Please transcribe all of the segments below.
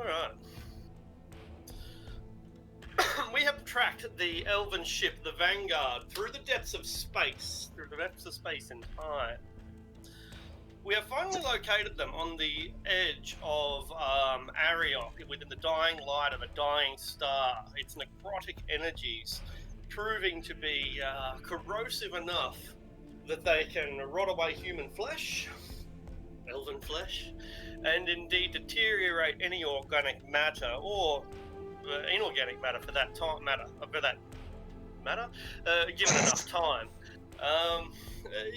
Alright. We have tracked the elven ship, the Vanguard, through the depths of space. And time. We have finally located them on the edge of Ariok, within the dying light of a dying star. Its necrotic energies proving to be corrosive enough that they can rot away human flesh, elven flesh, and indeed deteriorate any organic matter or inorganic matter for that matter, given enough time.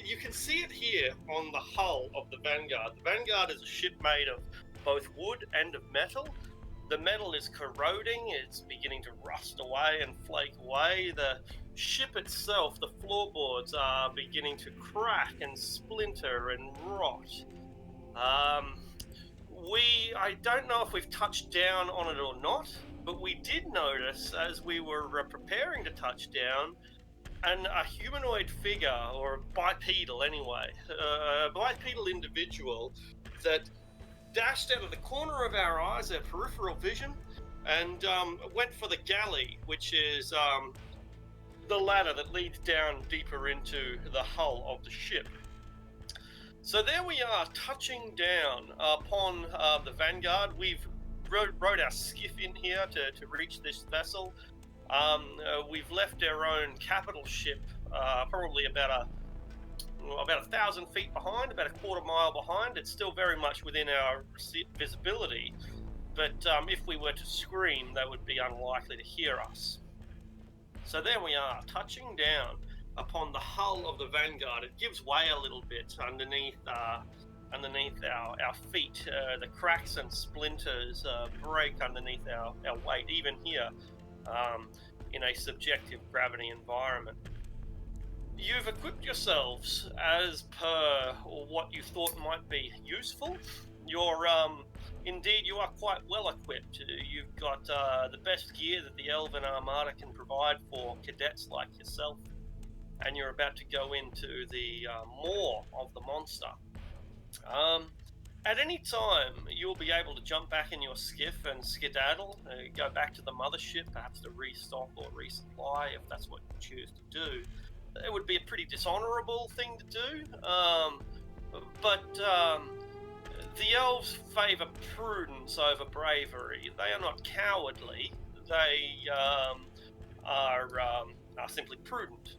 You can see it here on the hull of the Vanguard. The Vanguard is a ship made of both wood and of metal. The metal is corroding, it's beginning to rust away and flake away. The ship itself, the floorboards, are beginning to crack and splinter and rot. I don't know if we've touched down on it or not, but we did notice as we were preparing to touch down, a humanoid figure, or a bipedal anyway, a bipedal individual that dashed out of the corner of our eyes, our peripheral vision, and went for the galley, which is the ladder that leads down deeper into the hull of the ship. So there we are, touching down upon the Vanguard. We've rowed our skiff in here to reach this vessel. We've left our own capital ship probably about 1,000 feet behind, about a quarter mile behind. It's still very much within our visibility, but if we were to scream, they would be unlikely to hear us. So there we are, touching down upon the hull of the Vanguard. It gives way a little bit underneath our feet. The cracks and splinters break underneath our weight, even here in a subjective gravity environment. You've equipped yourselves as per what you thought might be useful. Indeed, you are quite well equipped. You've got the best gear that the Elven Armada can provide for cadets like yourself, and you're about to go into the maw of the monster. At any time, you'll be able to jump back in your skiff and skedaddle, go back to the mothership, perhaps to restock or resupply, if that's what you choose to do. It would be a pretty dishonorable thing to do, but the elves favour prudence over bravery. They are not cowardly. They are simply prudent.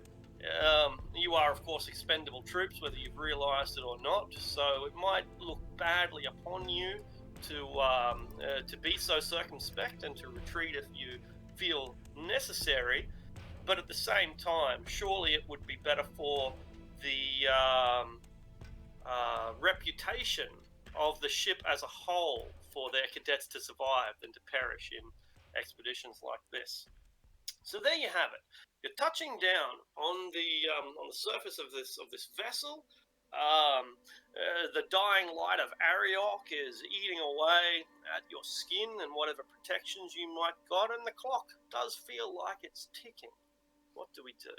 You are, of course, expendable troops, whether you've realised it or not, so it might look badly upon you to be so circumspect and to retreat if you feel necessary, but at the same time, surely it would be better for the reputation of the ship as a whole for their cadets to survive than to perish in expeditions like this. So there you have it. You're touching down on the surface of this vessel. The dying light of Ariok is eating away at your skin and whatever protections you might got, and the clock does feel like it's ticking. What do we do?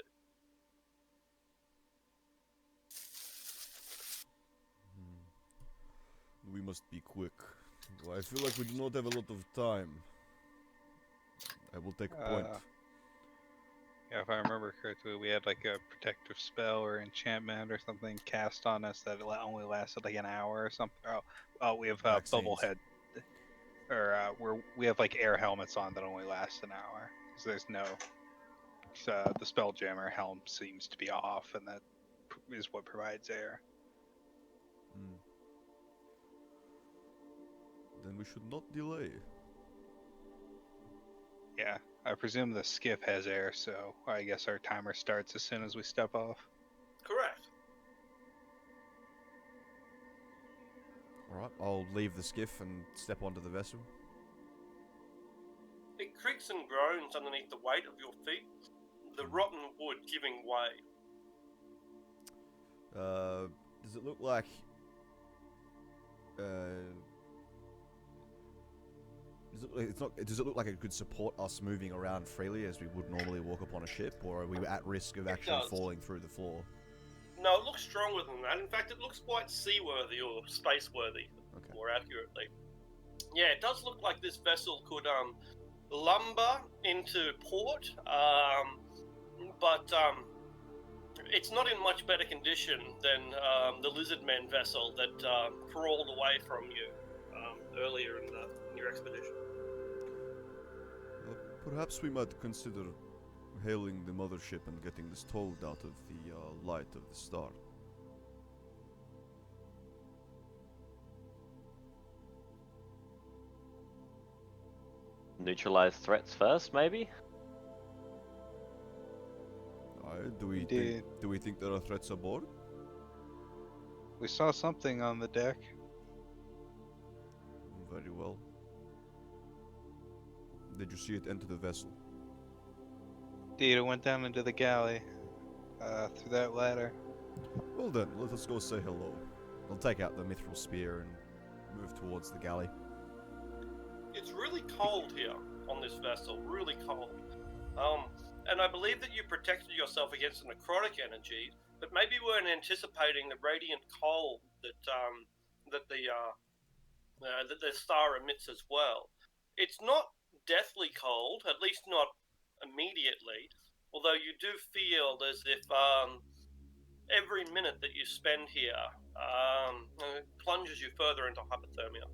We must be quick. I feel like we do not have a lot of time. I will take a point. Yeah, if I remember correctly, we had like a protective spell or enchantment or something cast on us that only lasted like an hour or something. Oh, we have bubble head, or we have like air helmets on that only last an hour. Because there's no, the Spelljammer helm seems to be off, and that is what provides air. Then we should not delay. Yeah, I presume the skiff has air, so I guess our timer starts as soon as we step off. Correct. Alright, I'll leave the skiff and step onto the vessel. It creaks and groans underneath the weight of your feet, the rotten wood giving way. Does it look like... Does it look like it could support us moving around freely as we would normally walk upon a ship, or are we at risk of actually falling through the floor? No, it looks stronger than that. In fact, it looks quite seaworthy or spaceworthy, more accurately. Yeah, it does look like this vessel could lumber into port, but it's not in much better condition than the Lizardmen vessel that crawled away from you earlier in your expedition. Perhaps we might consider hailing the mothership and getting this tolled out of the light of the star. Neutralize threats first, maybe? Do we think there are threats aboard? We saw something on the deck. Very well. Did you see it enter the vessel? Indeed, it went down into the galley. Through that ladder. Well then, let us go say hello. I'll take out the mithril spear and move towards the galley. It's really cold here on this vessel, really cold. And I believe that you protected yourself against the necrotic energy, but maybe you weren't anticipating the radiant cold that the star emits as well. It's not deathly cold, at least not immediately, although you do feel as if every minute that you spend here plunges you further into hypothermia.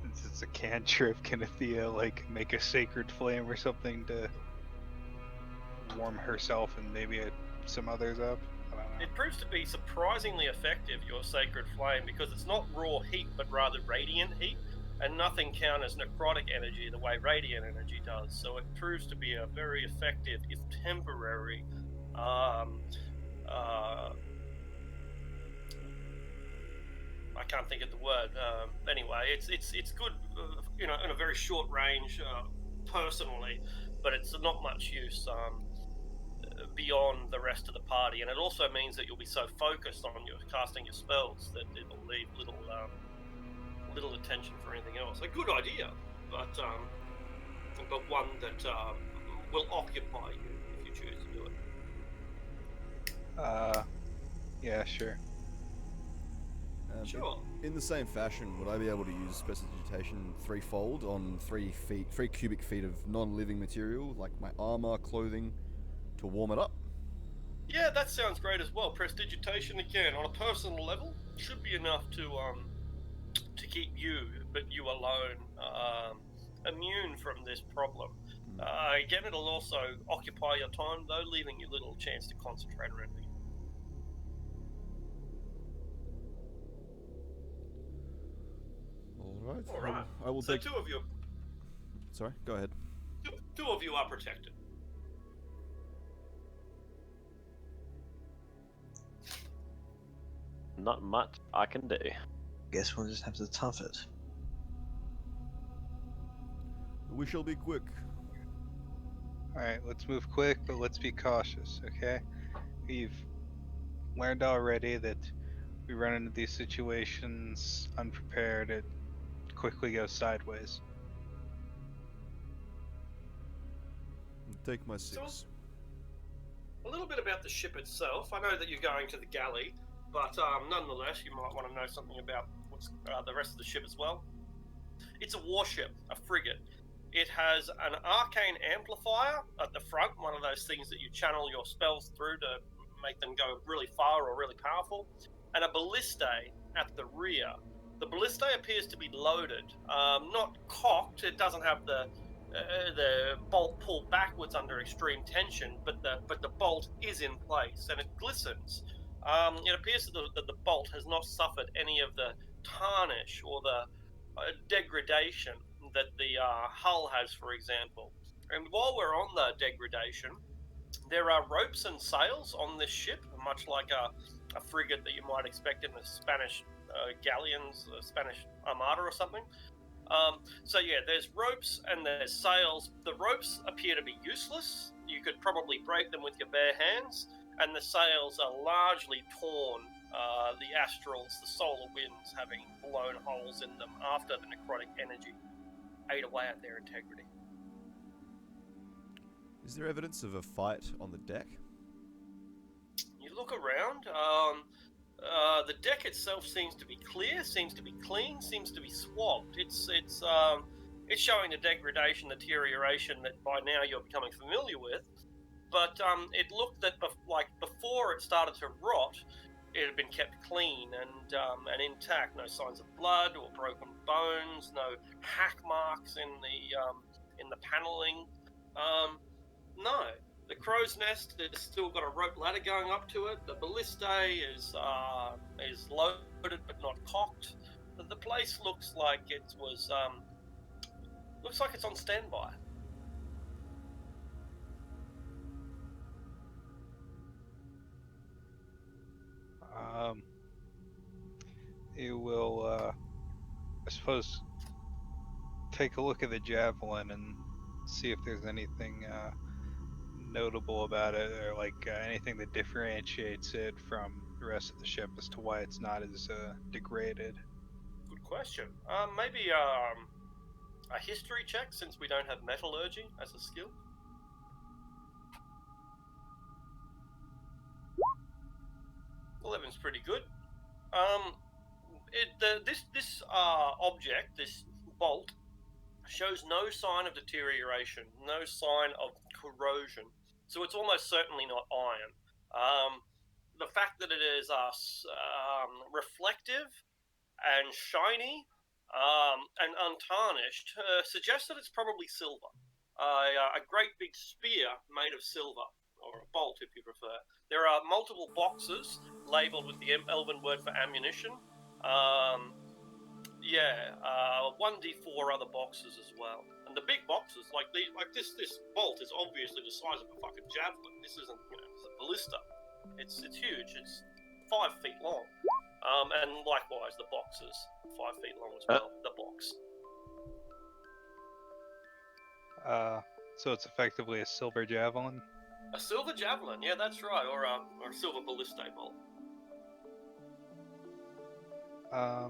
Since it's a cantrip, can Athea like make a sacred flame or something to warm herself and maybe some others up? I don't know. It proves to be surprisingly effective, your sacred flame, because it's not raw heat but rather radiant heat, and nothing counters necrotic energy the way radiant energy does. So it proves to be a very effective, if temporary, I can't think of the word. Anyway, it's good, in a very short range, personally, but it's not much use beyond the rest of the party, and it also means that you'll be so focused on your casting your spells that it'll leave little attention for anything else. A good idea, but one that will occupy you if you choose to do it. Yeah, sure. Sure. In the same fashion, would I be able to use prestidigitation threefold on 3 cubic feet of non-living material, like my armor, clothing, to warm it up? Yeah, that sounds great as well. Prestidigitation, again, on a personal level, should be enough to keep you, but you alone, immune from this problem. Again, it'll also occupy your time, though, leaving you little chance to concentrate or anything. All right. All right. I will so take. two of you. Sorry. Go ahead. Two of you are protected. Not much I can do. Guess we'll just have to tough it. We shall be quick. Alright, let's move quick, but let's be cautious, okay? We've learned already that we run into these situations unprepared, it quickly goes sideways. Take my 6. So, a little bit about the ship itself. I know that you're going to the galley, but nonetheless, you might want to know something about what's the rest of the ship as well. It's a warship, a frigate. It has an arcane amplifier at the front, one of those things that you channel your spells through to make them go really far or really powerful, and a ballistae at the rear. The ballistae appears to be loaded, not cocked. It doesn't have the bolt pulled backwards under extreme tension, but the bolt is in place and it glistens. It appears that the bolt has not suffered any of the tarnish or the degradation that the hull has, for example. And while we're on the degradation, there are ropes and sails on this ship, much like a frigate that you might expect in the Spanish galleons, Spanish Armada or something. So yeah, there's ropes and there's sails. The ropes appear to be useless. You could probably break them with your bare hands, and the sails are largely torn. The astrals, the solar winds, having blown holes in them after the necrotic energy ate away at their integrity. Is there evidence of a fight on the deck? look around. The deck itself seems to be clear, seems to be clean, seems to be swabbed. It's showing the degradation, the deterioration that by now you're becoming familiar with. But it looked that before it started to rot, it had been kept clean and intact. No signs of blood or broken bones. No hack marks in the paneling. No. The crow's nest has still got a rope ladder going up to it. The ballistae is loaded but not cocked. The place looks like it was looks like it's on standby. You will, I suppose, take a look at the javelin and see if there's anything notable about it, or like anything that differentiates it from the rest of the ship as to why it's not as degraded. Good question. Maybe a history check, since we don't have metallurgy as a skill. 11's pretty good. This object, this bolt, shows no sign of deterioration, no sign of corrosion. So it's almost certainly not iron. The fact that it is reflective and shiny and untarnished suggests that it's probably silver. A great big spear made of silver, or a bolt if you prefer. There are multiple boxes labelled with the Elven word for ammunition. 1d4 other boxes as well. And the big boxes, this bolt is obviously the size of a fucking javelin. This isn't, it's a ballista. It's huge. It's 5 feet long. And likewise, the box is 5 feet long as well. The box. So it's effectively a silver javelin. A silver javelin, yeah, that's right, or a silver ballistae bolt. I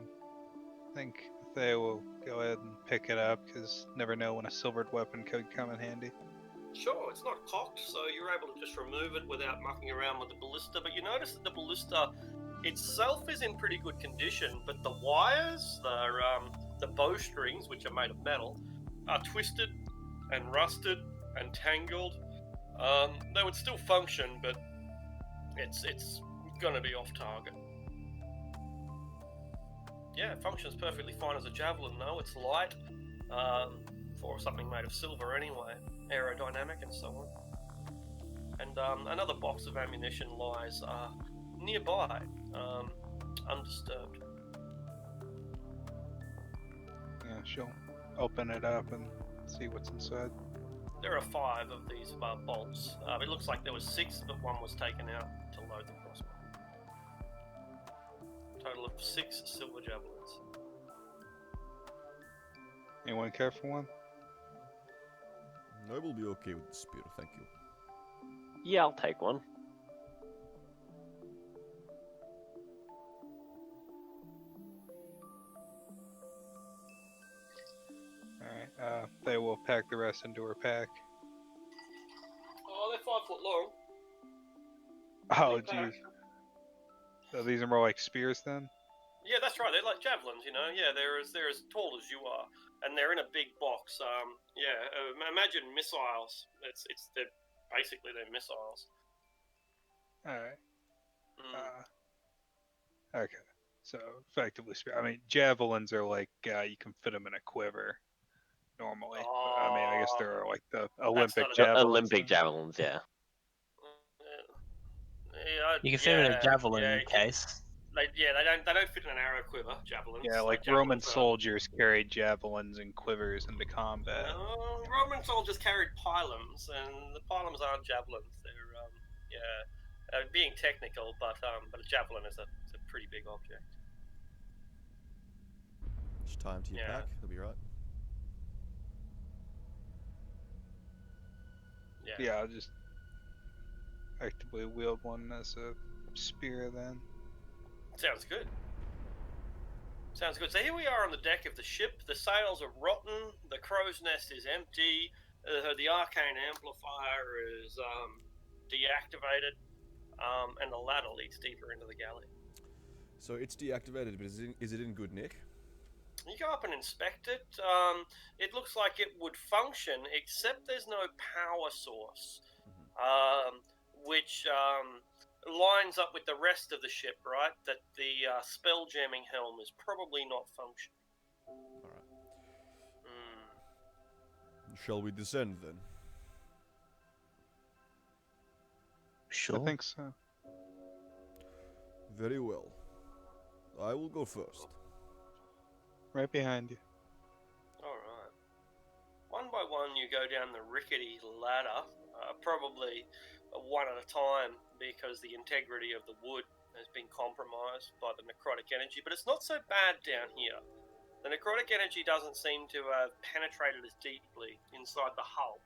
think they will go ahead and pick it up, because never know when a silvered weapon could come in handy. Sure, it's not cocked, so you're able to just remove it without mucking around with the ballista, but you notice that the ballista itself is in pretty good condition, but the wires, the bowstrings, which are made of metal, are twisted and rusted and tangled. They would still function, but it's going to be off target. Yeah, it functions perfectly fine as a javelin, though. It's light, for something made of silver anyway, aerodynamic and so on. And another box of ammunition lies nearby, undisturbed. Yeah, she'll open it up and see what's inside. There are 5 of these bolts. It looks like there was 6, but one was taken out to load the crossbow. Total of 6 silver javelins. Anyone care for one? I will be okay with the spear, thank you. Yeah, I'll take one. Alright, they will pack the rest into her pack. Oh, they're 5 foot long. Oh, Big pack. jeez. So these are more like spears then? Yeah, that's right. They're like javelins, you know. Yeah, they're as tall as you are, and they're in a big box. Imagine missiles. They're basically missiles. All right. Okay. So effectively, I mean, javelins are like you can fit them in a quiver normally. I mean, I guess there are like the Olympic not a- javelins. Olympic javelins, yeah. You can fit it in a javelin case. They don't fit in an arrow quiver. Javelins. Yeah, like javelins Roman are- soldiers carried javelins and quivers into combat. No, Roman soldiers carried pilums, and the pilums aren't javelins. They're being technical, but a javelin is a pretty big object. Just tie him to your pack, he'll be right. Yeah, I'll just actively wield one as a spear then. Sounds good. Sounds good. So here we are on the deck of the ship. The sails are rotten. The crow's nest is empty. The arcane amplifier is deactivated. and the ladder leads deeper into the galley. So it's deactivated, but is it in good nick? You go up and inspect it. It looks like it would function, except there's no power source, which lines up with the rest of the ship, right? That the spell jamming helm is probably not functioning. All right. Shall we descend then? Sure. I think so. Very well. I will go first. Right behind you. Alright. One by one, you go down the rickety ladder, probably one at a time, because the integrity of the wood has been compromised by the necrotic energy, but it's not so bad down here. The necrotic energy doesn't seem to have penetrated as deeply inside the hull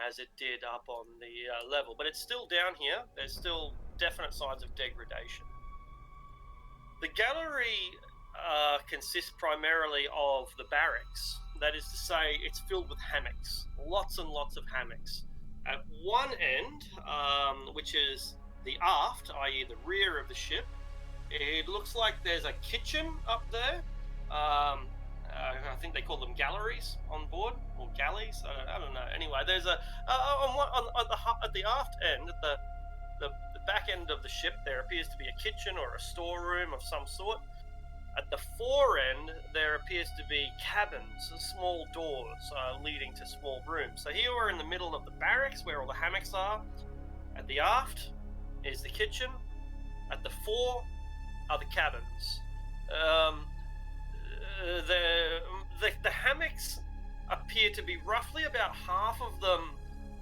as it did up on the level, but it's still down here. There's still definite signs of degradation. The gallery consists primarily of the barracks. That is to say, it's filled with hammocks. Lots and lots of hammocks. At one end, which is the aft, i.e. the rear of the ship, it looks like there's a kitchen up there. I think they call them galleries on board, or galleys. I don't know. Anyway, there's a at the aft end, at the back end of the ship, there appears to be a kitchen or a storeroom of some sort. At the fore end, there appears to be cabins, small doors leading to small rooms. So here we're in the middle of the barracks where all the hammocks are. At the aft is the kitchen. At the fore are the cabins. The hammocks appear to be roughly about half of them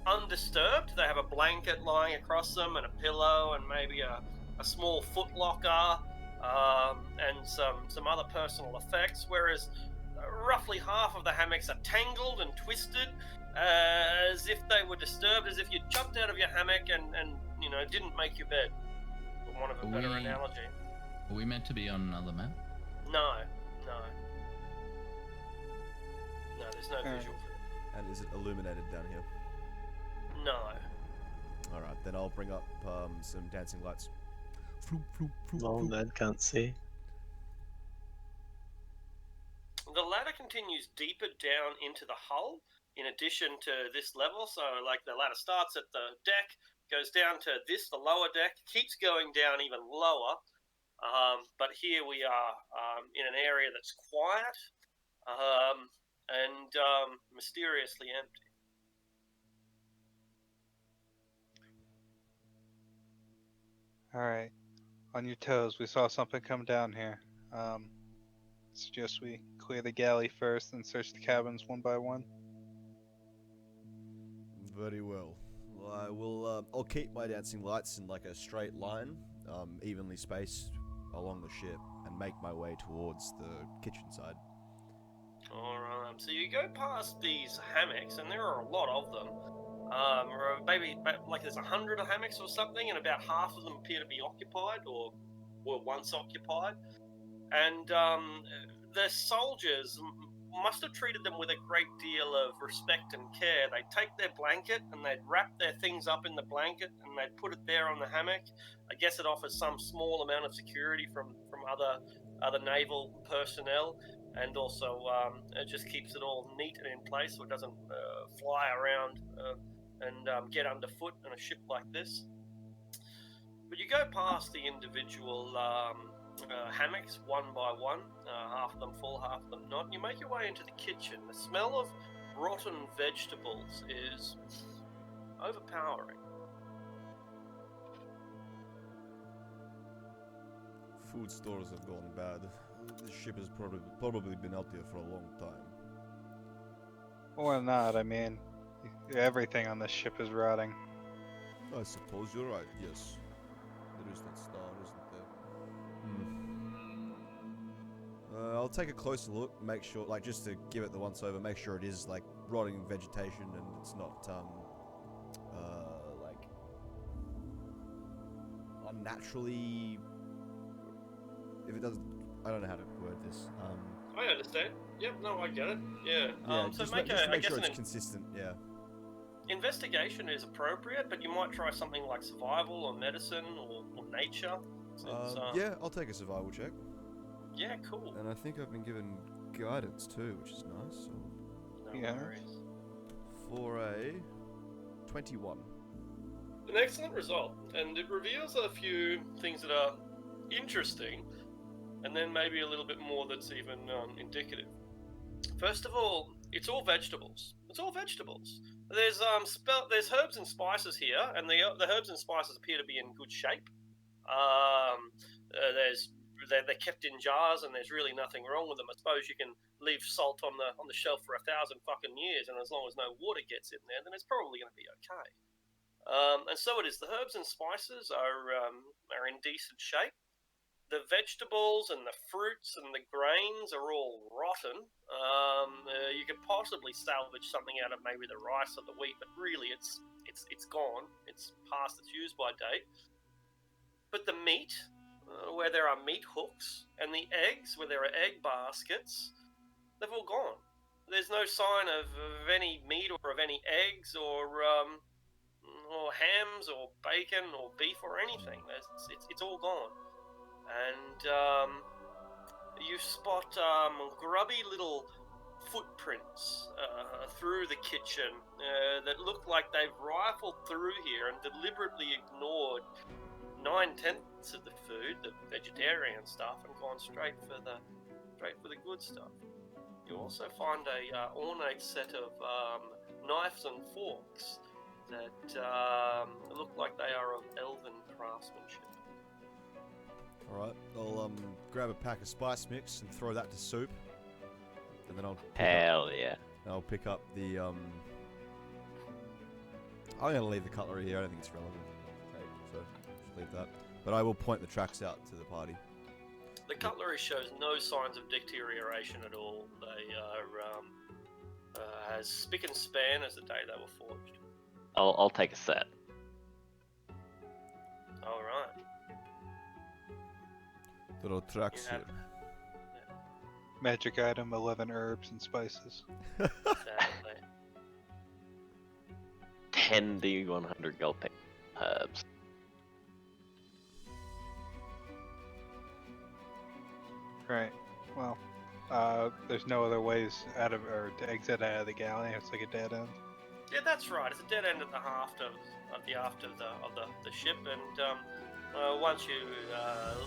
undisturbed. They have a blanket lying across them and a pillow and maybe a small footlocker and some other personal effects, whereas roughly half of the hammocks are tangled and twisted as if they were disturbed, as if you jumped out of your hammock and you know, didn't make your bed, for want of a better analogy. Are we meant to be on another map? No, there's no visual for it. And is it illuminated down here? No. Alright, then I'll bring up some dancing lights. Floop, floop, floop, No, floop. man can't see. The ladder continues deeper down into the hull in addition to this level. So, like, the ladder starts at the deck, goes down to this, the lower deck, keeps going down even lower. But here we are in an area that's quiet and mysteriously empty. Alright. On your toes, we saw something come down here. Suggest we clear the galley first and search the cabins one by one. Very well. I will. I'll keep my dancing lights in like a straight line, evenly spaced along the ship, and make my way towards the kitchen side. Alright, so you go past these hammocks, and there are a lot of them. Maybe like there's 100 hammocks or something, and about half of them appear to be occupied or were once occupied. And the soldiers must have treated them with a great deal of respect and care. They'd take their blanket and they'd wrap their things up in the blanket and they'd put it there on the hammock. I guess it offers some small amount of security from other naval personnel, and also it just keeps it all neat and in place so it doesn't fly around and get underfoot on a ship like this. But you go past the individual hammocks one by one, half of them full, half of them not, and you make your way into the kitchen. The smell of rotten vegetables is overpowering. Food stores have gone bad. This ship has probably been out there for a long time. Or not, I mean, everything on this ship is rotting. I suppose you're right, yes. There is that star, isn't there? I'll take a closer look, make sure, like, just to give it the once over, make sure it is, like, rotting vegetation and it's not, like, unnaturally... If it doesn't... I don't know how to word this. I understand. Yep, no, I get it. Yeah. Yeah, So just make just a, I make guess sure an it's consistent, yeah. investigation is appropriate, but you might try something like survival or medicine or nature. Yeah, I'll take a survival check. Yeah, cool. And I think I've been given guidance too, which is nice. So No worries. for a 21. An excellent result, and it reveals a few things that are interesting, and then maybe a little bit more that's even indicative. First of all, it's all vegetables. It's all vegetables. There's there's herbs and spices here, and the herbs and spices appear to be in good shape. They're kept in jars, and there's really nothing wrong with them. I suppose you can leave salt on the shelf for 1,000 fucking years, and as long as no water gets in there, then it's probably going to be okay. And so it is. The herbs and spices are in decent shape. The vegetables and the fruits and the grains are all rotten. You could possibly salvage something out of maybe the rice or the wheat, but really it's gone. It's past its use by date. But the meat, where there are meat hooks, and the eggs, where there are egg baskets, they've all gone. There's no sign of any meat or of any eggs or hams or bacon or beef or anything. It's all gone. And you spot grubby little footprints through the kitchen that look like they've rifled through here and deliberately ignored 9/10 of the food, the vegetarian stuff, and gone straight for the good stuff. You also find a ornate set of knives and forks that look like they are of elven craftsmanship. Alright, I'll grab a pack of spice mix and throw that to soup. And then I'll pick up the I'm gonna leave the cutlery here, I don't think it's relevant. Okay, so just leave that. But I will point the tracks out to the party. The cutlery shows no signs of deterioration at all. They are as spick and span as the day they were forged. I'll take a set. All right. Little tracks here. Magic item: 11 herbs and spices. Exactly. 10 D100 gold herbs. Right. Well, there's no other ways out of or to exit out of the galley. It's like a dead end. Yeah, that's right. It's a dead end at the aft of the ship, and once you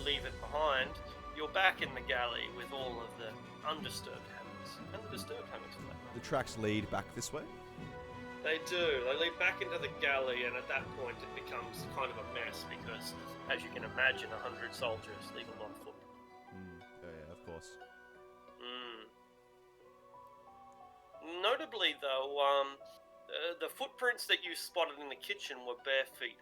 leave it behind, you're back in the galley with all of the undisturbed hammocks and the disturbed hammocks. The tracks lead back this way? They do. They lead back into the galley, and at that point, it becomes kind of a mess because, as you can imagine, 100 soldiers leave a lot of footprints. Oh yeah, of course. Notably, though, the footprints that you spotted in the kitchen were bare feet.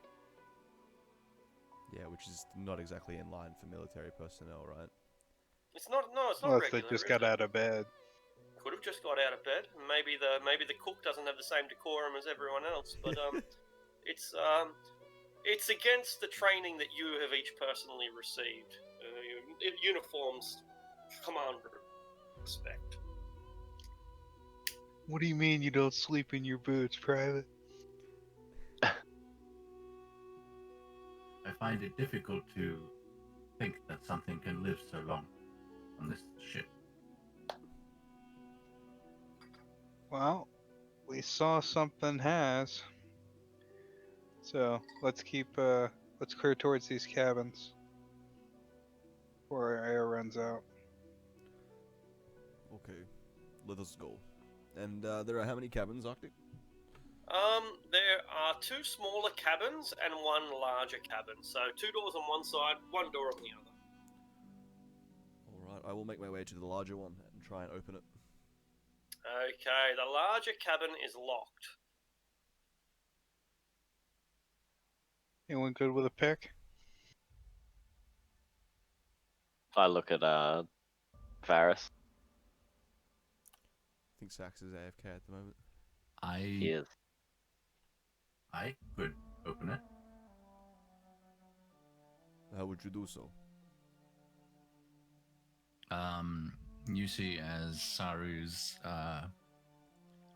Yeah, which is not exactly in line for military personnel, right? It's not. No, it's not Unless regular. they just got out of bed. Could have just got out of bed. Maybe the cook doesn't have the same decorum as everyone else. But it's against the training that you have each personally received. Uniforms command respect. What do you mean you don't sleep in your boots, Private? I find it difficult to think that something can live so long on this ship. Well, we saw something has. So let's clear towards these cabins before our air runs out. Okay, let us go. And there are how many cabins, Arctic? There are 2 smaller cabins and 1 larger cabin. So 2 doors on one side, 1 door on the other. Alright, I will make my way to the larger one and try and open it. Okay, the larger cabin is locked. Anyone good with a pick? I look at Varys. I think Sax is AFK at the moment. He is. I could open it. How would you do so? You see as Saru's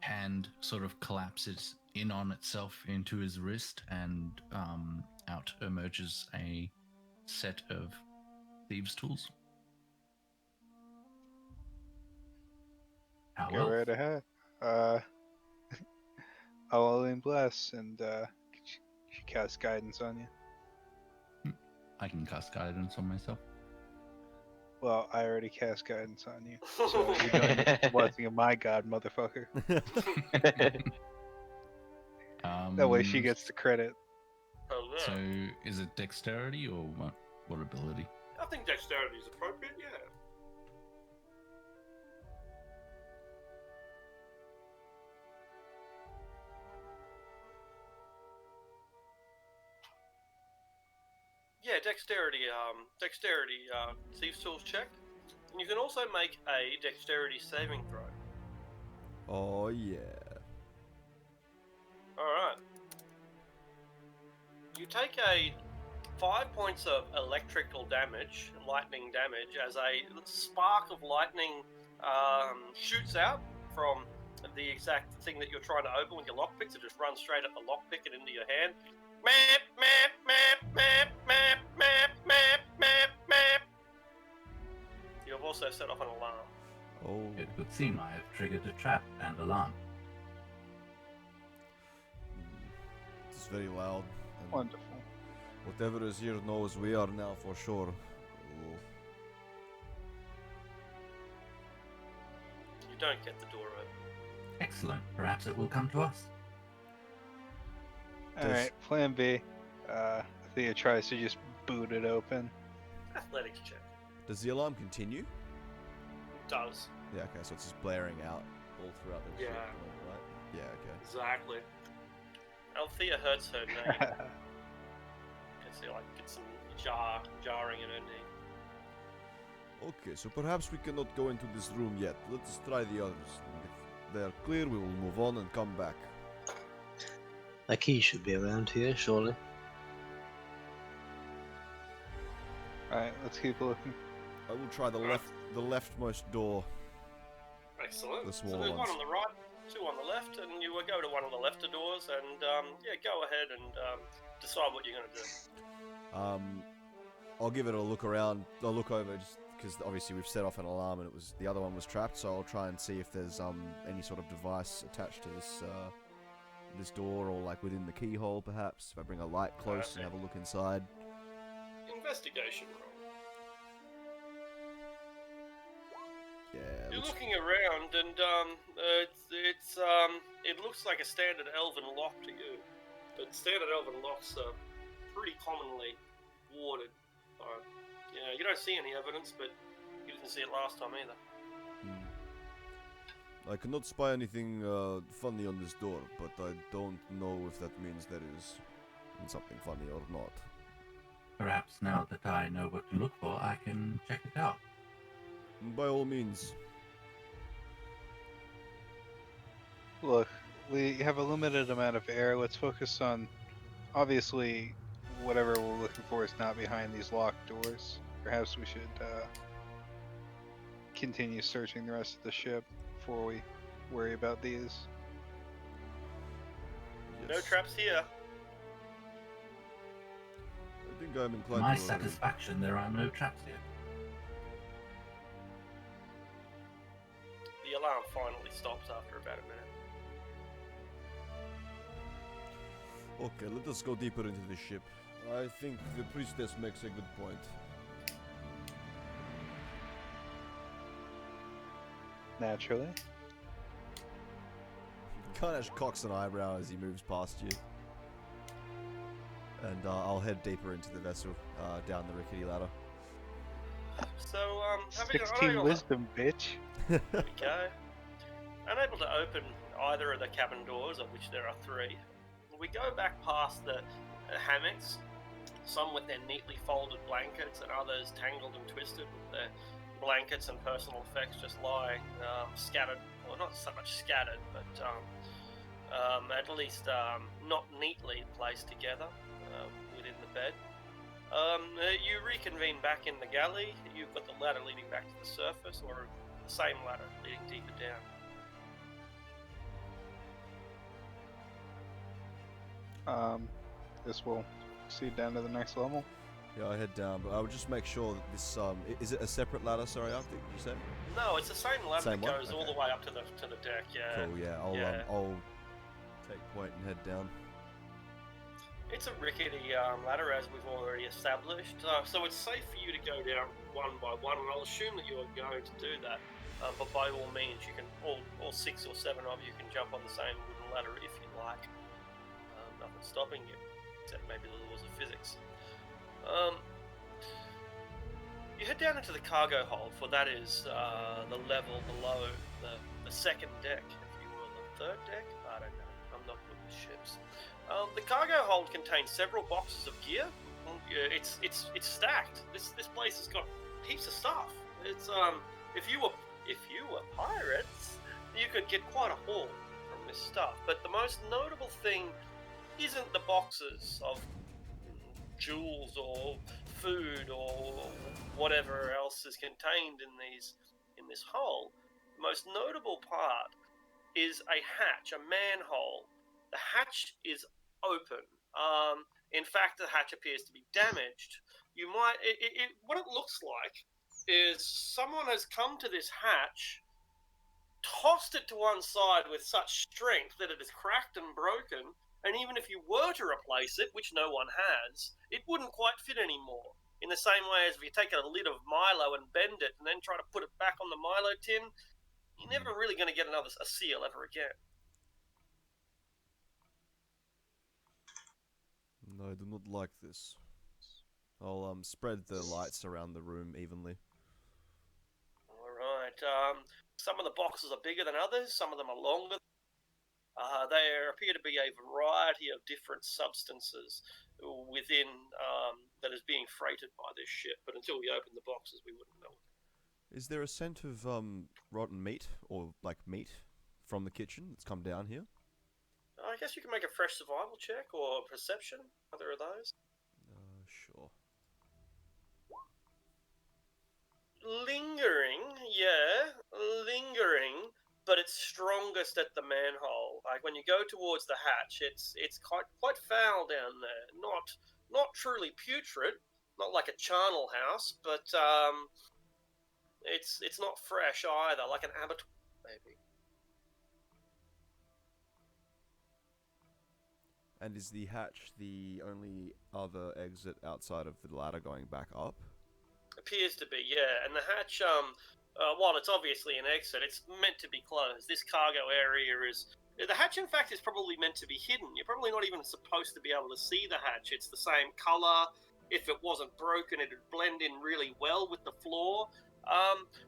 hand sort of collapses in on itself into his wrist, and out emerges a set of thieves' tools. How Go well? right ahead. I'll in bless and she casts guidance on you. I can cast guidance on myself. Well, I already cast guidance on you, so you're doing the blessing of my god, motherfucker. That way she gets the credit. Oh, yeah. So, is it dexterity or what ability? I think dexterity is appropriate, yeah. Yeah, dexterity, thieves tools check. And you can also make a dexterity saving throw. Oh yeah. Alright. You take a 5 points of electrical damage, lightning damage, as a spark of lightning shoots out from the exact thing that you're trying to open with your lockpicks. It just runs straight at the lockpick and into your hand. Map, map, map, map, map, map, map, map, map. You have also set off an alarm. Oh. It would seem I have triggered a trap and alarm. It's very loud. And Wonderful. whatever is here knows we are now for sure. Oh. You don't get the door open. Excellent. Perhaps it will come to us. Alright, plan B. Thea tries to just boot it open. Athletics check. Does the alarm continue? It does. Yeah, okay, so it's just blaring out all throughout the Yeah. ship, right? Yeah, okay. Exactly. Althea hurts her knee. Can see like get some jarring in her knee. Okay, so perhaps we cannot go into this room yet. Let's try the others. And if they are clear, we will move on and come back. A key should be around here, surely. Alright, let's keep looking. I will try the leftmost door. Excellent. The So smaller there's one ones. on the right, two on the left, and you will go to one of the left doors and yeah, go ahead and decide what you're going to do. I'll give it a look around. I'll look over just because obviously we've set off an alarm and it was the other one was trapped. So I'll try and see if there's any sort of device attached to this door or like within the keyhole perhaps. If I bring a light close and have a look inside. Investigation roll. Yeah. You're looks- looking around, and it looks like a standard elven lock to you, but standard elven locks are pretty commonly warded. So, yeah, you don't see any evidence, but you didn't see it last time either. I cannot spy anything funny on this door, but I don't know if that means there is something funny or not. Perhaps now that I know what to look for, I can check it out. By all means. Look, we have a limited amount of air. Let's focus on, obviously, whatever we're looking for is not behind these locked doors. Perhaps we should continue searching the rest of the ship before we worry about these. No Yes. traps here. I think I'm To inclined my to agree. satisfaction, there are no traps here. The alarm finally stops after about a minute. Okay, let us go deeper into the ship. I think the priestess makes a good point. Naturally. Karnash cocks an eyebrow as he moves past you. And I'll head deeper into the vessel, down the rickety ladder. So, 16 wisdom, bitch. There we go. Unable to open either of the cabin doors, of which there are 3, we go back past the hammocks, some with their neatly folded blankets and others tangled and twisted with their blankets and personal effects just lying scattered, well not so much scattered, but at least not neatly placed together within the bed. You reconvene back in the galley. You've got the ladder leading back to the surface, or the same ladder leading deeper down. Guess we'll proceed down to the next level. Yeah, I head down, but I would just make sure that this is it a separate ladder? Sorry, I think you said. No, it's the same ladder Same that one? goes all Okay. the way up to the deck. Yeah. Cool. Yeah, Yeah. I'll take point and head down. It's a rickety ladder, as we've already established, so it's safe for you to go down one by one, and I'll assume that you are going to do that. But by all means, you can all 6 or 7 of you can jump on the same wooden ladder if you like. Nothing's stopping you, except maybe the laws of physics. You head down into the cargo hold, for that is the level below the second deck, if you will, the third deck. I don't know. I'm not good with ships. The cargo hold contains several boxes of gear. It's stacked. This place has got heaps of stuff. It's if you were pirates, you could get quite a haul from this stuff. But the most notable thing isn't the boxes of jewels or food or whatever else is contained in this hole. The most notable part is a hatch, a manhole. The hatch is open. In fact, the hatch appears to be damaged. What it looks like is someone has come to this hatch, tossed it to one side with such strength that it is cracked and broken, and even if you were to replace it, which no one has, it wouldn't quite fit anymore. In the same way as if you take a lid of Milo and bend it and then try to put it back on the Milo tin, you're never really going to get a seal ever again. No, I do not like this. I'll spread the lights around the room evenly. Alright, some of the boxes are bigger than others, some of them are longer. There appear to be a variety of different substances within that is being freighted by this ship, but until we open the boxes we wouldn't know. Is there a scent of rotten meat, or like meat, from the kitchen that's come down here? I guess you can make a fresh survival check or perception, either of those. Sure. Lingering, yeah, lingering, but it's strongest at the manhole. Like when you go towards the hatch, it's quite foul down there. Not truly putrid, not like a charnel house, but it's not fresh either, like an abattoir maybe. And is the hatch the only other exit outside of the ladder going back up? Appears to be, yeah. And the hatch, while it's obviously an exit, it's meant to be closed. This cargo area is... The hatch, in fact, is probably meant to be hidden. You're probably not even supposed to be able to see the hatch. It's the same colour. If it wasn't broken, it'd blend in really well with the floor.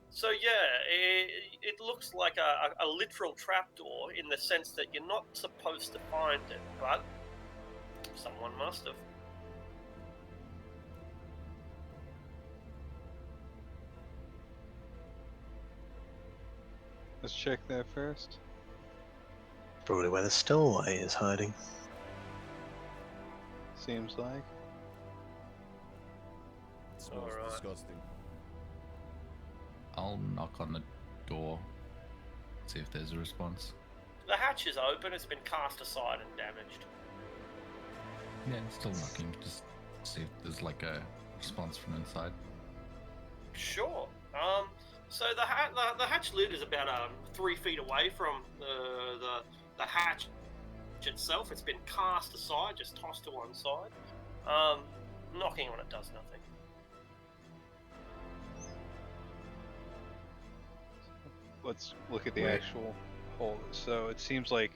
So, yeah, it looks like a literal trapdoor in the sense that you're not supposed to find it, but someone must have. Let's check that first. Probably where the stowaway is hiding. Seems like. It smells disgusting. I'll knock on the door, see if there's a response. The hatch is open. It's been cast aside and damaged. Yeah, still knocking, just see if there's like a response from inside. Sure. So the hatch lid is about 3 feet away from the hatch itself. It's been cast aside, just tossed to one side. Knocking on it does nothing. Let's look at the actual hole. So it seems like,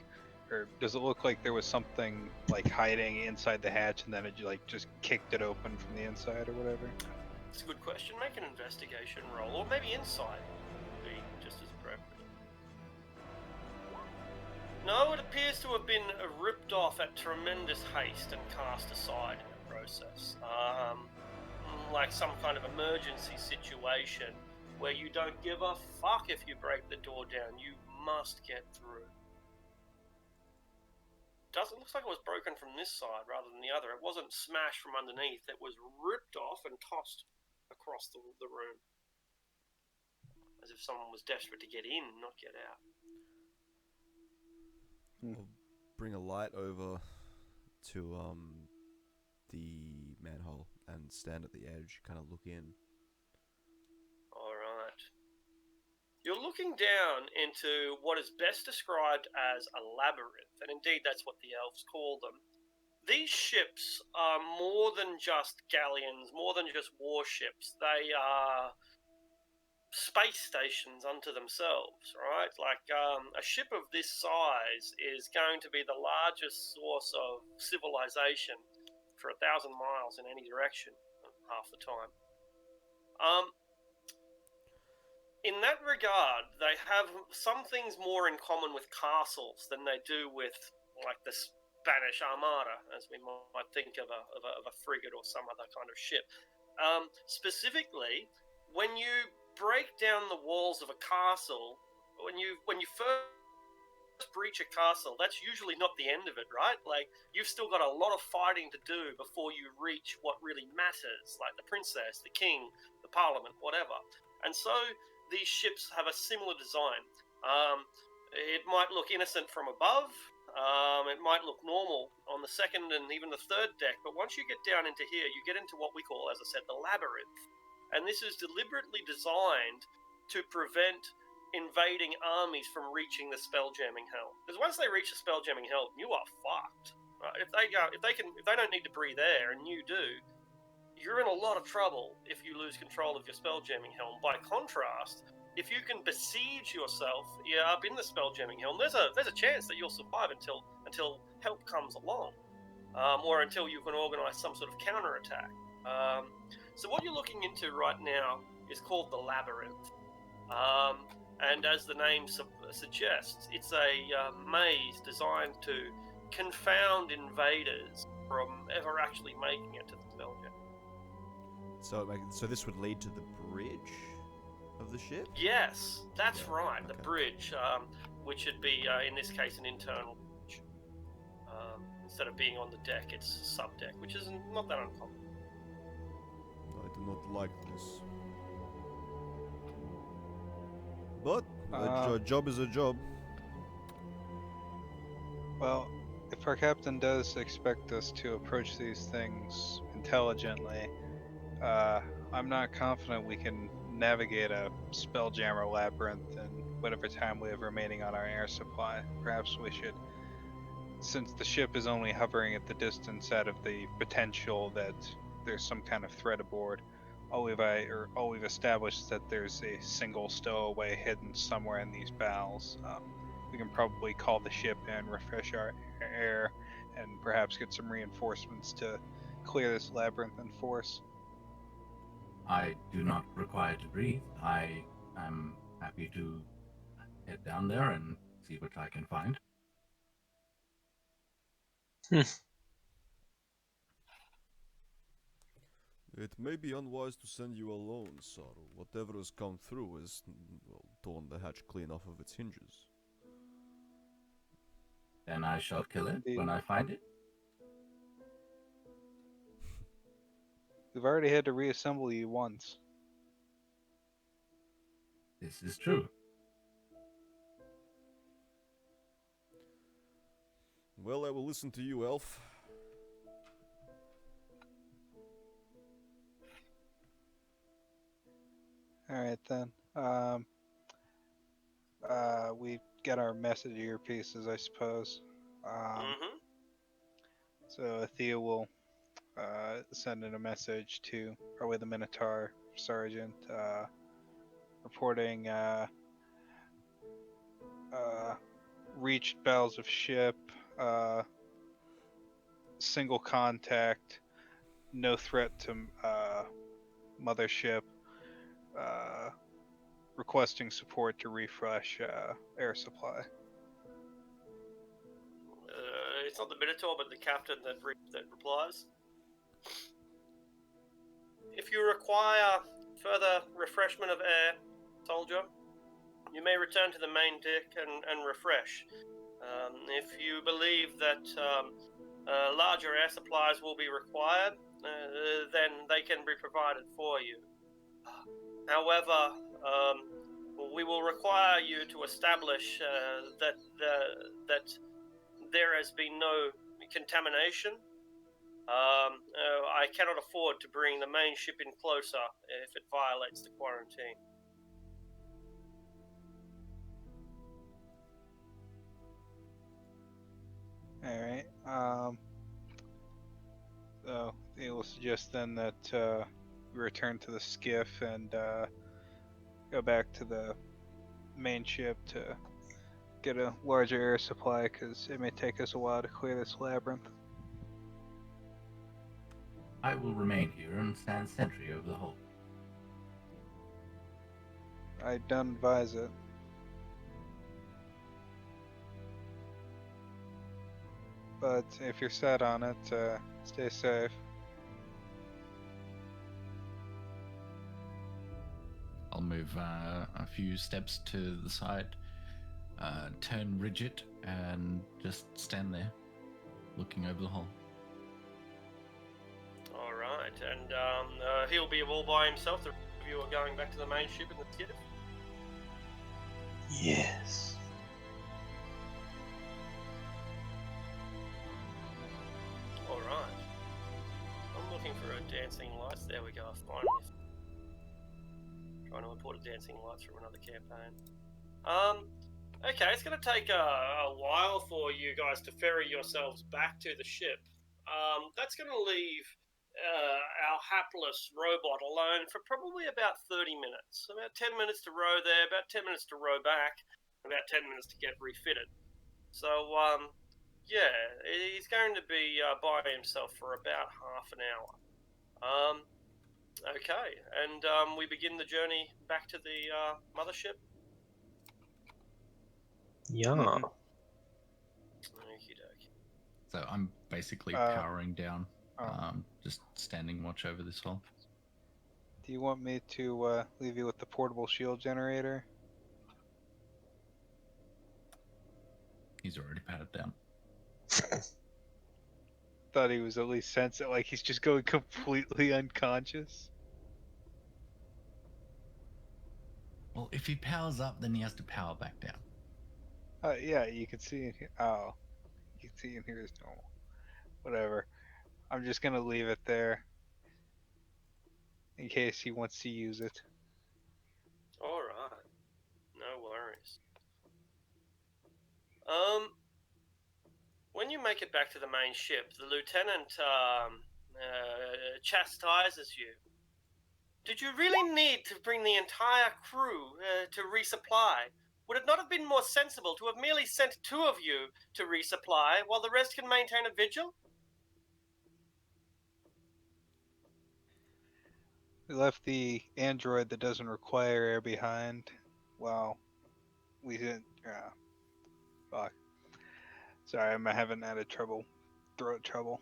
or does it look like there was something like hiding inside the hatch and then it like just kicked it open from the inside or whatever? It's a good question. Make an investigation roll, or maybe insight would be just as appropriate. No, it appears to have been ripped off at tremendous haste and cast aside in the process. Like some kind of emergency situation where you don't give a fuck if you break the door down. You must get through. Looks like it was broken from this side rather than the other. It wasn't smashed from underneath. It was ripped off and tossed across the room. As if someone was desperate to get in, not get out. I'll bring a light over to the manhole and stand at the edge, kind of look in. All right. You're looking down into what is best described as a labyrinth, and indeed that's what the elves call them. These ships are more than just galleons, more than just warships. They are space stations unto themselves, right? Like a ship of this size is going to be the largest source of civilization for 1,000 miles in any direction, half the time. In that regard, they have some things more in common with castles than they do with, like, the Spanish Armada, as we might think of a frigate or some other kind of ship. Specifically, when you break down the walls of a castle, when you first breach a castle, that's usually not the end of it, right? Like, you've still got a lot of fighting to do before you reach what really matters, like the princess, the king, the parliament, whatever. And so these ships have a similar design. It might look innocent from above, it might look normal on the second and even the third deck, but once you get down into here, you get into what we call, as I said, the labyrinth. And this is deliberately designed to prevent invading armies from reaching the spelljamming helm. Because once they reach the spelljamming helm, you are fucked. Right? If they don't need to breathe air and you do, you're in a lot of trouble if you lose control of your spelljamming helm. By contrast, if you can besiege yourself up in the spelljamming helm, there's a chance that you'll survive until help comes along, or until you can organize some sort of counterattack. So what you're looking into right now is called the labyrinth. And as the name suggests, it's a maze designed to confound invaders from ever actually making it to the spelljamming. So this would lead to the bridge of the ship? Yes, that's right. Okay. The bridge, which would be, in this case, an internal bridge. Instead of being on the deck, it's sub-deck, which is not that uncommon. I do not like this. But a job is a job. Well, if our captain does expect us to approach these things intelligently, I'm not confident we can navigate a Spelljammer labyrinth in whatever time we have remaining on our air supply. Perhaps we should, since the ship is only hovering at the distance out of the potential that there's some kind of threat aboard, all we've established is that there's a single stowaway hidden somewhere in these bowels. We can probably call the ship in, refresh our air, and perhaps get some reinforcements to clear this labyrinth in force. I do not require to breathe. I am happy to head down there and see what I can find. It may be unwise to send you alone, Saru. Whatever has come through has, well, torn the hatch clean off of its hinges. Then I shall kill it when I find it. We've already had to reassemble you once. This is true. Well, I will listen to you, Elf. Alright then. We get our message earpieces, I suppose. So Thea will send in a message to probably the Minotaur Sergeant, reporting reached bowels of ship, single contact, no threat to mothership, requesting support to refresh air supply. It's not the Minotaur, but the captain that replies. If you require further refreshment of air, soldier, you may return to the main deck and refresh. If you believe that larger air supplies will be required, then they can be provided for you. However, we will require you to establish that there has been no contamination. I cannot afford to bring the main ship in closer if it violates the quarantine. Alright, so it will suggest then that we return to the skiff and go back to the main ship to get a larger air supply, because it may take us a while to clear this labyrinth. I will remain here and stand sentry over the hull. I don't advise it. But if you're set on it, stay safe. I'll move a few steps to the side, turn rigid, and just stand there, looking over the hull. All right, and he'll be all by himself. The you are going back to the main ship in the skiff. Yes. All right. I'm looking for a dancing lights. There we go. Finally. Trying to import a dancing lights from another campaign. Okay, it's going to take a while for you guys to ferry yourselves back to the ship. That's going to leave our hapless robot alone for probably about 30 minutes. About 10 minutes to row there, about 10 minutes to row back, about 10 minutes to get refitted. So, yeah, he's going to be by himself for about half an hour. Okay, and we begin the journey back to the mothership. Yeah. Okie dokie. So I'm basically powering down, just standing watch over this hull. Do you want me to leave you with the portable shield generator? He's already patted down. Thought he was at least sensitive, like he's just going completely unconscious. Well, if he powers up, then he has to power back down. Yeah, you can see in here. Oh, you can see in here is normal. Whatever. I'm just gonna leave it there in case he wants to use it. All right, no worries. When you make it back to the main ship, the lieutenant chastises you. Did you really need to bring the entire crew to resupply? Would it not have been more sensible to have merely sent 2 of you to resupply while the rest can maintain a vigil? We left the android that doesn't require air behind. Well, we didn't. Fuck. Sorry, I'm having throat trouble.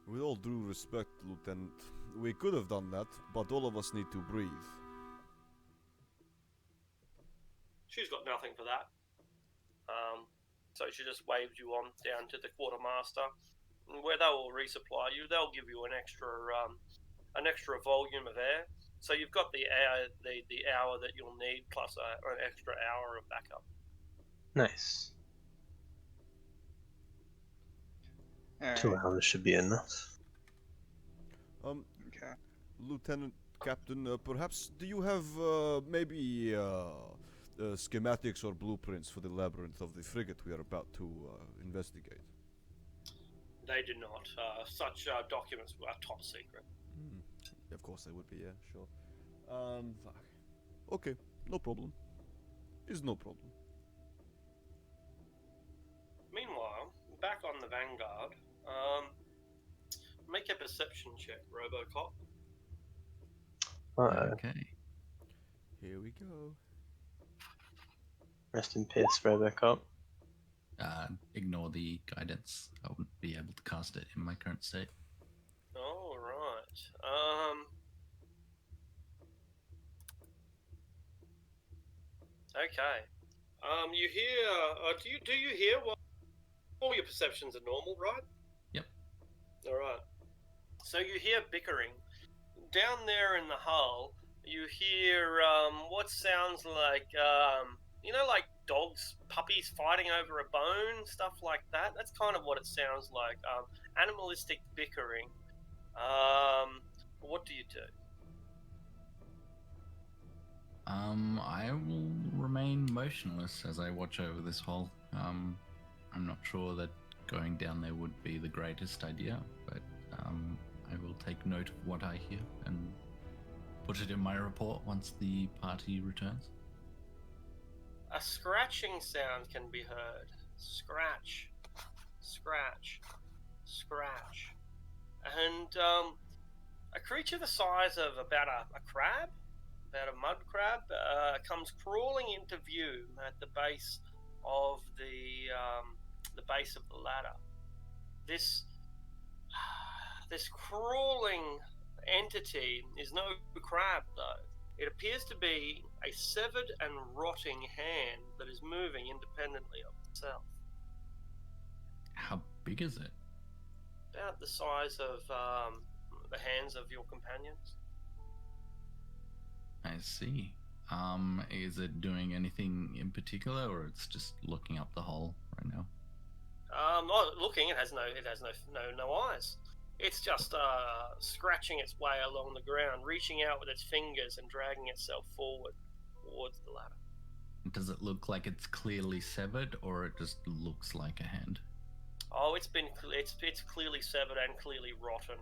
With all due respect, Lieutenant, we could have done that, but all of us need to breathe. She's got nothing for that. So she just waves you on down to the quartermaster, where they will resupply you. They'll give you an extra volume of air. So you've got the hour that you'll need plus an extra hour of backup. Nice. All 2 right. hours should be enough. Okay. Lieutenant Captain, perhaps do you have maybe schematics or blueprints for the labyrinth of the frigate we are about to investigate? They do not. Such documents are top secret. Of course they would be, yeah, sure. Fuck. Okay, no problem. Is no problem. Meanwhile, back on the Vanguard, make a perception check, Robocop. Okay. Here we go. Rest in peace, Robocop. Ignore the guidance. I wouldn't be able to cast it in my current state. All right. Okay. You hear? Do you hear? Well, all your perceptions are normal, right? Yep. All right. So you hear bickering down there in the hull. You hear what sounds like dogs, puppies fighting over a bone, stuff like that. That's kind of what it sounds like. Animalistic bickering. What do you do? I will remain motionless as I watch over this hole. I'm not sure that going down there would be the greatest idea, but I will take note of what I hear and put it in my report once the party returns. A scratching sound can be heard. Scratch, scratch, scratch. And a creature the size of about a crab, about a mud crab, comes crawling into view at the base of the base of the ladder. This crawling entity is no crab, though. It appears to be a severed and rotting hand that is moving independently of itself. How big is it? About the size of the hands of your companions. I see. Is it doing anything in particular, or it's just looking up the hole right now? Not looking. It has no eyes. It's just scratching its way along the ground, reaching out with its fingers and dragging itself forward towards the ladder. Does it look like it's clearly severed, or it just looks like a hand? Oh, it's clearly severed and clearly rotten.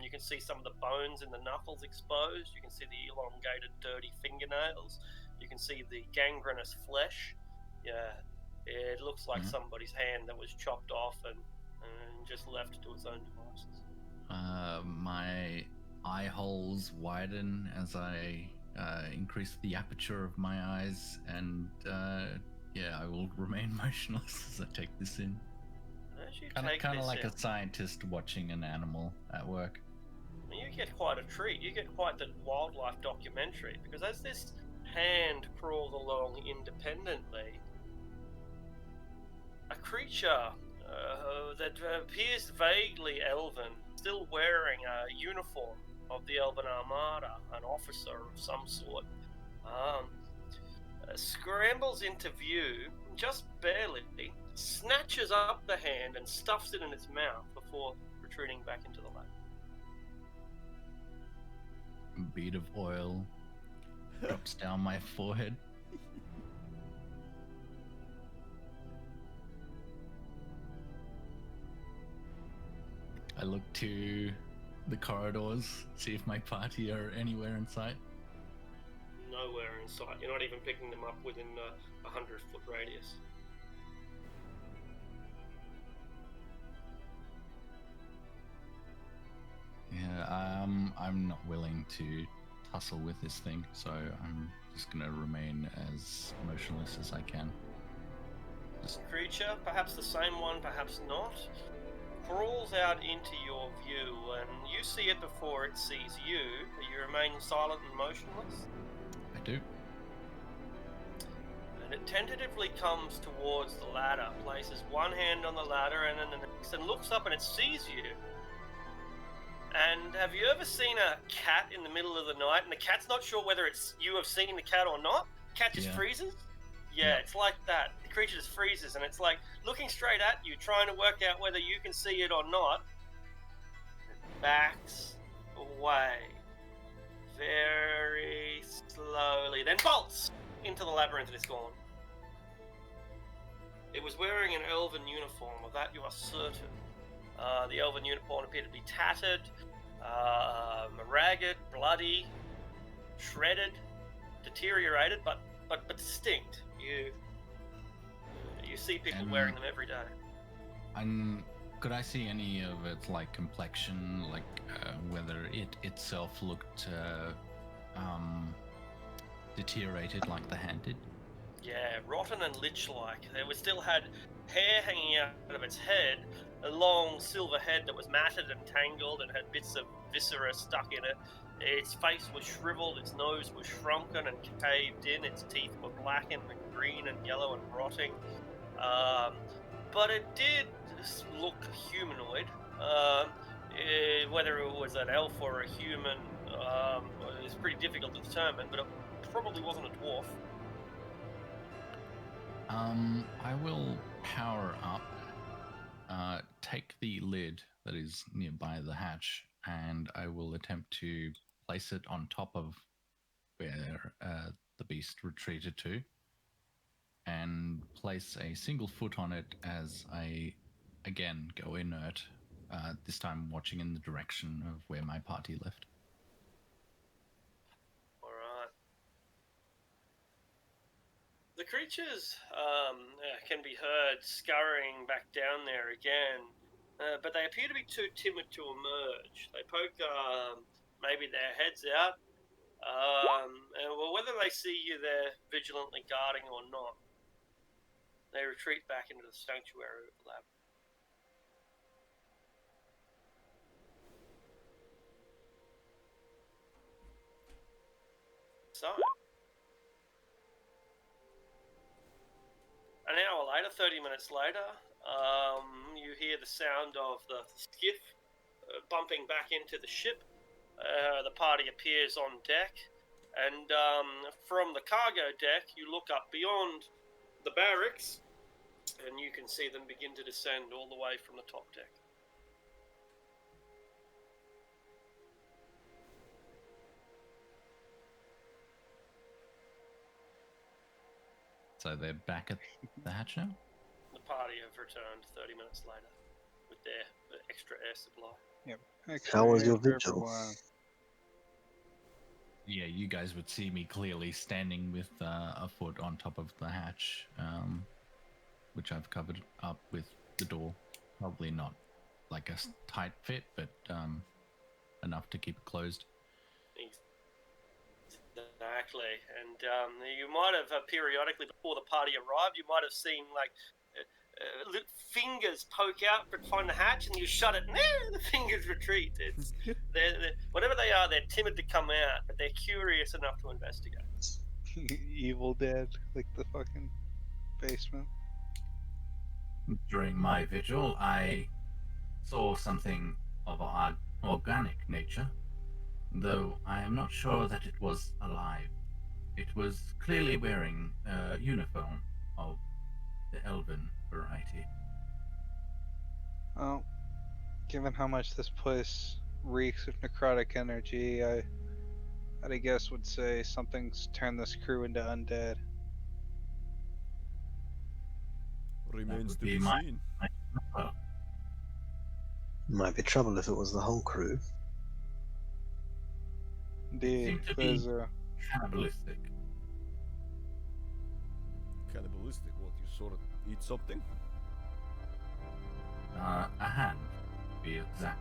You can see some of the bones in the knuckles exposed. You can see the elongated, dirty fingernails. You can see the gangrenous flesh. Yeah, it looks like somebody's hand that was chopped off and just left to its own devices. My eye holes widen as I increase the aperture of my eyes, and I will remain motionless as I take this in. Kind of like a scientist watching an animal at work. You get quite a treat. You get quite the wildlife documentary, because as this hand crawls along independently, a creature that appears vaguely elven, still wearing a uniform of the Elven Armada, an officer of some sort, scrambles into view, just barely, snatches up the hand and stuffs it in its mouth before retreating back into the lab. A bead of oil drops down my forehead. I look to the corridors, see if my party are anywhere in sight. Nowhere in sight. You're not even picking them up within a 100-foot radius. Yeah, I'm not willing to tussle with this thing, so I'm just gonna remain as motionless as I can. Creature, perhaps the same one, perhaps not, crawls out into your view, and you see it before it sees you. You remain silent and motionless. I do. And it tentatively comes towards the ladder, places one hand on the ladder and then the next, and looks up and it sees you. And have you ever seen a cat in the middle of the night and the cat's not sure whether it's you have seen the cat or not? Cat just freezes? Yeah, it's like that. The creature just freezes, and it's like looking straight at you, trying to work out whether you can see it or not. It backs away very slowly, then bolts into the labyrinth and is gone. It was wearing an elven uniform, of that you are certain. The elven uniform appeared to be tattered, ragged, bloody, shredded, deteriorated, but distinct. You see people wearing them every day. And could I see any of its like complexion, like whether it itself looked deteriorated like the hand did? Yeah, rotten and lich-like. It still had hair hanging out of its head, a long silver head that was matted and tangled and had bits of viscera stuck in it. Its face was shriveled, its nose was shrunken and caved in, its teeth were blackened and green and yellow and rotting. But it did look humanoid. Whether it was an elf or a human is pretty difficult to determine, but it probably wasn't a dwarf. I will power up, take the lid that is nearby the hatch, and I will attempt to place it on top of where the beast retreated to, and place a single foot on it as I again go inert, this time watching in the direction of where my party left. Alright. The creatures can be heard scurrying back down there again, but they appear to be too timid to emerge. They poke maybe their heads out, and well, whether they see you there vigilantly guarding or not, they retreat back into the sanctuary of the lab. So, an hour later, 30 minutes later, you hear the sound of the skiff bumping back into the ship. The party appears on deck, and from the cargo deck, you look up beyond the barracks, and you can see them begin to descend all the way from the top deck. So they're back at the hatch now? The party have returned 30 minutes later with their extra air supply. Yep. How was your for vigil? everyone. Yeah, you guys would see me clearly standing with a foot on top of the hatch, which I've covered up with the door. Probably not like a tight fit, but enough to keep it closed. Exactly, and you might have periodically before the party arrived, you might have seen like little fingers poke out behind the hatch, and you shut it, and the fingers retreat. It's they're, whatever they are, they're timid to come out, but they're curious enough to investigate. Evil Dead, like the fucking basement. During my vigil, I saw something of an organic nature, though I am not sure that it was alive. It was clearly wearing a uniform of the elven variety. Well, given how much this place reeks of necrotic energy, I guess would say something's turned this crew into undead. Remains to be be my- seen. Well, Might be trouble if it was the whole crew. Indeed, seemed to there's be- a cannibalistic. Cannibalistic, what, you sort of eat something? A hand, to be exact.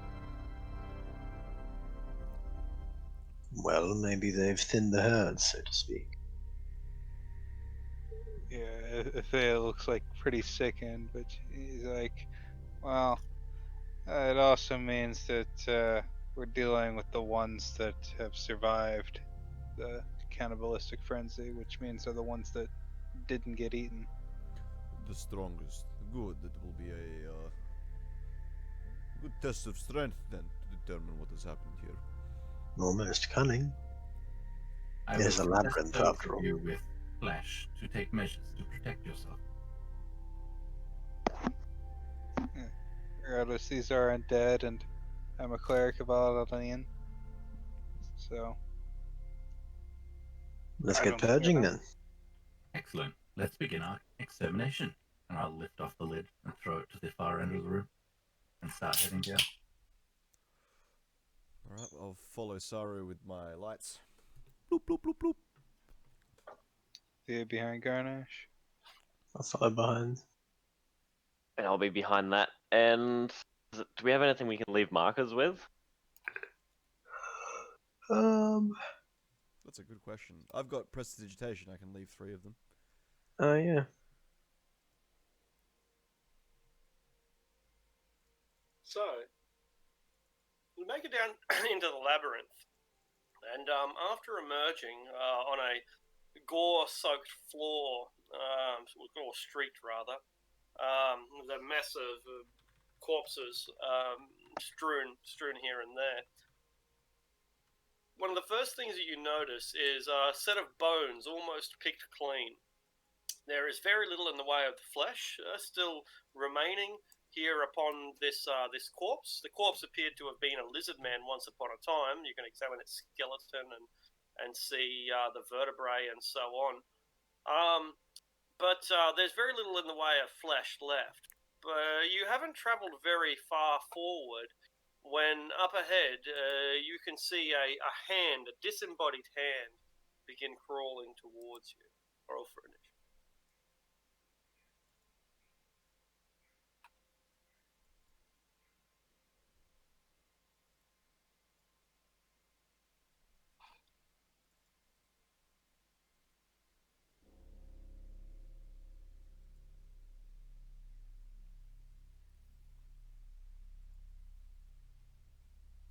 Well, maybe they've thinned the herd, so to speak. yeah. It looks like pretty sickened, but he's like, well, it also means that we're dealing with the ones that have survived the cannibalistic frenzy, which means they're the ones that didn't get eaten. The strongest. Good, that will be a good test of strength then to determine what has happened here. Almost cunning. I There's will a labyrinth test those after of all. you with flesh to take measures to protect yourself. Regardless, these are undead, and I'm a cleric of Aladin, so Let's I get don't care purging about- then. Excellent. Let's begin our extermination. And I'll lift off the lid and throw it to the far end of the room and start heading down. Alright, I'll follow Saru with my lights. Bloop, bloop, bloop, bloop. you behind Garnash. I'll follow behind. And I'll be behind that. And do we have anything we can leave markers with? That's a good question. I've got prestidigitation, I can leave 3 of them. Oh, yeah. So, we make it down into the labyrinth, and after emerging on a gore-soaked floor, or street rather, with a mess of corpses strewn here and there, one of the first things that you notice is a set of bones almost picked clean. There is very little in the way of the flesh still remaining here upon this this corpse. The corpse appeared to have been a lizard man once upon a time. You can examine its skeleton and see the vertebrae and so on. But there's very little in the way of flesh left. You haven't travelled very far forward when up ahead you can see a hand, a disembodied hand, begin crawling towards you. Roll for initiative.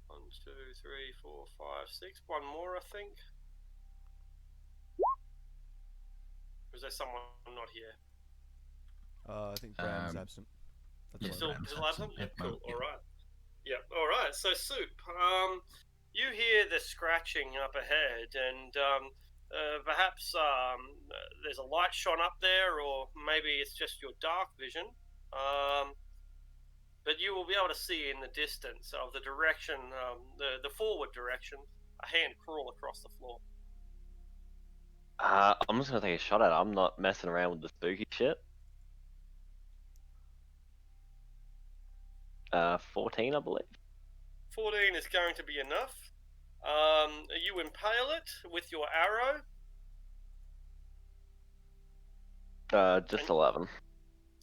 One, two, three, four, five, six. One more, I think. Or is there someone not here? I think Bram is absent. You're still absent? Yep, cool. Yeah. All right. Yep. All right. So, Soup, you hear the scratching up ahead, and perhaps there's a light shone up there, or maybe it's just your dark vision. But you will be able to see in the distance of the direction, the forward direction, a hand crawl across the floor. I'm just gonna take a shot at it. I'm not messing around with the spooky shit. 14, I believe. 14 is going to be enough. You impale it with your arrow. Just 11.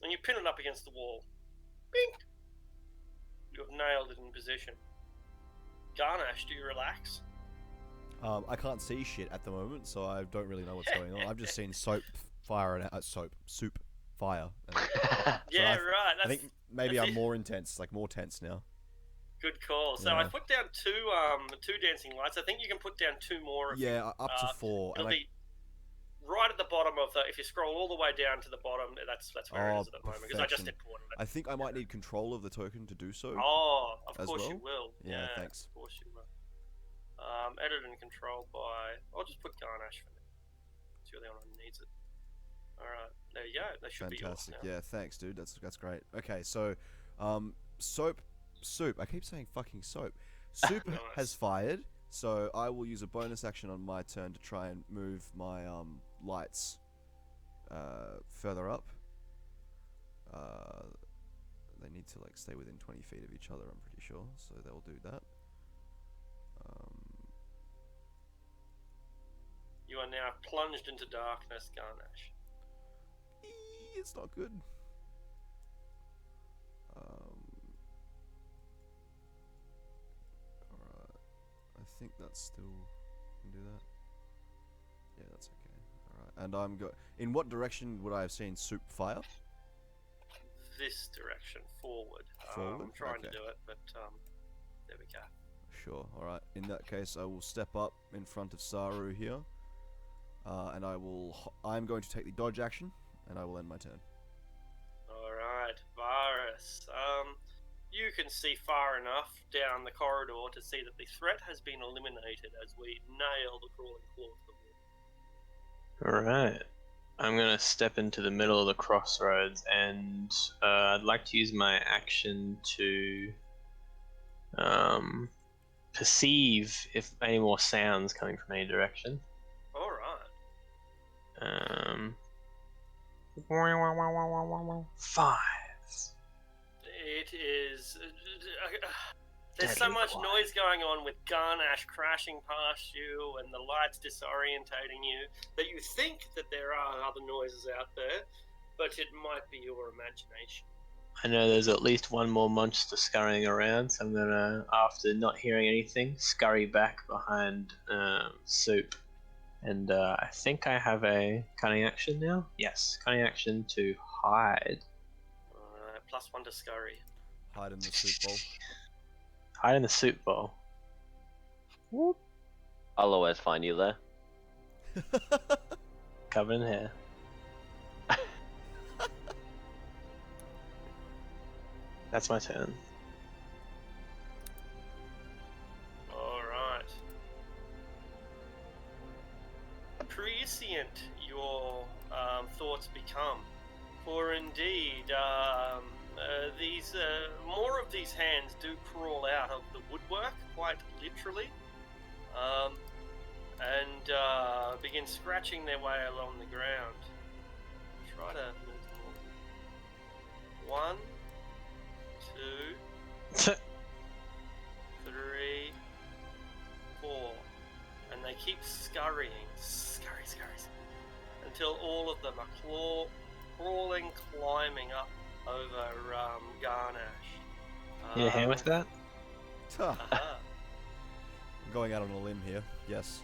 And you pin it up against the wall. Bink! You have nailed it in position. Garnash, do you relax? I can't see shit at the moment, so I don't really know what's going on. I've just seen soup fire and soup fire. And, yeah, so right. I think maybe I'm more intense, like more tense now. Good call. So Yeah. I put down two dancing lights. I think you can put down two more. Up to 4. It'll be right at the bottom of the. If you scroll all the way down to the bottom, that's where it is at the moment. Because I just imported it. I think I might need control of the token to do so. Oh, of course well. you will. Yeah, thanks. Of course you will. Edit and control by. I'll just put Garnash for now. It's the only one who needs it. All right, there you go. That should be yours now. Yeah, thanks, dude. That's great. Okay, so, soup. I keep saying fucking soap. Soup Nice. has fired, so I will use a bonus action on my turn to try and move my lights further up. They need to like stay within 20 feet of each other. I'm pretty sure, so they'll do that. You are now plunged into darkness, Garnash. It's not good. Alright. I think that's still... can do that. Yeah, that's okay. Alright. And in what direction would I have seen soup fire? This direction, forward. Forward? I'm trying to do it, but there we go. Sure, alright. In that case, I will step up in front of Saru here. And I'm going to take the dodge action, and I will end my turn. Alright, Varus. You can see far enough down the corridor to see that the threat has been eliminated as we nail the crawling claw to the wall. Alright. I'm going to step into the middle of the crossroads, and I'd like to use my action to perceive if any more sounds coming from any direction. Alright. 5. It is... there's so Deadly much quiet. noise going on with Garnash crashing past you and the lights disorientating you that you think that there are other noises out there, but it might be your imagination. I know there's at least one more monster scurrying around, so I'm gonna, after not hearing anything, scurry back behind Soup. And I think I have a cunning action now. Yes, cunning action to hide. +1 to scurry. Hide in the soup bowl. Hide in the soup bowl. Whoop. I'll always find you there. Covered in hair. That's my turn. Alright. prescient your thoughts become. For indeed, these more of these hands do crawl out of the woodwork, quite literally, and begin scratching their way along the ground. Try to move them all. 1, 2, 3, 4, and they keep scurrying, until all of them are crawling, climbing up over Garnash. You a hand with that? Uh-huh. I'm going out on a limb here. Yes.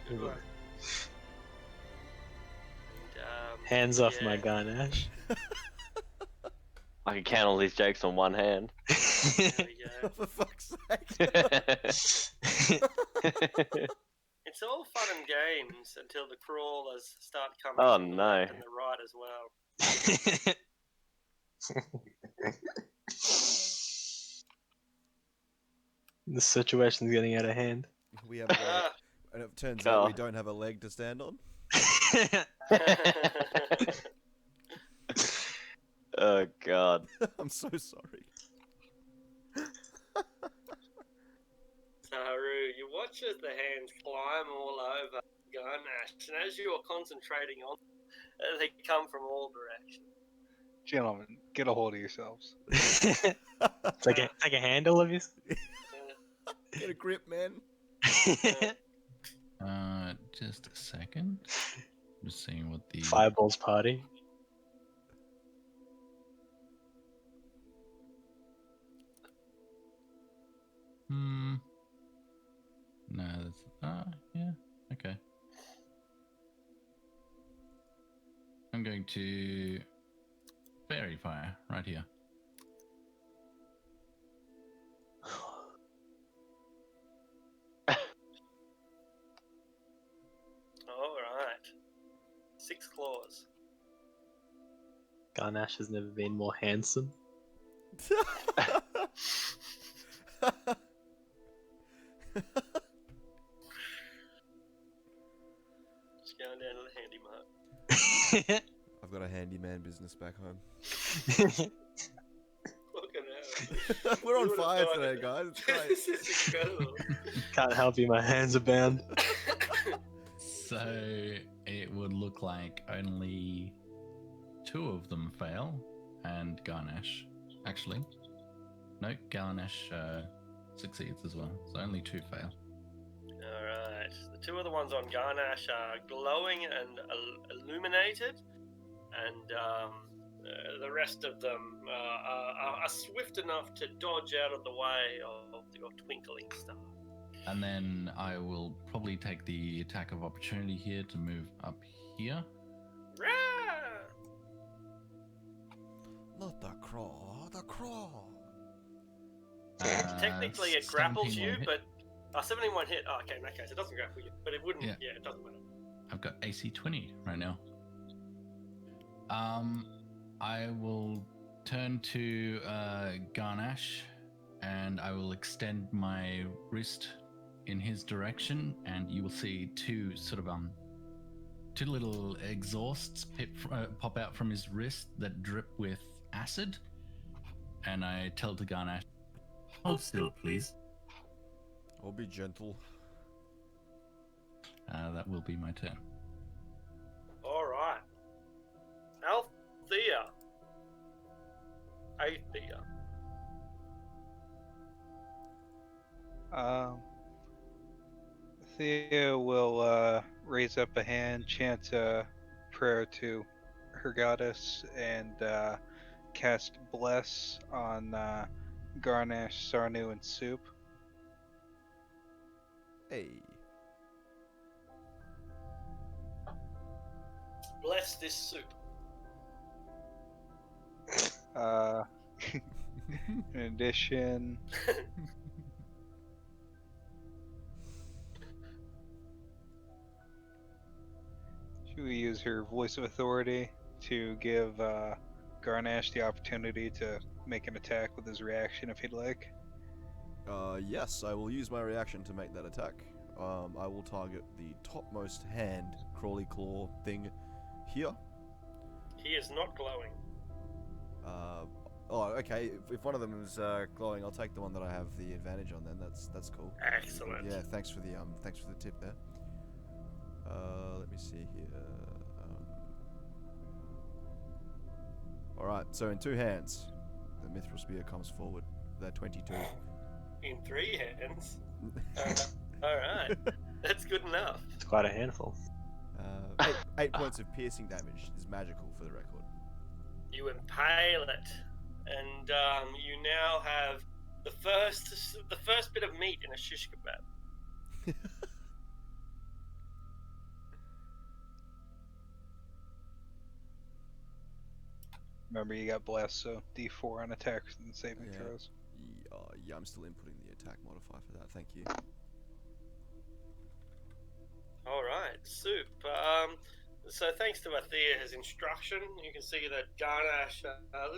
Good one. And, Hands off my Garnash. I can count all these jokes on one hand. There we go. For fuck's sake. It's all fun and games until the crawlers start coming Oh, from the no. left and the right as well. The situation's getting out of hand. We have, and it turns out we don't have a leg to stand on. Oh god. I'm so sorry. Saru, you watch as the hands climb all over Garnash, and as you are concentrating on they come from all directions. Gentlemen, get a hold of yourselves. Take a handle of yours. Get a grip, man. Just a second. Just seeing what the Fireballs party. No, that's yeah, okay. I'm going to fairy fire right here. Alright. 6 claws. Garnash has never been more handsome. Just going down to the handy mark. I've got a handyman business back home. Fucking hell. We're on Who would've fire thought today, it? guys. It's great. This is incredible. Can't help you, my hands are bound. So it would look like only 2 of them fail, and Garnash, actually. No, Garnash succeeds as well, so only 2 fail. Alright. The 2 other ones on Garnash are glowing and illuminated, and the rest of them are swift enough to dodge out of the way of your twinkling star. And then I will probably take the attack of opportunity here to move up here. Rah! Not the craw, the craw. Technically, it grapples 17 you, won't hit. but 17 won't hit. Oh, okay, in that case, it doesn't grapple you, but it wouldn't. Yeah. Yeah, it doesn't matter. I've got AC 20 right now. I will turn to Garnash, and I will extend my wrist in his direction, and you will see 2 sort of 2 little exhausts pop out from his wrist that drip with acid. And I tell to Garnash, Hold still, please. I'll be gentle. that will be my turn. Alright. Althea. Athea. Thea will raise up a hand, chant a prayer to her goddess, and cast Bless on Garnash, Sarnu, and Soup. Hey. Bless this soup. In addition, she will use her voice of authority to give Garnash the opportunity to make an attack with his reaction if he'd like. Yes, I will use my reaction to make that attack. I will target the topmost hand crawly claw thing here. He is not glowing. Oh, okay. If one of them is glowing, I'll take the one that I have the advantage on. Then that's cool. Excellent. Yeah, thanks for the tip there. Let me see here. All right. So in 2 hands, the mithril spear comes forward. That 22. In 3 hands. All right. That's good enough. It's quite a handful. 8 points of piercing damage is magical for the record. You impale it, and you now have the first bit of meat in a shish kebab. Remember, you got blessed, so D4 on attacks and saving throws. Yeah, I'm still inputting the attack modifier for that. Thank you. All right, soup. So thanks to Athea's instruction, you can see that Garnash,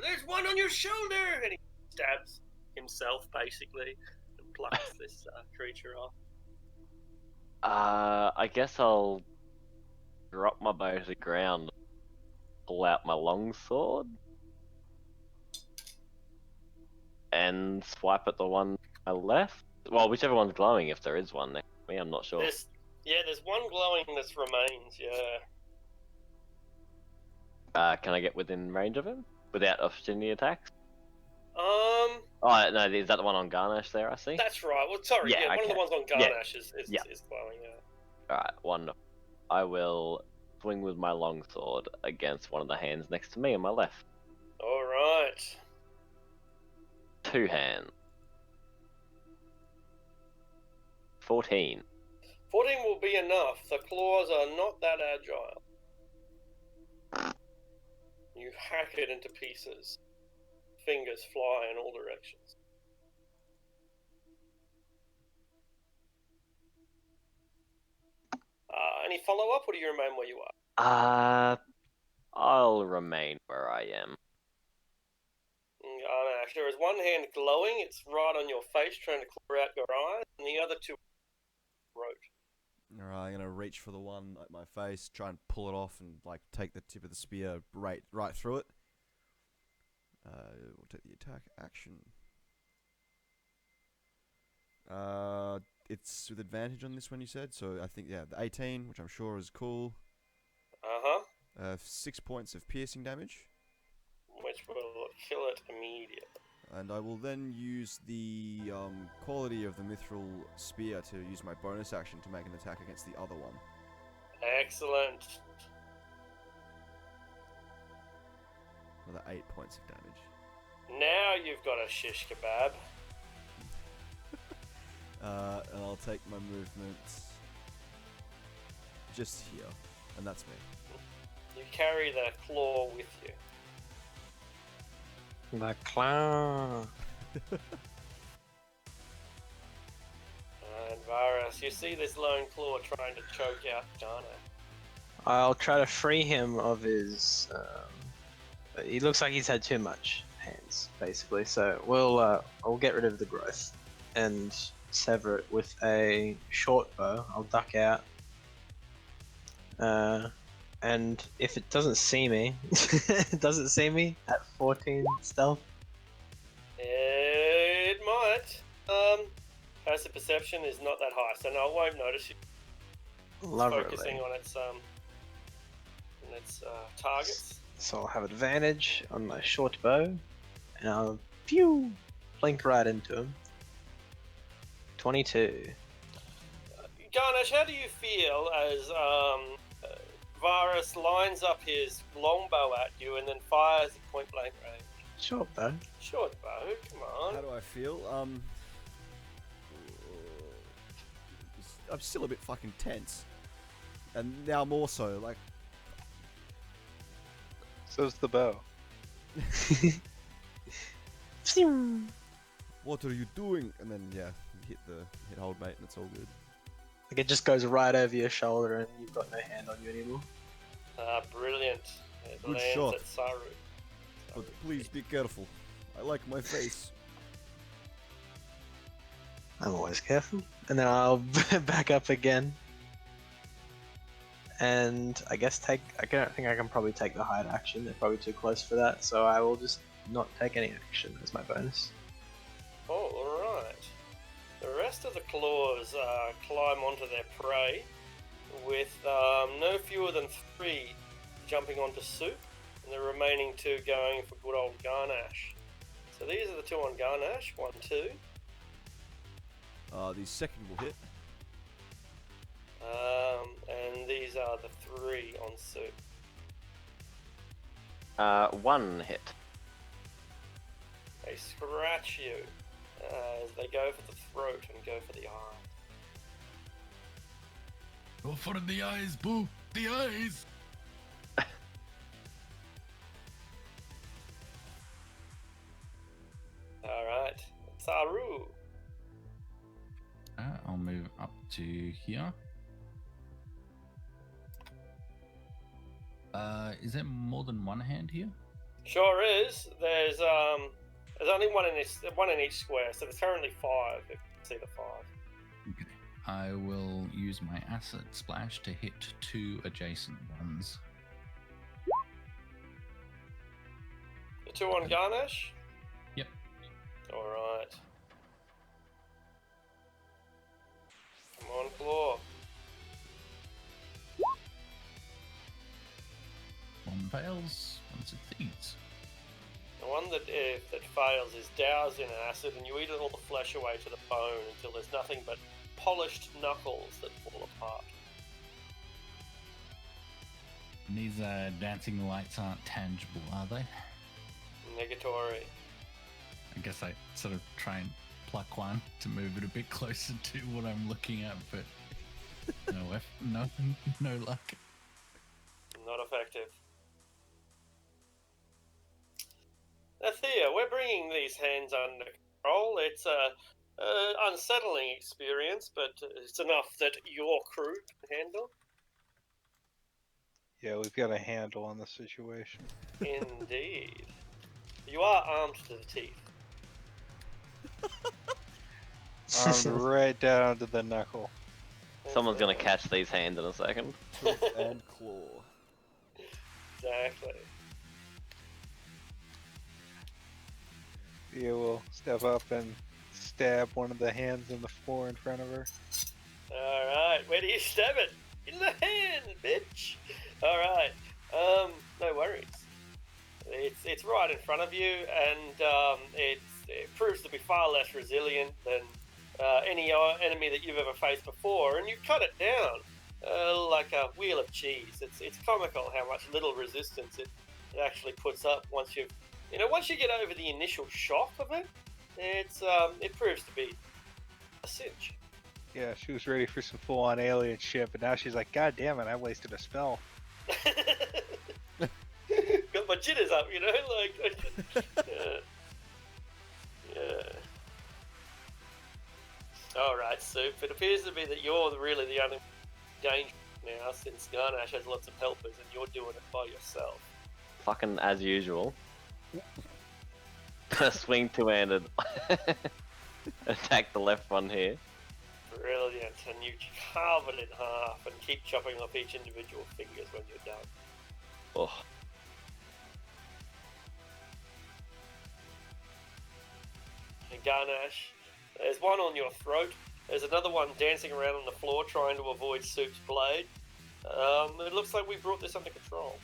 there's one on your shoulder, and he stabs himself basically and plucks this creature off. I guess I'll drop my bow to the ground, pull out my longsword, and swipe at the one I left. Well, whichever one's glowing, if there is one next to me, I'm not sure. There's one glowing that remains, yeah. Can I get within range of him without opportunity attacks? Oh no, is that the one on Garnash there? I see. That's right. Well, sorry, Yeah, one of the okay. ones on Garnash is glowing. Yeah. All right, wonderful. I will swing with my longsword against one of the hands next to me on my left. All right. 2 hands. 14. 14 will be enough. The claws are not that agile. You hack it into pieces. Fingers fly in all directions. Any follow-up, or do you remain where you are? I'll remain where I am. There is one hand glowing. It's right on your face, trying to clear out your eyes, and the other 2 throat. Alright, I'm gonna reach for the one at my face, try and pull it off, and like take the tip of the spear right through it. We'll take the attack action. It's with advantage on this one, you said. So I think the 18, which I'm sure is cool. 6 points of piercing damage, which will kill it immediately. And I will then use the quality of the mithril spear to use my bonus action to make an attack against the other one. Excellent. Another 8 points of damage. Now you've got a shish kebab. And I'll take my movement just here, and that's me. You carry the claw with you. The claw. And Varus, you see this lone claw trying to choke out Dana. I'll try to free him of his. He looks like he's had too much hands, basically. So I'll get rid of the growth and sever it with a short bow. I'll duck out. And if it doesn't see me, at 14 stealth. It might. Passive perception is not that high, so no, I won't notice you. Lovely. Focusing on its targets. So I'll have advantage on my short bow, and I'll blink right into him. 22. Garnash, how do you feel as Varus lines up his longbow at you and then fires at point blank range? Short bow. Short bow, come on. How do I feel? I'm still a bit fucking tense. And now more so, like... So's the bow. What are you doing? And then, yeah, you hit hold mate and it's all good. Like it just goes right over your shoulder and you've got no hand on you anymore. Brilliant. It Good lands shot. at Saru. But please be careful. I like my face. I'm always careful. And then I'll back up again. And I guess I don't think I can probably take the hide action. They're probably too close for that. So I will just not take any action as my bonus. Oh, alright. The rest of the claws climb onto their prey with no fewer than 3 jumping onto Soup, and the remaining 2 going for good old Garnash. So these are the 2 on Garnash, 1, 2. The second will hit. And these are the 3 on Soup. 1 hit. They scratch you as they go for the throat and go for the eye. Go for the eyes, boo! The eyes! Alright, Saru. I'll move up to here. Is there more than one hand here? Sure is. There's only one in each square, so there's currently 5. If you can see the 5. Okay. I will use my acid splash to hit 2 adjacent ones. The 2 on Garnash? Yep. Alright. Come on, Claw. 1 fails, 1 succeeds. The one that fails is doused in acid, and you eat all the flesh away to the bone until there's nothing but polished knuckles that fall apart. And these dancing lights aren't tangible, are they? Negatory. I guess I sort of try and pluck one to move it a bit closer to what I'm looking at, but no luck. Not effective. Thea, we're bringing these hands under control. It's a unsettling experience, but it's enough that your crew can handle. Yeah, we've got a handle on the situation. Indeed. You are armed to the teeth. Armed right down to the knuckle. Someone's gonna catch these hands in a second. Tooth and claw. Exactly. Yeah, we'll step up and stab one of the hands in the floor in front of her. Alright, where do you stab it? In the hand, bitch! Alright, no worries. It's right in front of you, and it proves to be far less resilient than any enemy that you've ever faced before, and you cut it down like a wheel of cheese. It's comical how much little resistance it actually puts up once you get over the initial shock of it. It proves to be a cinch. Yeah, she was ready for some full-on alien shit, but now she's like, God damn it, I wasted a spell. Got my jitters up, like. Yeah. Alright, Soup. It appears to be that you're really the only danger now, since Garnash has lots of helpers and you're doing it by yourself. Fucking as usual. Swing two-handed. Attack the left one here. Brilliant. And you carve it in half and keep chopping off each individual fingers when you're done. Oh. And Garnash, there's one on your throat. There's another one dancing around on the floor trying to avoid Soup's blade. It looks like we brought this under control.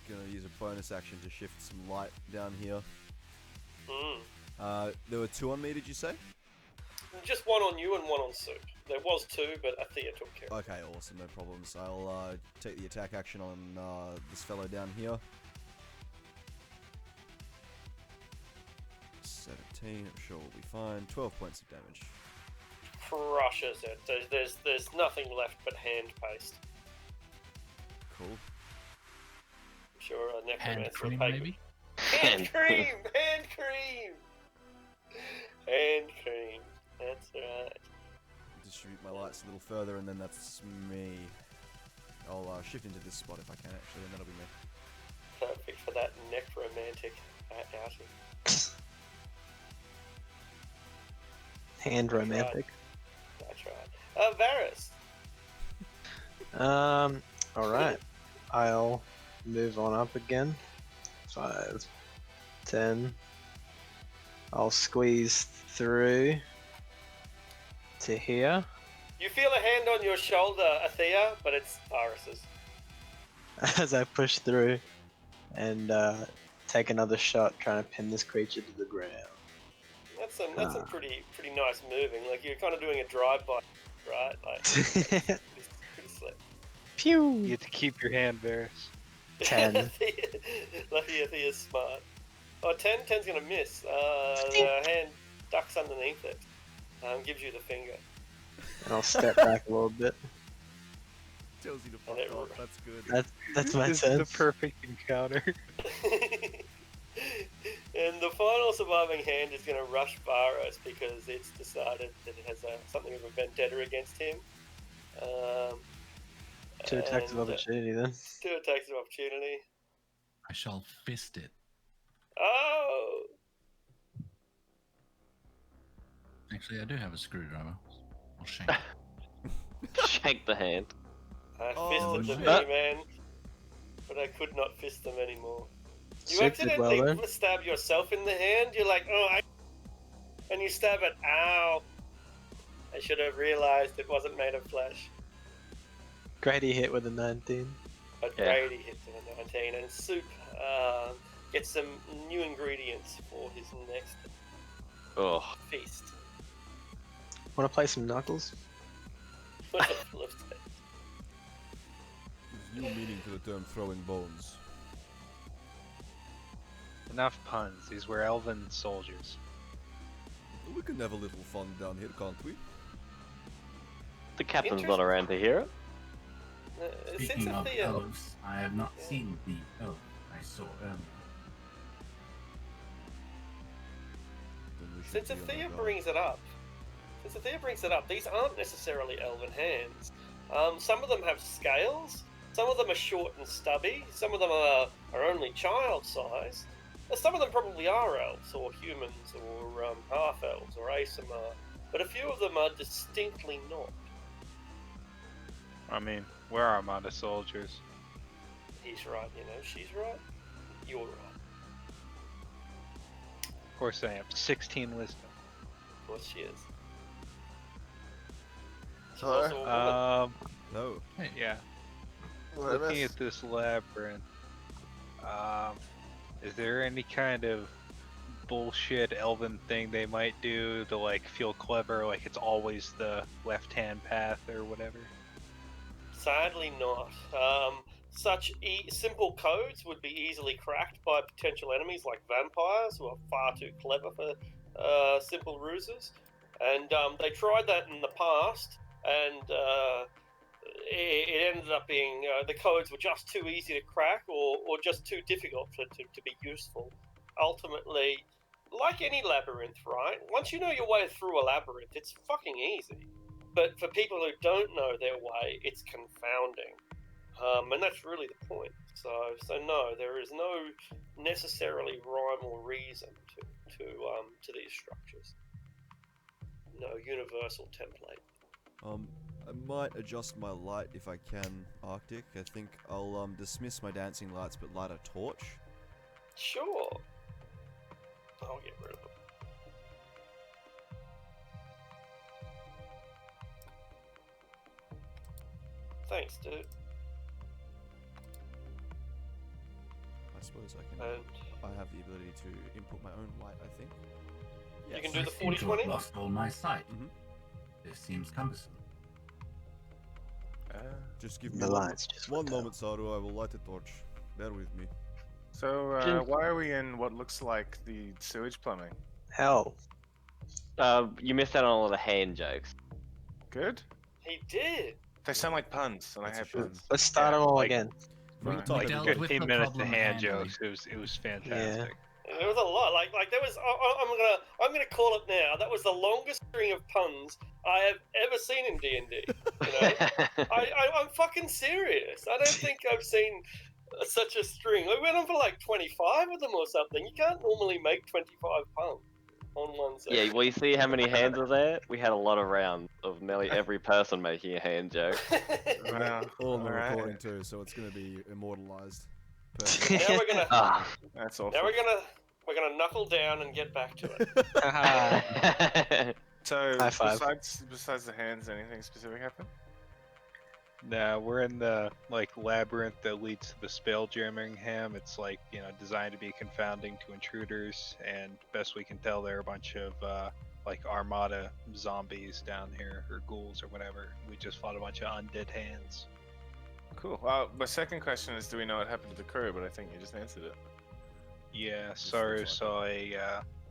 Gonna use a bonus action to shift some light down here. Hmm. There were 2 on me, did you say? Just one on you and one on Soup. There was 2, but Athea took care of it. Okay, awesome, no problems. I'll take the attack action on this fellow down here. 17, I'm sure we'll be fine. 12 points of damage. Crushes it. There's nothing left but hand paste. Cool. I'm sure a necromancer Hand cream, will take maybe? Hand cream! Hand cream! Hand cream. That's right. Distribute my lights a little further, and then that's me. I'll shift into this spot if I can, actually, and that'll be me. Perfect for that necromantic outing. Hand romantic. I tried. Varys. Alright. I'll move on up again. 5, 10. I'll squeeze through to here. You feel a hand on your shoulder, Athea, but it's Varys's. As I push through and take another shot trying to pin this creature to the ground. That's some pretty nice moving. Like you're kind of doing a drive-by, right? Like pretty slick. Pew! You have to keep your hand, Varys. 10. Lucky Athea's smart. Oh, 10? 10's gonna miss. The hand ducks underneath it. Gives you the finger. And I'll step back a little bit. Tells you to fuck off. That's good. That's my This sense. is the perfect encounter. And the final surviving hand is going to rush Varus because it's decided that it has something of a vendetta against him. 2 attacks of opportunity then. 2 attacks of opportunity. I shall fist it. Oh! Actually, I do have a screwdriver. I'll shank it. Shank the hand. I Oh, fisted shit. them, man. But I could not fist them anymore. You Soup did well accidentally then. stab yourself in the hand. You're like, and you stab it. Ow! I should have realized it wasn't made of flesh. Grady hit with a 19. But Yeah. Brady hits it a 19, and Soup gets some new ingredients for his next Oh, feast. Want to play some Knuckles? What's the flip side? There's new meaning to the term throwing bones. Enough puns. These were elven soldiers. We can have a little fun down here, can't we? the captain's not around to hear it. Since Speaking of Athea, elves, I have not seen the elf I saw earlier. Then we should since be on our Athea guard. brings it up, these aren't necessarily elven hands. Some of them have scales. Some of them are short and stubby. Some of them are only child size. Some of them probably are elves or humans or half elves or Asimar, but a few of them are distinctly not. I mean, we're Armada soldiers. He's right, she's right, you're right. Of course I am. 16 wisdom. Of course she is. She's Hello? also a woman. No. Hey, Yeah. What did I Looking miss? at this labyrinth, is there any kind of bullshit elven thing they might do to like feel clever, like it's always the left-hand path or whatever? Sadly not. Such simple codes would be easily cracked by potential enemies like vampires, who are far too clever for simple ruses. And they tried that in the past, and it ended up being the codes were just too easy to crack or just too difficult to be useful. Ultimately, like any labyrinth, right? Once you know your way through a labyrinth, it's fucking easy. But for people who don't know their way, it's confounding. And that's really the point. So no, there is no necessarily rhyme or reason to these structures. No universal template. I might adjust my light if I can, Arctic. I think I'll dismiss my dancing lights but light a torch. Sure. I'll get rid of them. Thanks, dude. I suppose I can. And I have the ability to input my own light, I think. you Yes. can do I the seem to have 40-20? lost all my sight. Mhm. This seems cumbersome. Just give me The one, lights just one went out. moment, Saru. I will light a torch. Bear with me. So, Jin- why are we in what looks like the sewage plumbing? Hell. You missed out on all the hand jokes. Good? He did. They sound like puns, and I That's hate a shame. puns. Let's start Yeah, them all like- again. We Right. talked We about dealt it. with 15 the minutes problem to hand handily. jokes. It was fantastic. There was a lot. Like there was. I'm gonna call it now. That was the longest string of puns I have ever seen in D&D. I'm fucking serious. I don't think I've seen such a string. We went on for like 25 of them or something. You can't normally make 25 puns. on one side. Yeah, well, you see how many hands are there? We had a lot of rounds of nearly every person making a hand joke. Well, All in the alright. recording too, so it's going to be immortalized. Now we're gonna Ah. That's awful. now we're gonna knuckle down and get back to it. So High five. besides the hands, anything specific happen? No, we're in the labyrinth that leads to the Spelljammer ham. It's designed to be confounding to intruders, and best we can tell, there are a bunch of armada zombies down here, or ghouls or whatever. We just fought a bunch of undead hands. Cool. Well, my second question is, do we know what happened to the crew? But I think you just answered it. Yeah, This Saru looks saw a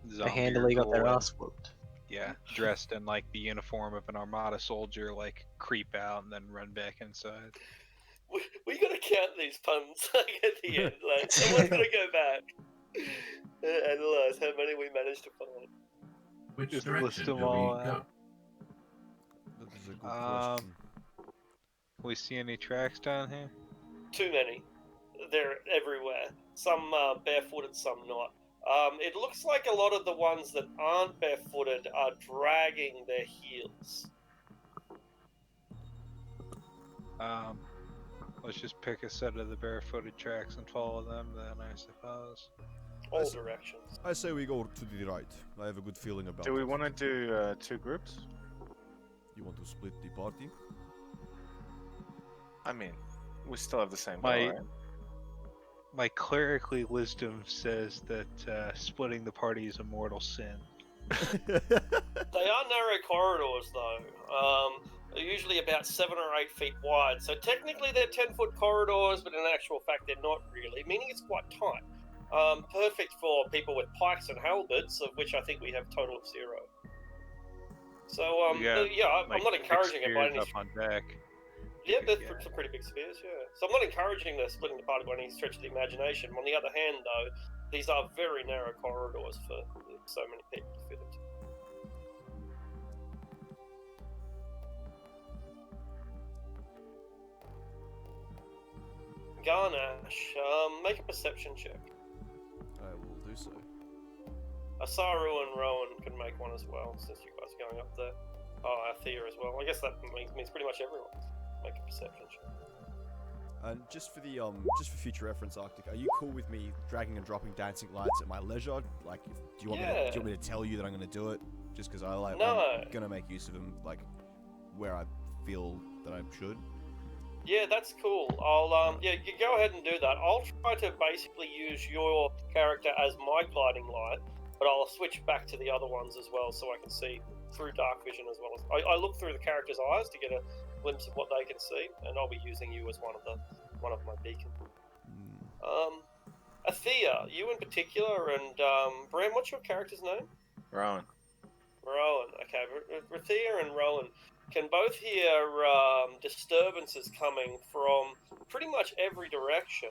They zombie handily or got their ghoul, ass whooped. yeah, dressed in the uniform of an armada soldier, creep out and then run back inside. We gotta count these puns at the end. Someone's gotta go back and analyze how many we managed to find. Which Just direction list do them we all go? out. That is a good question. Can we see any tracks down here? Too many. They're everywhere. Some barefooted, some not. It looks like a lot of the ones that aren't barefooted are dragging their heels. Let's just pick a set of the barefooted tracks and follow them then, I suppose. All directions. I say we go to the right. I have a good feeling about Do we it. want to do 2 groups? You want to split the party? I mean, we still have the same goal, My- right? My clerically wisdom says that splitting the party is a mortal sin. They are narrow corridors, though. They're usually about 7 or 8 feet wide. So technically they're 10-foot corridors, but in actual fact they're not really, meaning it's quite tight. Perfect for people with pikes and halberds, of which I think we have total of 0. So, I'm not encouraging it by any... up on deck. Yeah, there's some pretty big spears, yeah. So I'm not encouraging the splitting the party by any stretch of the imagination. On the other hand, though, these are very narrow corridors for so many people to fit into. Garnash, make a perception check. I will do so. Asaru and Rowan can make one as well, since you guys are going up there. Oh, Althea as well. I guess that means pretty much everyone. Make a perception check. And just for future reference, Arctic, are you cool with me dragging and dropping dancing lights at my leisure? Like, do you want me to tell you that I'm gonna do it? Just because I'm gonna make use of them, where I feel that I should. Yeah, that's cool. I'll you go ahead and do that. I'll try to basically use your character as my gliding light, but I'll switch back to the other ones as well, so I can see through dark vision as well as I look through the character's eyes to get a glimpse of what they can see, and I'll be using you as one of my beacon. Althea, you in particular, and Bram, what's your character's name? Rowan. Rowan. Okay, Althea and Rowan can both hear disturbances coming from pretty much every direction,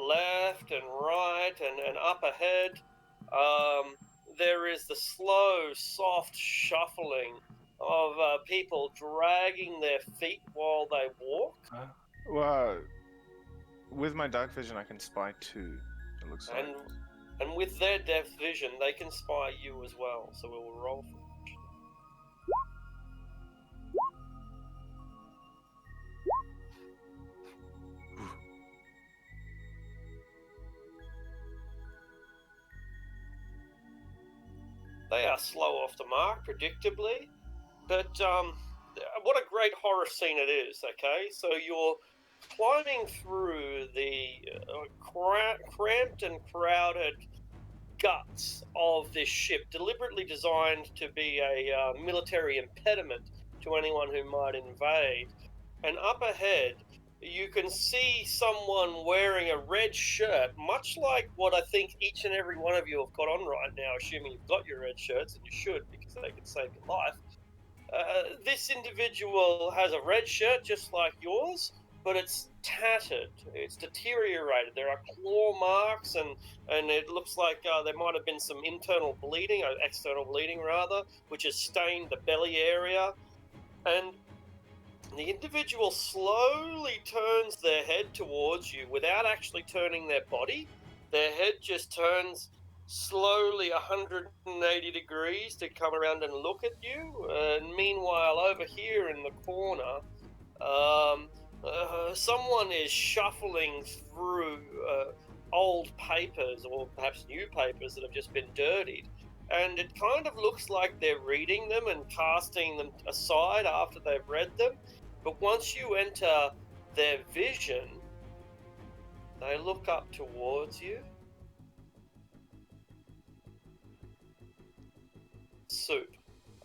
left and right and up ahead. There is the slow, soft shuffling of people dragging their feet while they walk. Well, with my dark vision, I can spy 2. It looks like. And with their depth vision, they can spy you as well. So we will roll for it. They are slow off the mark, predictably, but what a great horror scene it is, okay? So you're climbing through the cramped and crowded guts of this ship, deliberately designed to be a military impediment to anyone who might invade. And up ahead, you can see someone wearing a red shirt, much like what I think each and every one of you have got on right now, assuming you've got your red shirts, and you should, because they can save your life. This individual has a red shirt just like yours, but it's tattered, it's deteriorated. There are claw marks, and it looks like there might have been some internal bleeding, or external bleeding rather, which has stained the belly area. And the individual slowly turns their head towards you without actually turning their body. Their head just turns slowly 180 degrees to come around and look at you. And meanwhile, over here in the corner, someone is shuffling through old papers, or perhaps new papers that have just been dirtied. And it kind of looks like they're reading them and casting them aside after they've read them. But once you enter their vision, they look up towards you. Soup.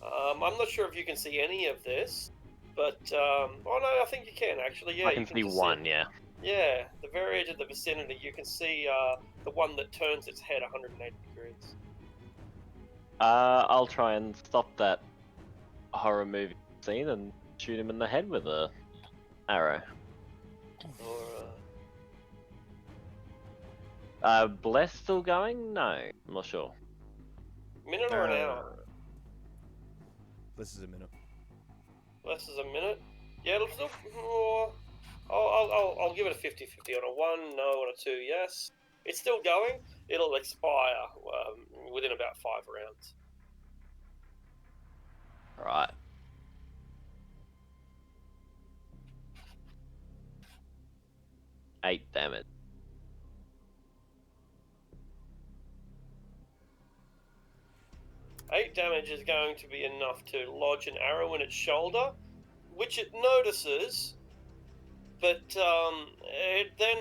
I'm not sure if you can see any of this, but oh no, I think you can actually. Yeah, I can you see just one, yeah. Yeah, the very edge of the vicinity, you can see the one that turns its head 180 degrees. I'll try and stop that horror movie scene and shoot him in the head with a arrow. Bless still going? No, I'm not sure. Minute or an hour? This is a minute. Less is a minute. Yeah, let's look. I'll give it a 50-50 on a 1, no, on a 2, yes. It's still going. It'll expire within about 5 rounds. Right. Eight damage. Eight damage is going to be enough to lodge an arrow in its shoulder, which it notices, but it then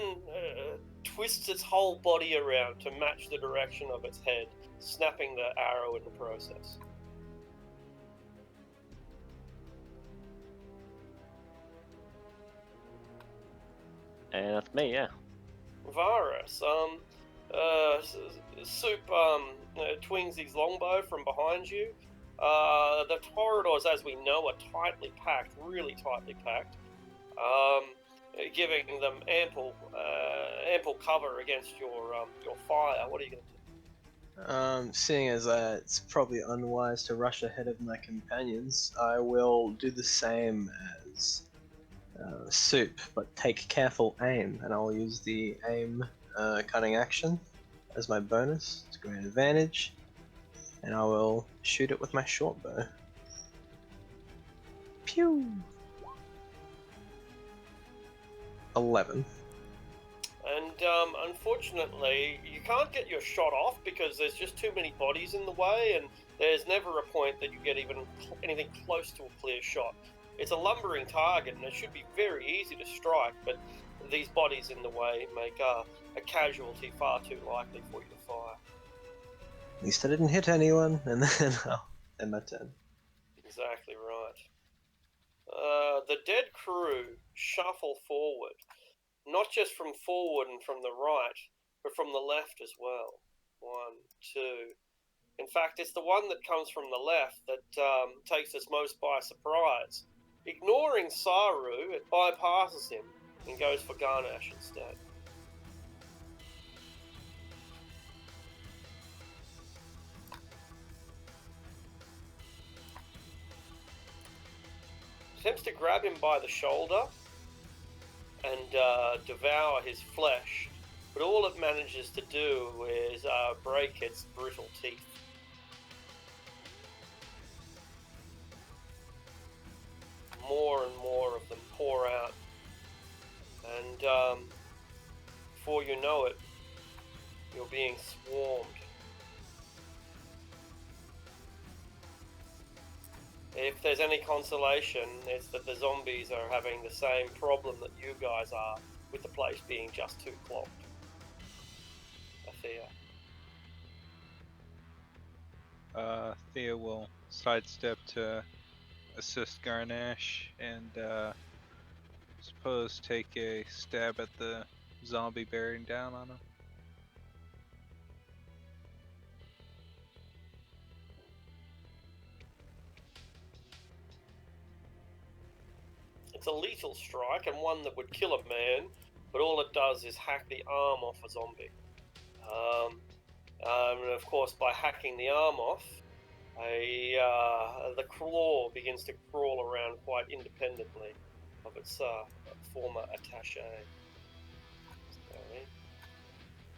twists its whole body around to match the direction of its head, snapping the arrow in the process. And that's me, yeah. Varus, Soup twings his longbow from behind you. The corridors, as we know, are tightly packed, really tightly packed, giving them ample cover against your fire. What are you going to do? Seeing as it's probably unwise to rush ahead of my companions, I will do the same as Soup, but take careful aim, and I'll use the aim cunning action as my bonus to great advantage, and I will shoot it with my short bow. Pew! 11. And unfortunately, you can't get your shot off because there's just too many bodies in the way, and there's never a point that you get even anything close to a clear shot. It's a lumbering target, and it should be very easy to strike, but these bodies in the way make a casualty far too likely for you to fire. At least I didn't hit anyone, and then I'll end my turn. Exactly right. The dead crew shuffle forward, not just from forward and from the right, but from the left as well. 1, 2. In fact, it's the one that comes from the left that takes us most by surprise. Ignoring Saru, it bypasses him and goes for Garnash instead. Attempts to grab him by the shoulder and devour his flesh, but all it manages to do is break its brittle teeth. More and more of them pour out, and before you know it, you're being swarmed. If there's any consolation, it's that the zombies are having the same problem that you guys are, with the place being just too clogged. Thea. Thea will sidestep to assist Garnash and suppose take a stab at the zombie bearing down on him. It's a lethal strike and one that would kill a man, but all it does is hack the arm off a zombie. And of course, by hacking the arm off, the claw begins to crawl around quite independently of its former attaché. Sorry.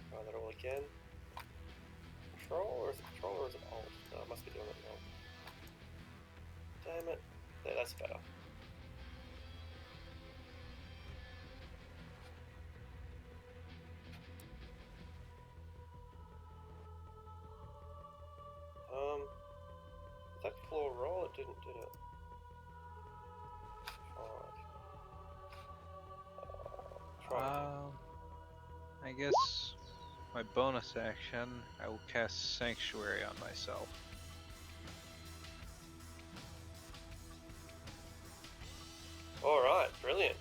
Try that all again. control, or is it control, or is it alt? No, I must be doing it wrong. Damn it. There, that's better. Did that claw roll? It didn't, did it? Alright. I guess my bonus action, I will cast Sanctuary on myself. Alright, brilliant.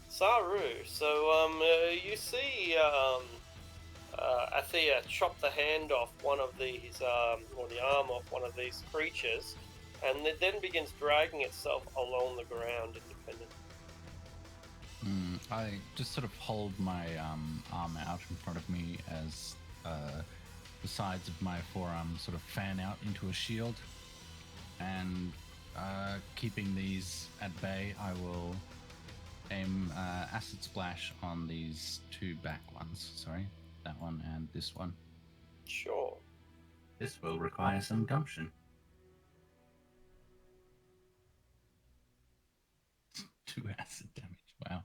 Saru, so you see Athea chop the hand off one of these, or the arm off one of these creatures, and it then begins dragging itself along the ground independently. I just sort of hold my arm out in front of me as the sides of my forearm sort of fan out into a shield, and keeping these at bay, I will aim Acid Splash on these two back ones. Sorry, that one and this one. Sure. This will require some gumption. 2 acid damage. Wow.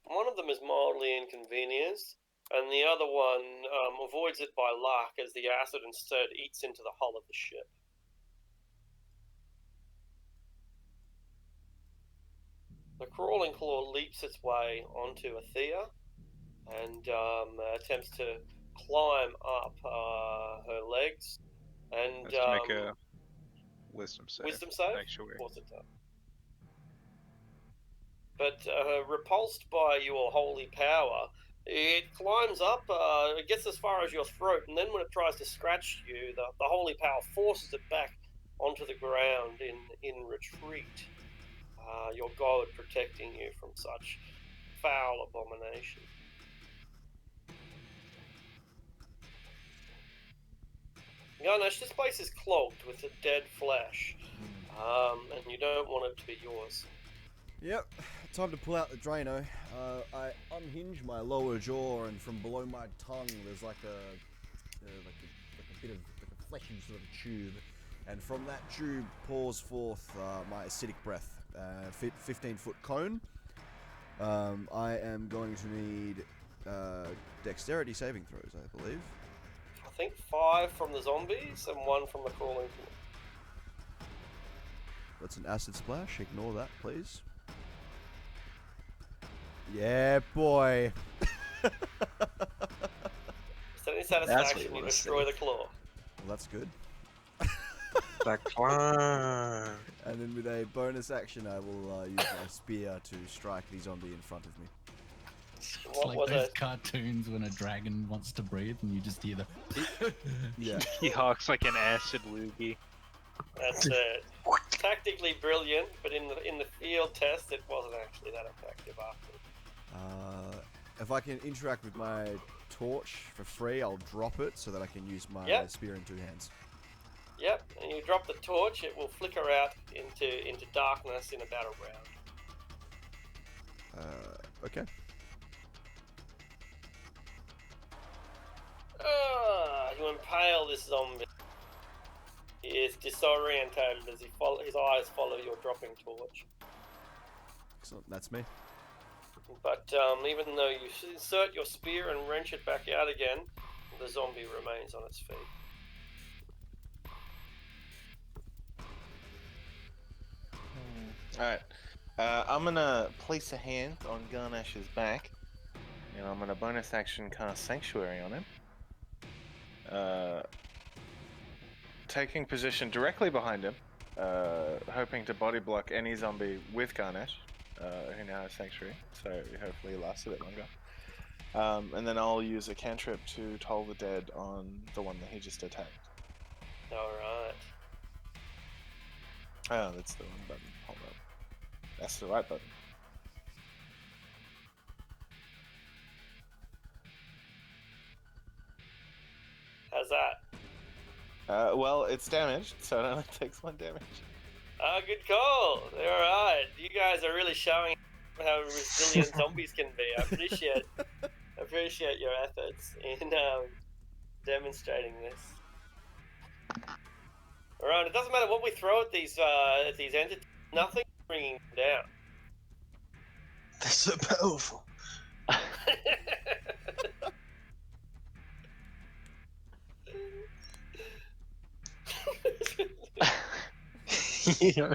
One of them is mildly inconvenienced, and the other one avoids it by luck as the acid instead eats into the hull of the ship. The crawling claw leaps its way onto Athea and attempts to climb up her legs. And Let's make a wisdom save. wisdom save? Sanctuary. Of course it does. But repulsed by your holy power, it climbs up, it gets as far as your throat, and then when it tries to scratch you, the holy power forces it back onto the ground in retreat. Your god protecting you from such foul abomination. Ganesh, this place is clogged with the dead flesh, and you don't want it to be yours. Yep, time to pull out the Drano. I unhinge my lower jaw, and from below my tongue, there's like a bit of like a fleshy sort of tube, and from that tube pours forth my acidic breath. 15-foot cone. I am going to need dexterity saving throws, I believe. I think 5 from the zombies and 1 from the crawling claw. That's an acid splash. Ignore that, please. Yeah, boy. Is there any satisfaction you destroy the claw? Well, that's good. The claw. And then with a bonus action, I will use my spear to strike the zombie in front of me. It's What like was those it? cartoons when a dragon wants to breathe and you just hear the... Yeah. He hawks like an acid loogie. That's it. Tactically brilliant, but in the field test, it wasn't actually that effective after. If I can interact with my torch for free, I'll drop it so that I can use my spear in 2 hands. Yep, and you drop the torch, it will flicker out into darkness in about a round. Okay. You impale this zombie. He is disorientated as his eyes follow your dropping torch. Excellent, that's me. But even though you insert your spear and wrench it back out again, the zombie remains on its feet. Alright. I'm gonna place a hand on Garnash's back, and I'm gonna bonus action cast Sanctuary on him. Taking position directly behind him, hoping to body block any zombie with Garnash, who now has Sanctuary, so hopefully he lasts a bit longer. And then I'll use a cantrip to Toll the Dead on the one that he just attacked. Alright. Oh, that's the wrong button. Hold up. That's the right button. How's that? Well, it's damaged, so it only takes 1 damage. Good call. Alright. You guys are really showing how resilient zombies can be. I appreciate your efforts in demonstrating this. Alright, it doesn't matter what we throw at these entities, nothing bringing them down. They're so powerful. You know?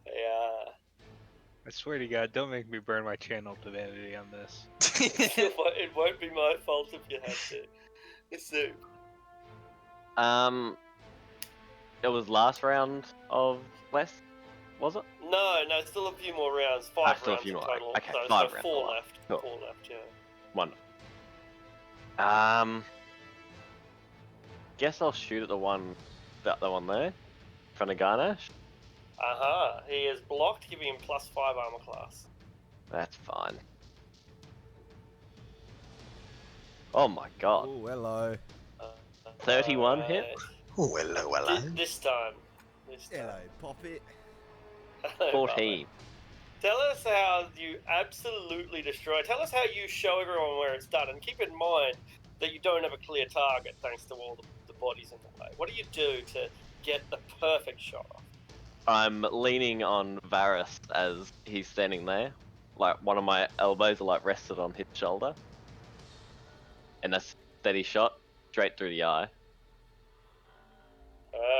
Yeah. I swear to God, don't make me burn my channel divinity on this. It won't be my fault if you have to. So, it was last round of West, was it? no, still a few more rounds. 5 still a rounds few in more. total. Okay, so 5 rounds. 4 left. Cool. 4 left, yeah. One. Guess I'll shoot at the one there, in front of Garnash. He is blocked, giving him +5 armor class. That's fine. Oh my god. Oh, hello. 31 hit? Oh, hello. This time. Hello, Poppet. Hello, 14. Tell us how you absolutely destroy. Tell us how you show everyone where it's done, and keep in mind that you don't have a clear target thanks to all the bodies in the way. What do you do to get the perfect shot off? I'm leaning on Varus as he's standing there. Like, one of my elbows are like rested on his shoulder. And a steady shot straight through the eye.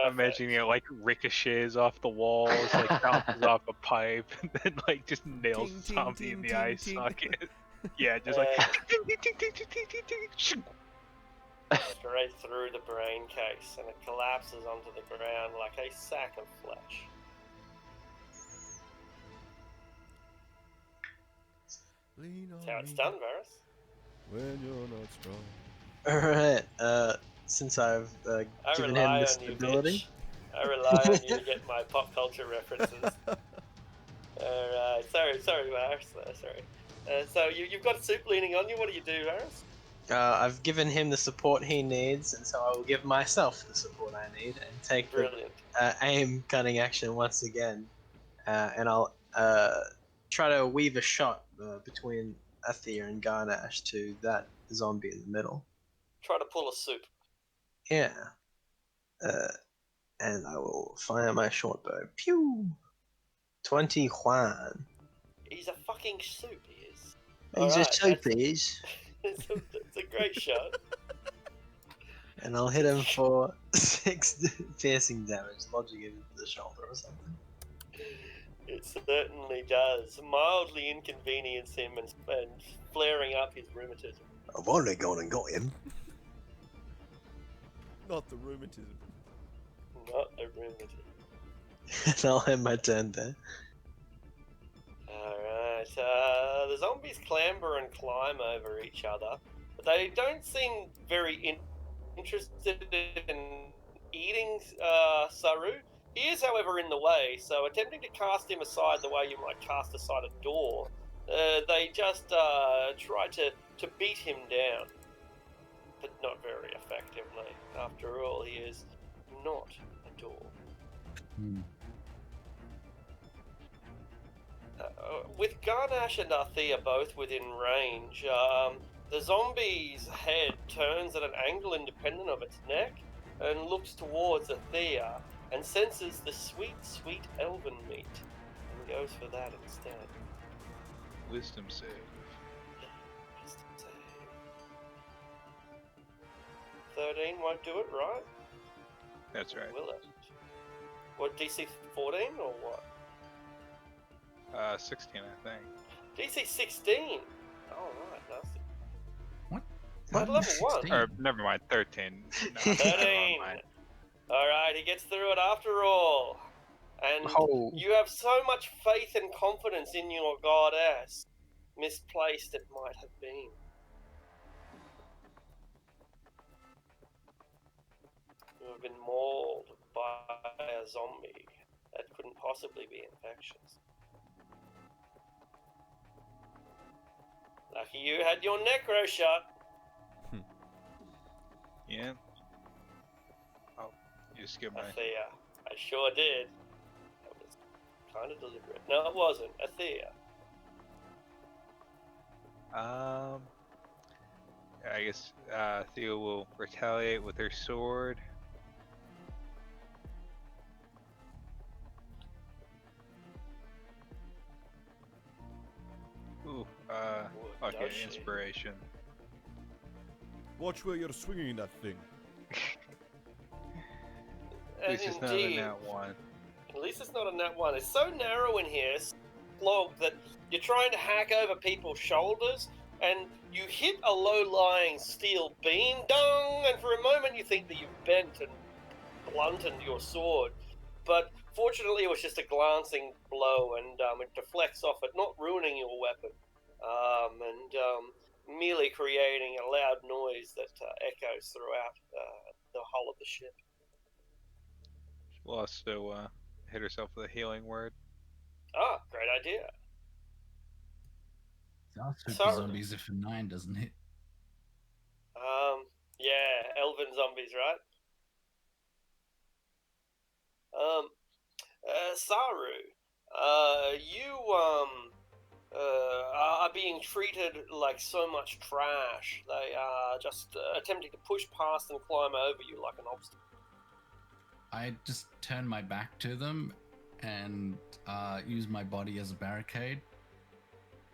I'm imagining it like ricochets off the walls, like bounces off a pipe, and then like just nails Ting, the ting, zombie ting, in the ting, eye ting. socket. Yeah, just like Straight through the brain case, and it collapses onto the ground like a sack of flesh. That's how it's done, Varus. When you're not strong. Alright, since I've I given rely him the on you, stability. bitch. I rely on you to get my pop culture references. Alright, sorry, Varus. Sorry. So you've got Soup leaning on you. What do you do, Varus? I've given him the support he needs, and so I will give myself the support I need and take Brilliant. the aim cutting action once again. And I'll try to weave a shot between Athea and Garnash to that zombie in the middle. Try to pull a Soup. Yeah. And I will fire my short bow. Pew! 20 Juan. He's a fucking Soup, he is. He's Alright, a showpiece. It's a great shot. And I'll hit him for 6 piercing damage, lodging him into the shoulder or something. It certainly does. Mildly inconvenience him and flaring up his rheumatism. I've already gone and got him. Not the rheumatism. Not the rheumatism. And I'll end my turn there. Alright, the zombies clamber and climb over each other, but they don't seem very interested in eating Saru. He is, however, in the way, so attempting to cast him aside the way you might cast aside a door, they just try to beat him down, but not very effectively. After all, he is not a door. With Garnash and Althea both within range, the zombie's head turns at an angle independent of its neck and looks towards Althea and senses the sweet, sweet elven meat and goes for that instead. wisdom save. Wisdom save. 13 won't do it, right? That's right. Will it? What, DC 14 or what? 16, I think. DC 16! Oh, right, nasty. What? At level 1. 16? Or never mind, 13. No, 13! Alright, he gets through it after all. And Oh. you have so much faith and confidence in your goddess. Misplaced it might have been. You have been mauled by a zombie that couldn't possibly be infectious. Lucky you had your necro shot. Yeah. Oh, you skipped me. Athea. I sure did. That was kind of deliberate. No, it wasn't. Athea. I guess Theo will retaliate with her sword. Ooh, What okay, does she? inspiration. Watch where you're swinging that thing. At least it's not a Indeed. nat 1. At least it's not a nat one. It's so narrow in here, slogged, that you're trying to hack over people's shoulders, and you hit a low-lying steel beam, dong, and for a moment you think that you've bent and blunted your sword. But fortunately, it was just a glancing blow, and it deflects off it, not ruining your weapon, and merely creating a loud noise that echoes throughout the hull of the ship. She'll also hit herself with a healing word. Ah, great idea. Our super Sorry. zombies are for 9, doesn't it? Yeah, elven zombies, right? Saru, you are being treated like so much trash. They are just attempting to push past and climb over you like an obstacle. I just turn my back to them and use my body as a barricade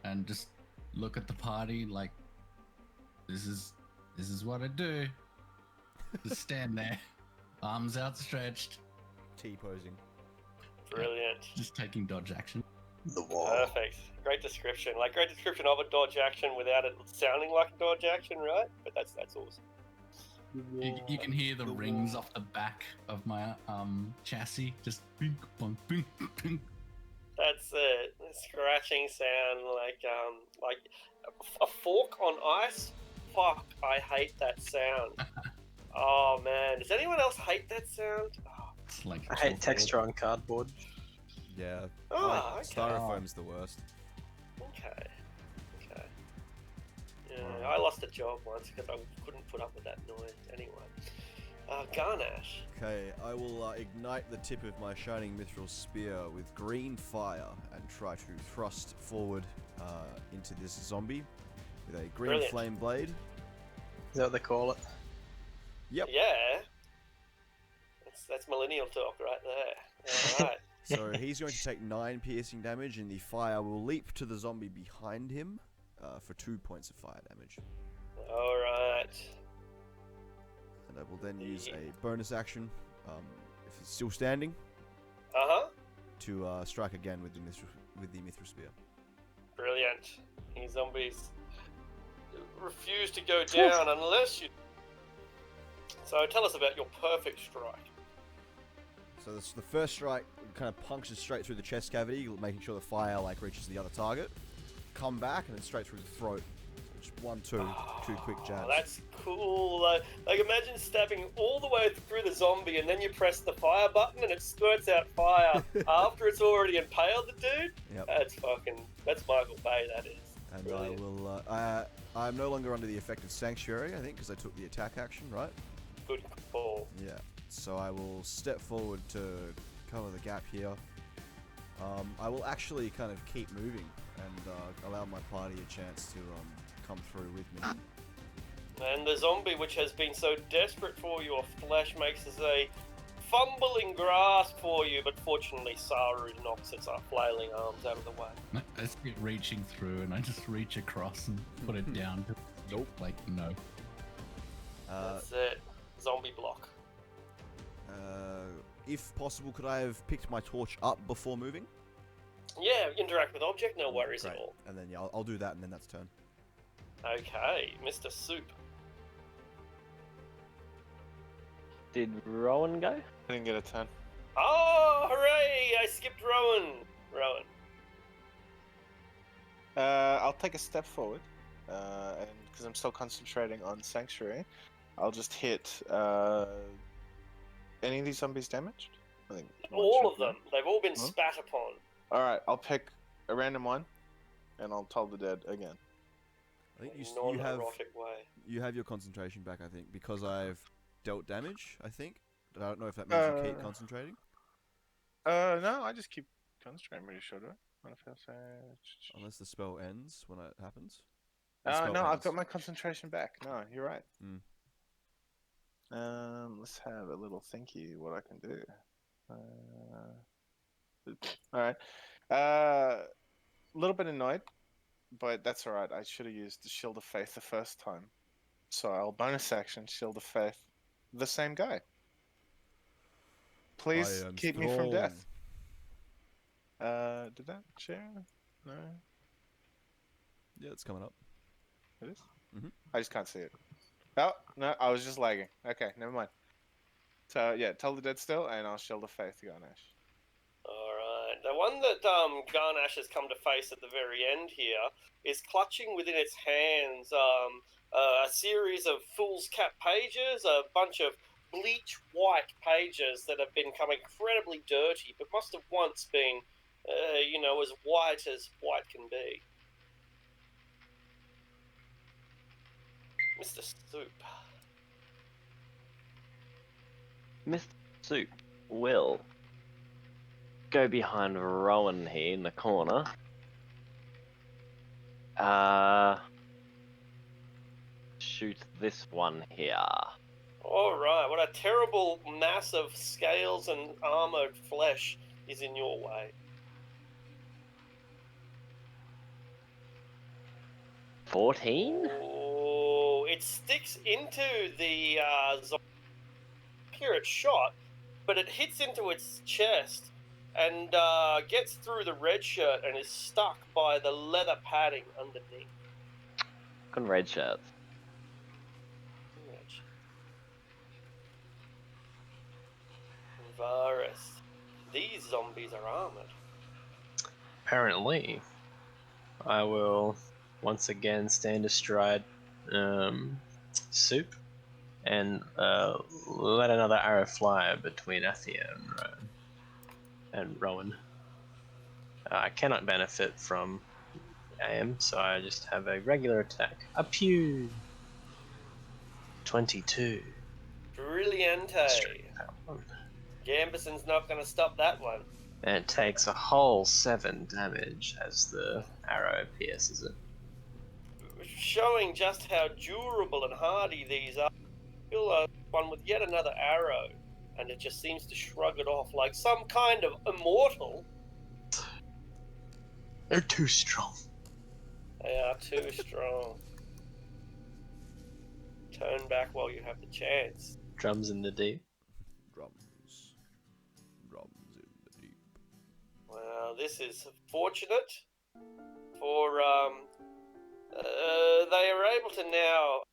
and just look at the party like, this is what I do. Just stand there, arms outstretched, T-posing. Brilliant. just taking dodge action. The wall. Perfect. Great description. Like, great description of a dodge action without it sounding like a dodge action, right? But that's awesome. You can hear the rings off the back of my chassis, just bink, bonk, bink, bink. That's it. The scratching sound, like a fork on ice. Fuck, I hate that sound. Oh man, does anyone else hate that sound? Oh, It's like I hate texture on cardboard. Yeah. Oh, okay. Styrofoam's the worst. Okay. Yeah, I lost a job once because I couldn't put up with that noise. Anyway, Garnash. Okay, I will ignite the tip of my shining mithril spear with green fire and try to thrust forward into this zombie with a green Brilliant. flame blade. Is that what they call it? Yep. Yeah. That's millennial talk right there. All right. So he's going to take 9 piercing damage, and the fire will leap to the zombie behind him for 2 points of fire damage. All right. And I will then use a bonus action, if it's still standing, to strike again with the mithril spear. Brilliant. These zombies refuse to go down unless you. So tell us about your perfect strike. So the first strike kind of punctures straight through the chest cavity, making sure the fire reaches the other target. Come back and then straight through the throat. Just 1, 2 quick jabs. That's cool. Like imagine stabbing all the way through the zombie and then you press the fire button and it squirts out fire after it's already impaled the dude. Yep. That's Michael Bay. That is. And Brilliant. I will. I'm no longer under the effect of Sanctuary, I think, because I took the attack action, right? Good call. Yeah. So I will step forward to cover the gap here. I will actually kind of keep moving and allow my party a chance to come through with me. And the zombie, which has been so desperate for your flesh, makes as a fumbling grasp for you, but fortunately Saru knocks its flailing arms out of the way. I just keep reaching through and I just reach across and put it down. Nope. Like, no. That's it. Zombie block. If possible, could I have picked my torch up before moving? Yeah, interact with object, no worries Great. at all. And then yeah, I'll do that, and then that's turn. Okay, Mr. Soup. Did Rowan go? I didn't get a 10. Oh, hooray! I skipped Rowan. I'll take a step forward, and because I'm still concentrating on Sanctuary, I'll just hit. Any of these zombies damaged? I think All of them. They've all been Huh? spat upon. All right, I'll pick a random one, and I'll toll the dead again. I think In you a have non-erotic way. you have your concentration back. I think because I've dealt damage. I think. I don't know if that means you keep concentrating. No, I just keep concentrating. I'm pretty sure, do I? Unless the spell ends when it happens. spell No, I've ends. got my concentration back. No, you're right. Mm. Let's have a little thinky what I can do. All right. A little bit annoyed, but that's all right. I should have used the Shield of Faith the first time. So I'll bonus action Shield of Faith the same guy. Please I am keep me from strong. death. Did that share? No, Yeah, it's coming up. it is. Mhm. I just can't see it. Oh no, I was just lagging. Okay, never mind. So yeah, tell the dead still, and I'll Shield of Faith Garnash. Alright. The one that Garnash has come to face at the very end here is clutching within its hands a series of fool's cap pages, a bunch of bleach white pages that have become incredibly dirty, but must have once been, as white can be. Mr. Soup. Mr. Soup will go behind Rowan here in the corner. Shoot this one here. Alright, what a terrible mass of scales and armoured flesh is in your way. 14? Oh, it sticks into the accurate shot, but it hits into its chest and gets through the red shirt and is stuck by the leather padding underneath. Fucking red shirts. Varus, these zombies are armored. Apparently, I will once again stand astride Soup and let another arrow fly between Athia and Rowan. I cannot benefit from aim, so I just have a regular attack. A pew! 22. Brilliante. Straight that one. Gambeson's not going to stop that one. And it takes a whole 7 damage as the arrow pierces it. Showing just how durable and hardy these are. Kill one with yet another arrow, and it just seems to shrug it off like some kind of immortal. They're too strong. They are too strong. Turn back while you have the chance. Drums in the deep. Drums in the deep. Well, this is fortunate for they are able to now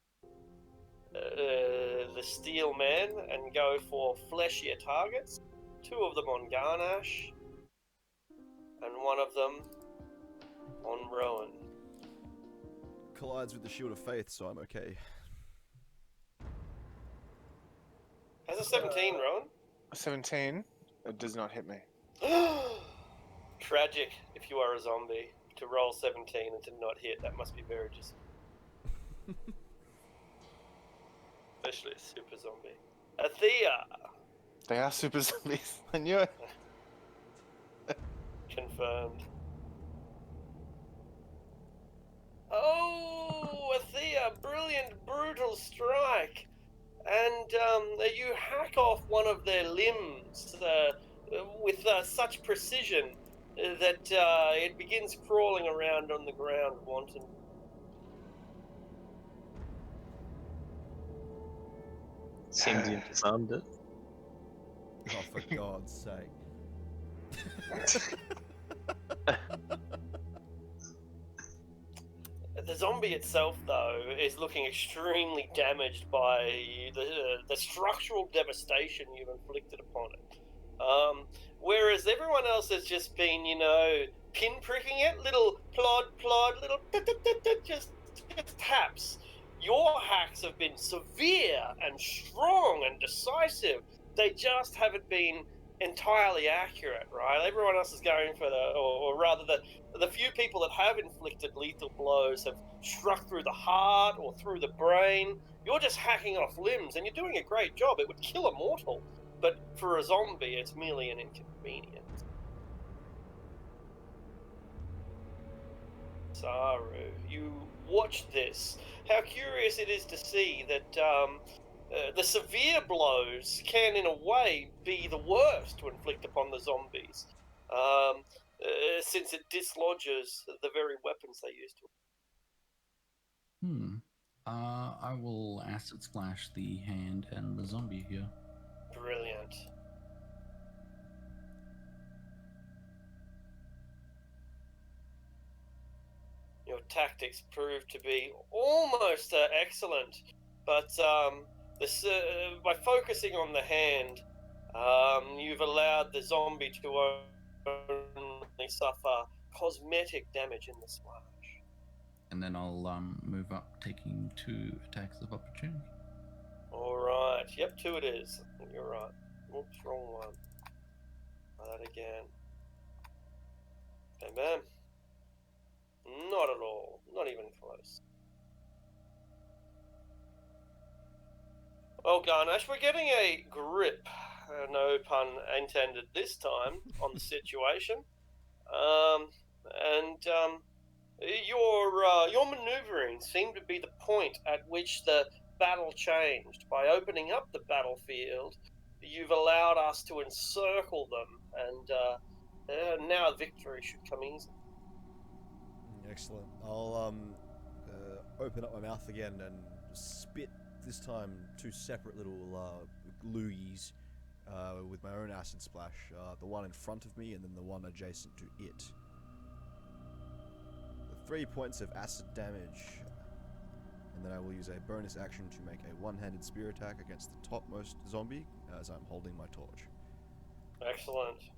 the Steel Man and go for fleshier targets. 2 of them on Garnash and 1 of them on Rowan. Collides with the Shield of Faith, so I'm okay. Has a 17, Rowan? 17. It does not hit me. Tragic if you are a zombie to roll 17 and to not hit. That must be very disappointing. Especially a super zombie. Athea! They are super zombies. I knew it. Confirmed. Oh, Athea! Brilliant, brutal strike! And you hack off one of their limbs with such precision that it begins crawling around on the ground wanton. Seems you've disarmed it. Oh, for God's sake. The zombie itself, though, is looking extremely damaged by the structural devastation you've inflicted upon it. Whereas everyone else has just been, pinpricking it, little plod, little just taps. Your hacks have been severe and strong and decisive. They just haven't been entirely accurate, right? Everyone else is going for or rather the few people that have inflicted lethal blows have struck through the heart or through the brain. You're just hacking off limbs, and you're doing a great job. It would kill a mortal, but for a zombie, it's merely an inconvenience. Saru, you watched this, how curious it is to see that the severe blows can, in a way, be the worst to inflict upon the zombies, since it dislodges the very weapons they use to. I will acid splash the hand and the zombie here. Brilliant. Your tactics proved to be almost excellent, but by focusing on the hand, you've allowed the zombie to only suffer cosmetic damage in the splash. And then I'll move up, taking 2 attacks of opportunity. Alright, yep, 2 it is. You're right. Oops, wrong one. Try that again. Bam bam. Not at all. Not even close. Well, Garnash, we're getting a grip, no pun intended this time, on the situation. Your manoeuvring seemed to be the point at which the battle changed. By opening up the battlefield, you've allowed us to encircle them, and now victory should come easy. Excellent. I'll open up my mouth again and spit, this time 2 separate little loogies with my own acid splash. The one in front of me and then the one adjacent to it. The 3 points of acid damage. And then I will use a bonus action to make a one-handed spear attack against the topmost zombie as I'm holding my torch. Excellent.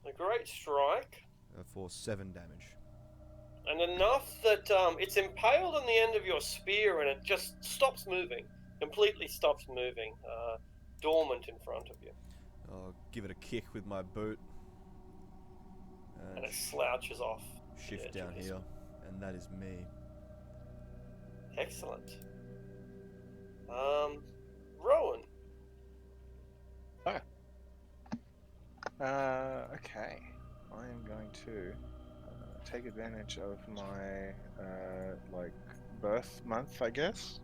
A great strike. For 7 damage. And enough that it's impaled on the end of your spear and it just stops moving. Completely stops moving. Dormant in front of you. I'll give it a kick with my boot. And it slouches off. Shift down here. And that is me. Excellent. Rowan. Okay. I am going to take advantage of my birth month, I guess.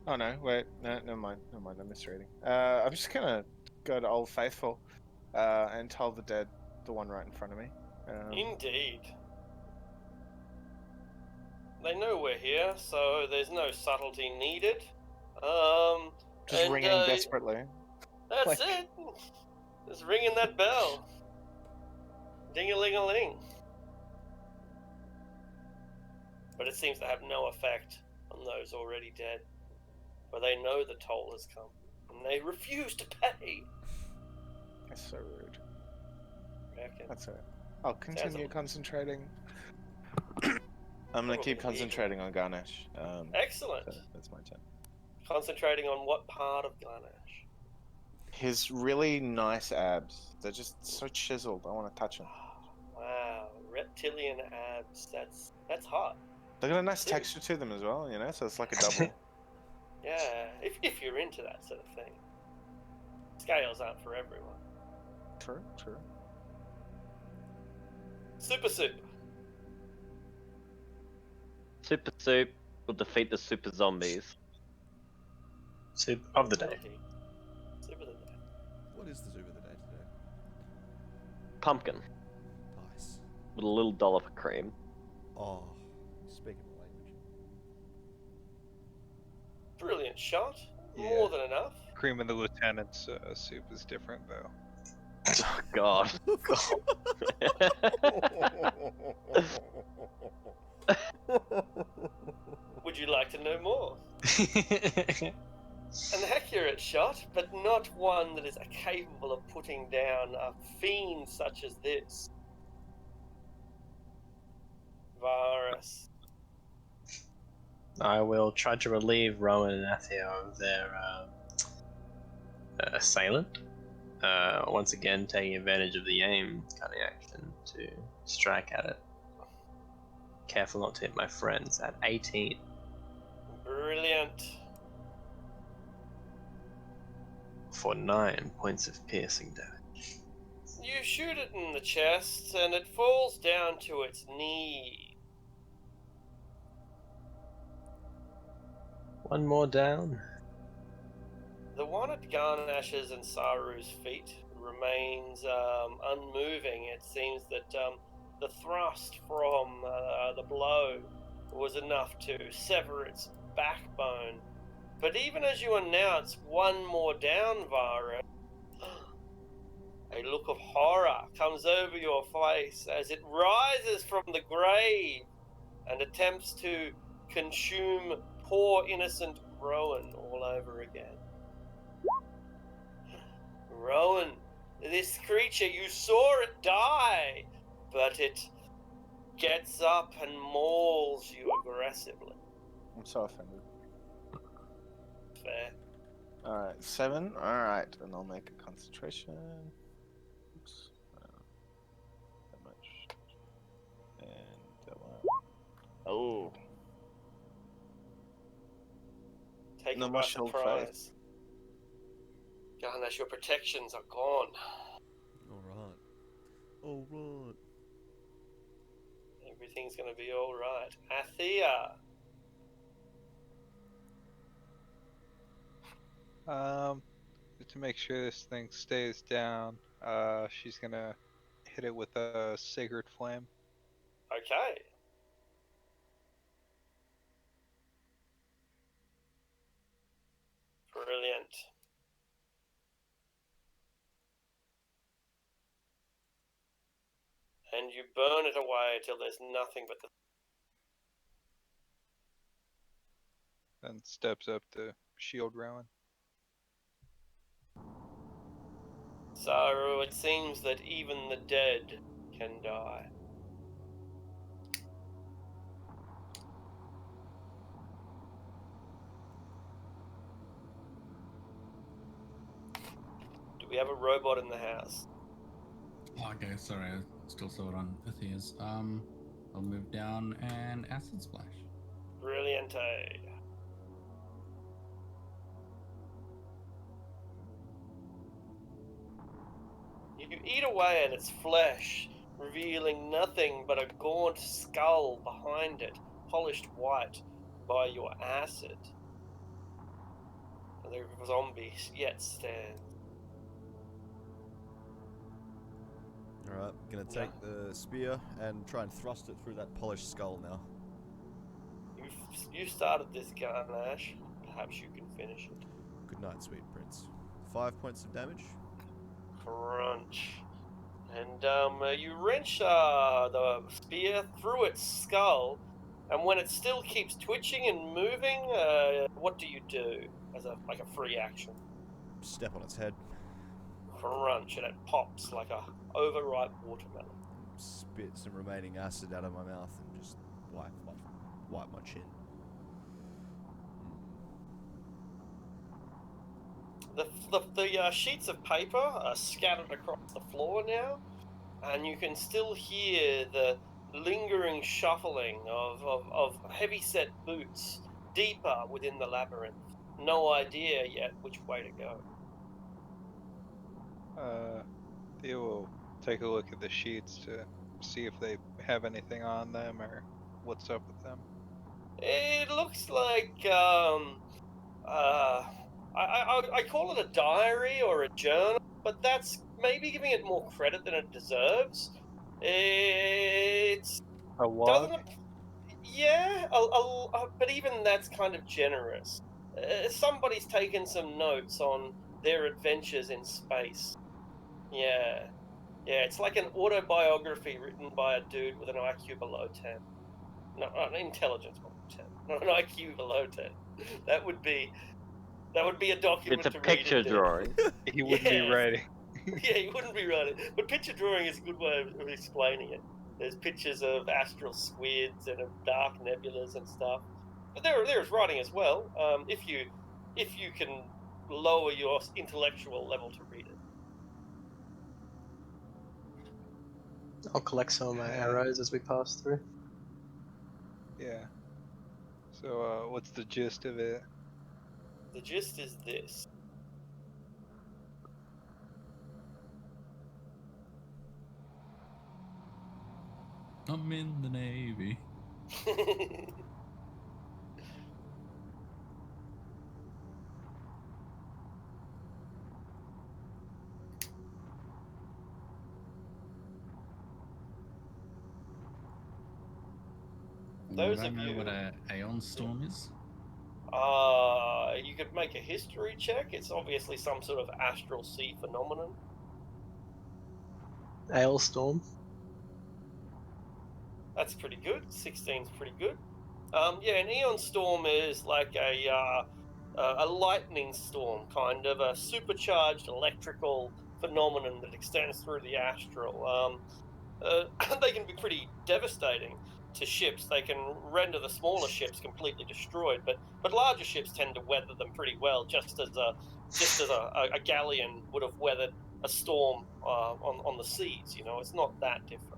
Oh no, wait, no, never mind, I'm misreading. I'm just gonna go to Old Faithful and tell the dead, the one right in front of me. Indeed. They know we're here, so there's no subtlety needed. Just ringing desperately. That's it. Just ringing that bell. Ding-a-ling-a-ling. But it seems to have no effect on those already dead. For they know the toll has come, and they refuse to pay. That's so rude. Reckon. That's it. I'll continue concentrating. I'm going to keep concentrating on Garnash. Excellent. So that's my turn. Concentrating on what part of Garnash? His really nice abs. They're just so chiseled. I want to touch them. Wow, reptilian abs. That's hot. They got a nice texture to them as well, you know, so it's like a double. Yeah, if you're into that sort of thing. Scales aren't for everyone. True. Super Soup. Super Soup will defeat the super zombies. Soup of the day. Soup of the day. What is the soup of the day today? Pumpkin Nice. with a little dollop of cream. Oh, speaking of language. Brilliant shot. Yeah. More than enough. Cream of the Lieutenant's soup is different, though. Oh, God. Would you like to know more? An accurate shot, but not one that is capable of putting down a fiend such as this. Varus. I will try to relieve Rowan and Athia of their assailant. Once again, taking advantage of the aim cutting action to strike at it. Careful not to hit my friends at 18. Brilliant. For 9 points of piercing damage. You You shoot it in the chest, and it falls down to its knee. One more down. The one at Garnash's and Saru's feet remains unmoving. It seems that the thrust from the blow was enough to sever its backbone. But even as you announce one more down, Vara, a look of horror comes over your face as it rises from the grave and attempts to consume poor innocent Rowan all over again. Rowan, this creature, you saw it die, but it gets up and mauls you aggressively. I'm so offended. Fair. Alright, 7. Alright, and I'll make a concentration. Oops. That much. And that one. Oh. Taken No by more shield surprise. Garnash, your protections are gone. Alright. Everything's gonna be alright. Athea! To make sure this thing stays down, she's gonna hit it with a sacred flame. Okay. Brilliant. And you burn it away till there's nothing but the... And steps up to shield Rowan. Saru, it seems that even the dead can die. Do we have a robot in the house? Okay, sorry, I still saw it on Athea's. I'll move down and acid splash. Brilliant. You eat away at its flesh, revealing nothing but a gaunt skull behind it, polished white by your acid. And the zombie yet stands. Alright, gonna take the spear and try and thrust it through that polished skull now. You started this, Garnash. Perhaps you can finish it. Good night, sweet prince. 5 points of damage. Crunch. And you wrench the spear through its skull, and when it still keeps twitching and moving, what do you do as a free action? Step on its head. Crunch, and it pops like a overripe watermelon. Spit some remaining acid out of my mouth and just wipe my chin. The sheets of paper are scattered across the floor now, and you can still hear the lingering shuffling of heavy-set boots deeper within the labyrinth. No idea yet which way to go. Thea will take a look at the sheets to see if they have anything on them or what's up with them. It looks like I call it a diary or a journal, but that's maybe giving it more credit than it deserves. It's A log? yeah, but even that's kind of generous. Somebody's taken some notes on their adventures in space. Yeah, it's like an autobiography written by a dude with an IQ below 10. No, an intelligence below 10, not an IQ below 10. That would be a document It's a to picture read. drawing. He wouldn't be writing. Yeah, he wouldn't be writing. But picture drawing is a good way of explaining it. There's pictures of astral squids and of dark nebulas and stuff. But there's writing as well. If you can lower your intellectual level to read it. I'll collect some of my arrows as we pass through. Yeah. So, what's the gist of it? The gist is this. I'm in the Navy. Those Would I of know you- what a Aeon Storm is? You could make a history check. It's obviously some sort of astral sea phenomenon. Hailstorm. That's pretty good. 16's pretty good. Yeah, an Eon Storm is like a lightning storm, kind of a supercharged electrical phenomenon that extends through the astral. They can be pretty devastating to ships. They can render the smaller ships completely destroyed, but larger ships tend to weather them pretty well, just as a galleon would have weathered a storm on the seas. You know, it's not that different.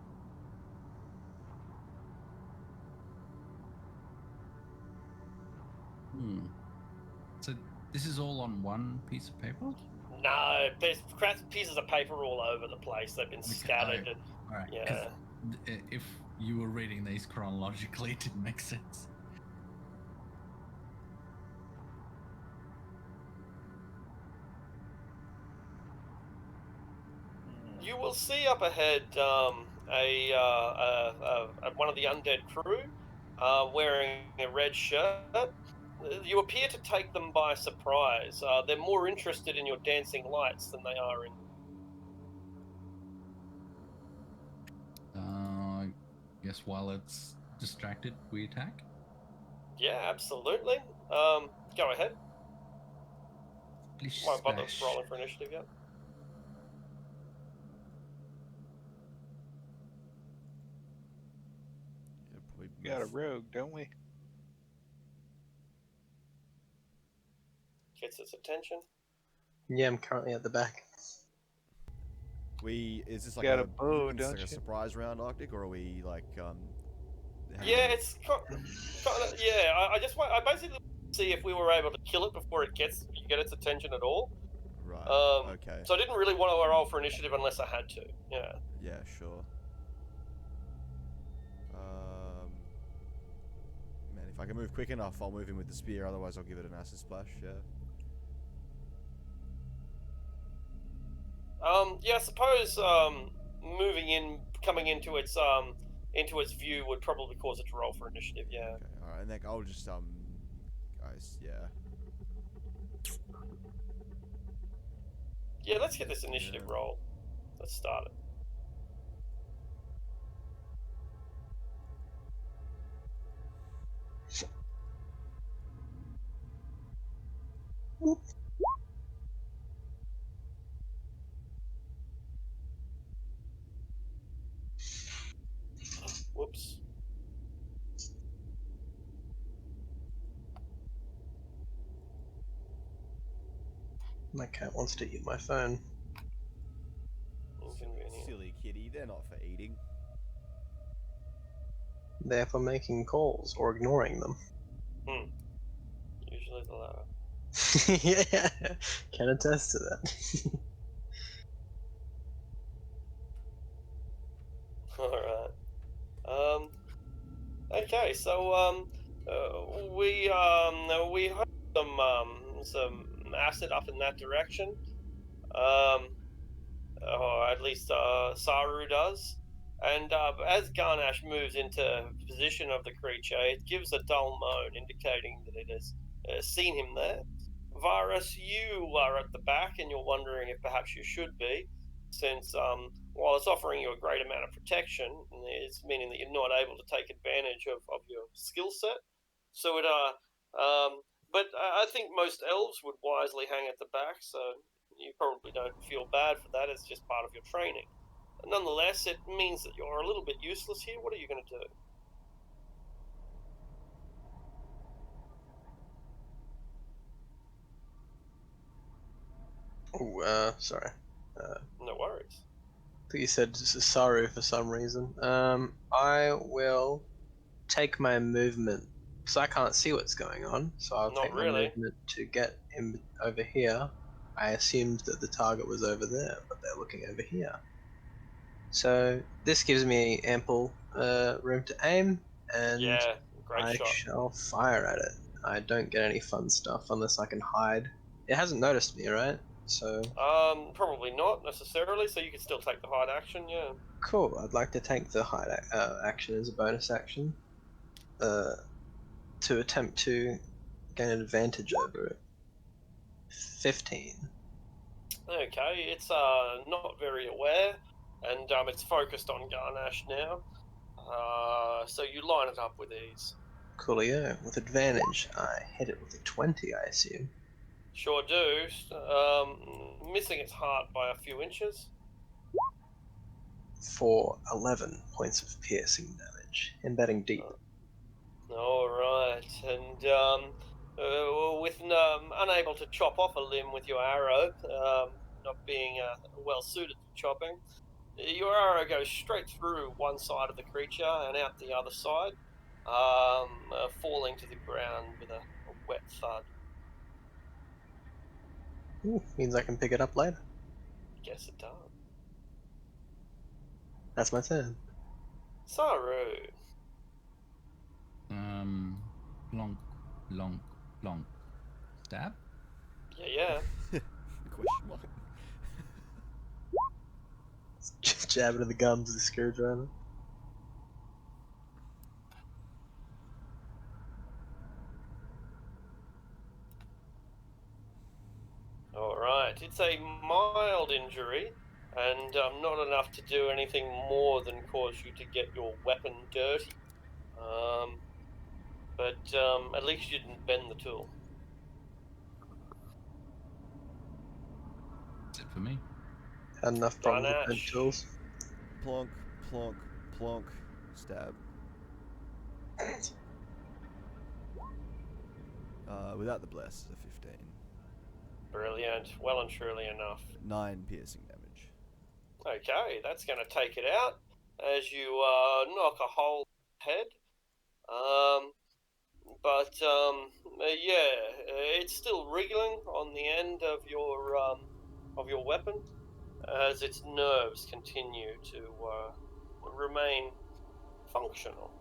So this is all on one piece of paper? No, there's pieces of paper all over the place. They've been scattered. And, All right. yeah. If you were reading these chronologically, it didn't make sense. You will see up ahead one of the undead crew wearing a red shirt. You appear to take them by surprise. They're more interested in your dancing lights than they are in. I guess while it's distracted, we attack. Yeah, absolutely. Go ahead. Splish Won't bother splash. rolling for initiative yet. Yeah, probably We got a move. rogue, don't we? Gets its attention. Yeah, I'm currently at the back. Is this like Got a a bow, it's don't like a you? surprise round Arctic, or are we like Yeah, it's kind of. Yeah, I just want. I basically want to see if we were able to kill it before you get its attention at all. right? Okay. So I didn't really want to roll for initiative unless I had to. Yeah. Yeah, sure. Man, if I can move quick enough, I'll move in with the spear. Otherwise, I'll give it an acid splash. Yeah. Yeah, I suppose coming into its view would probably cause it to roll for initiative. Yeah. Okay. All right. And then I'll just guys. Yeah. Yeah, let's get this initiative roll. Let's start it. Whoops. My cat wants to eat my phone. Inconvenient. Silly kitty. They're not for eating. Therefore making calls or ignoring them. Usually the latter. Yeah, can attest to that. All right. Okay, so we hope some acid up in that direction. Or at least Saru does. And as Garnash moves into position of the creature, it gives a dull moan, indicating that it has seen him there. Varus, you are at the back, and you're wondering if perhaps you should be, since while it's offering you a great amount of protection, it's meaning that you're not able to take advantage of your skill set. So but I think most elves would wisely hang at the back, so you probably don't feel bad for that. It's just part of your training. Nonetheless, it means that you're a little bit useless here. What are you going to do? Sorry. No worries. I think you said Saru for some reason. I will take my movement, because I can't see what's going on, so I'll Not take my really. movement to get him over here. I assumed that the target was over there, but they're looking over here. So this gives me ample room to aim, and Yeah, great I shot. shall fire at it. I don't get any fun stuff unless I can hide. It hasn't noticed me, right? So Probably not necessarily. So you can still take the hide action. Yeah. cool. I'd like to take the hide action as a bonus action, to attempt to gain an advantage over it. 15. Okay, it's not very aware, and it's focused on Garnash now. So you line it up with ease. Coolio. With advantage, I hit it with a 20, I assume. Sure do. Missing its heart by a few inches. For 11 points of piercing damage, embedding deep. All right, and with unable to chop off a limb with your arrow, not being well suited to chopping, your arrow goes straight through one side of the creature and out the other side, falling to the ground with a wet thud. Ooh, means I can pick it up later. Guess it does. That's my turn. Saru. Plonk, plonk, plonk. Stab? Yeah. Question mark. Just jab it in the gums with a screwdriver. All right. It's a mild injury, and not enough to do anything more than cause you to get your weapon dirty. But at least you didn't bend the tool. That's it for me. Had enough problems with bent Garnash. tools. Plonk, plonk, plonk. Stab. Without the bless, a 15. Brilliant. Well and truly enough. 9 piercing damage. Okay, that's going to take it out as you knock a hole in the head. It's still wriggling on the end of your weapon as its nerves continue to remain functional.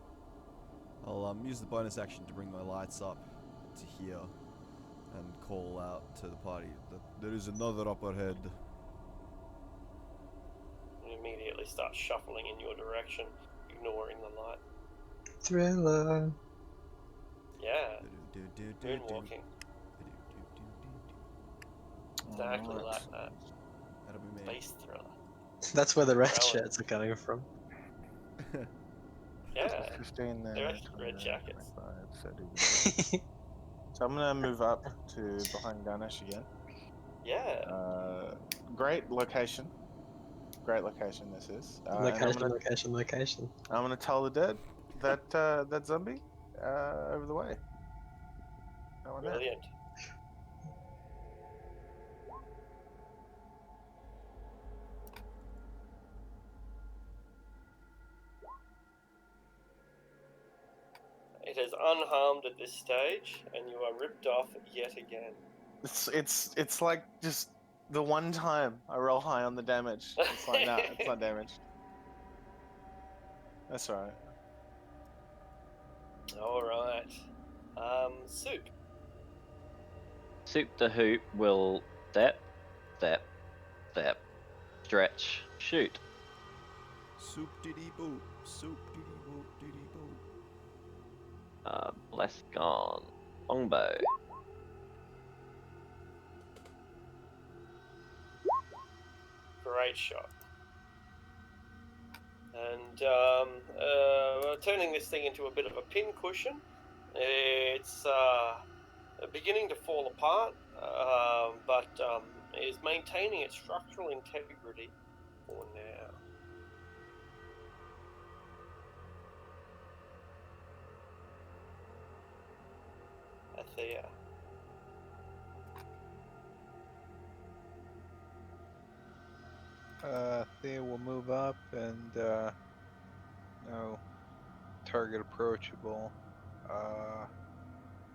I'll use the bonus action to bring my lights up to here and call out to the party that there is another up ahead. And immediately start shuffling in your direction, ignoring the light. Thriller. Yeah, moonwalking. Exactly Alright. like that. That'll be me. Space thriller. That's where the red Relic. shirts are coming from. Yeah, 15 there. they're actually 20 red there, jackets. 25, 30. So I'm gonna move up to behind Ganesh again. Yeah. Great location. Great location this is. Location. I'm gonna tell the dead that that zombie over the way. That one there. Brilliant. It is unharmed at this stage, and you are ripped off yet again. It's like just the one time I roll high on the damage. It's like nah, it's not damaged. That's alright. All right. Soup. Soup the Hoop will step, stretch, shoot. Soup diddy boop, soup diddy boop diddy boop. Bless gone. Longbow. Great shot. And turning this thing into a bit of a pin cushion, it's beginning to fall apart, but is maintaining its structural integrity for now. Athea. Thea will move up and no target approachable. I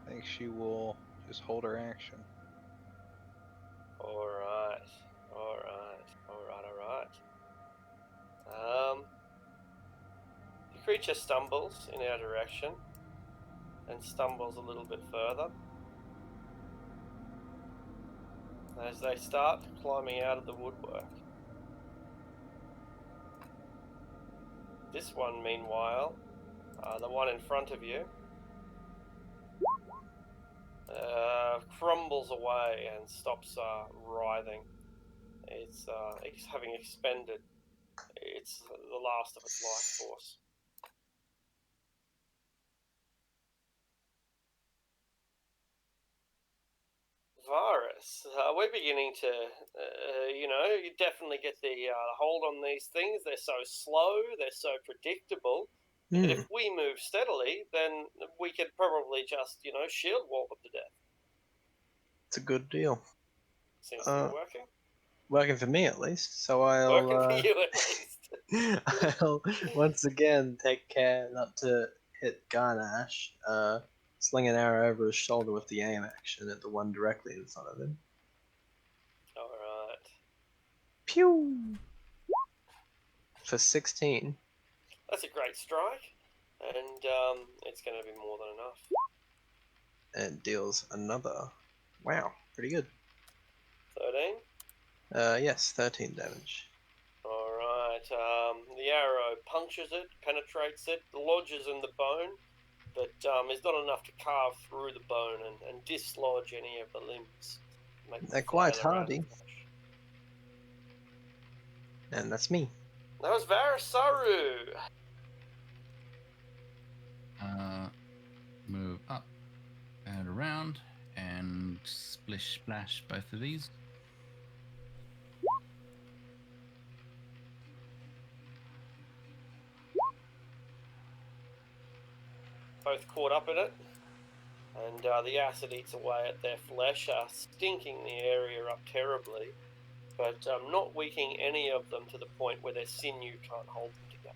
think she will just hold her action. All right. You creature stumbles in our direction and stumbles a little bit further. As they start climbing out of the woodwork. This one, meanwhile, the one in front of you, crumbles away and stops writhing. It's having expended its the last of its life force. Varus, we're beginning to, you definitely get the hold on these things. They're so slow, they're so predictable. That if we move steadily, then we could probably just, shield wall them to death. It's a good deal. Seems to be working. Working for me at least. So I'll. Working for you at least. I'll once again take care not to hit Garnash. Sling an arrow over his shoulder with the aim action at the one directly in front of him. All right. Pew! For 16. That's a great strike, and it's going to be more than enough. And deals another. Wow, pretty good. 13? Yes, 13 damage. Alright, the arrow punctures it, penetrates it, lodges in the bone, but is not enough to carve through the bone and dislodge any of the limbs. They're quite hardy. And that's me. That was Varisaru! Move up and around and splish splash both of these. Both caught up in it, and the acid eats away at their flesh, stinking the area up terribly, but not weakening any of them to the point where their sinew can't hold them together.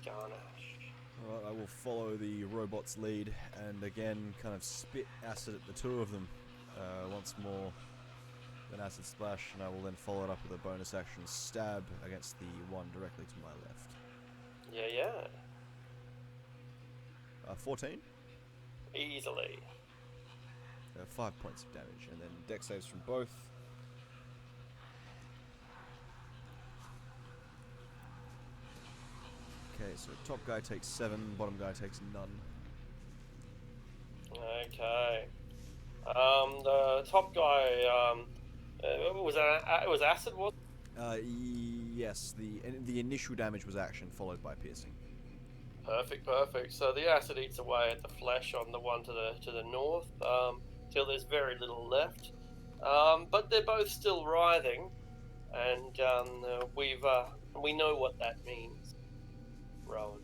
Garnash. Alright, I will follow the robot's lead and again kind of spit acid at the two of them once more. An acid splash, and I will then follow it up with a bonus action stab against the one directly to my left. Yeah. 14? Easily. 5 points of damage, and then dex saves from both. Okay, so top guy takes 7, bottom guy takes none. Okay. The top guy, it was acid, was it? Yes, the initial damage was action, followed by piercing. Perfect. So the acid eats away at the flesh on the one to the north, till there's very little left. But they're both still writhing, and we know what that means. Rowan.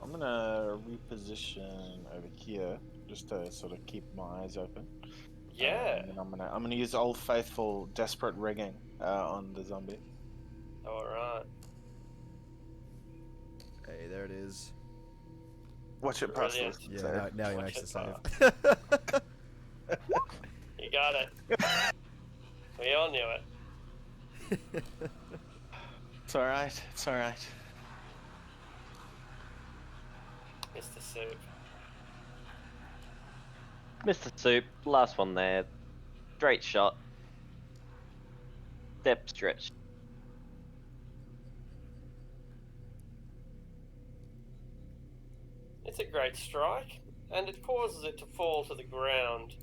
I'm gonna reposition over here just to sort of keep my eyes open. Yeah. And I'm gonna use Old Faithful Desperate Rigging on the zombie. All right. Hey, there it is. Watch it pass Brilliant. this. Yeah, now he Watch makes it the save. You got it. We all knew it. It's alright. It's alright. Mr. Soup. Mr. Soup, last one there. Straight shot. Step stretch. It's a great strike, and it causes it to fall to the ground.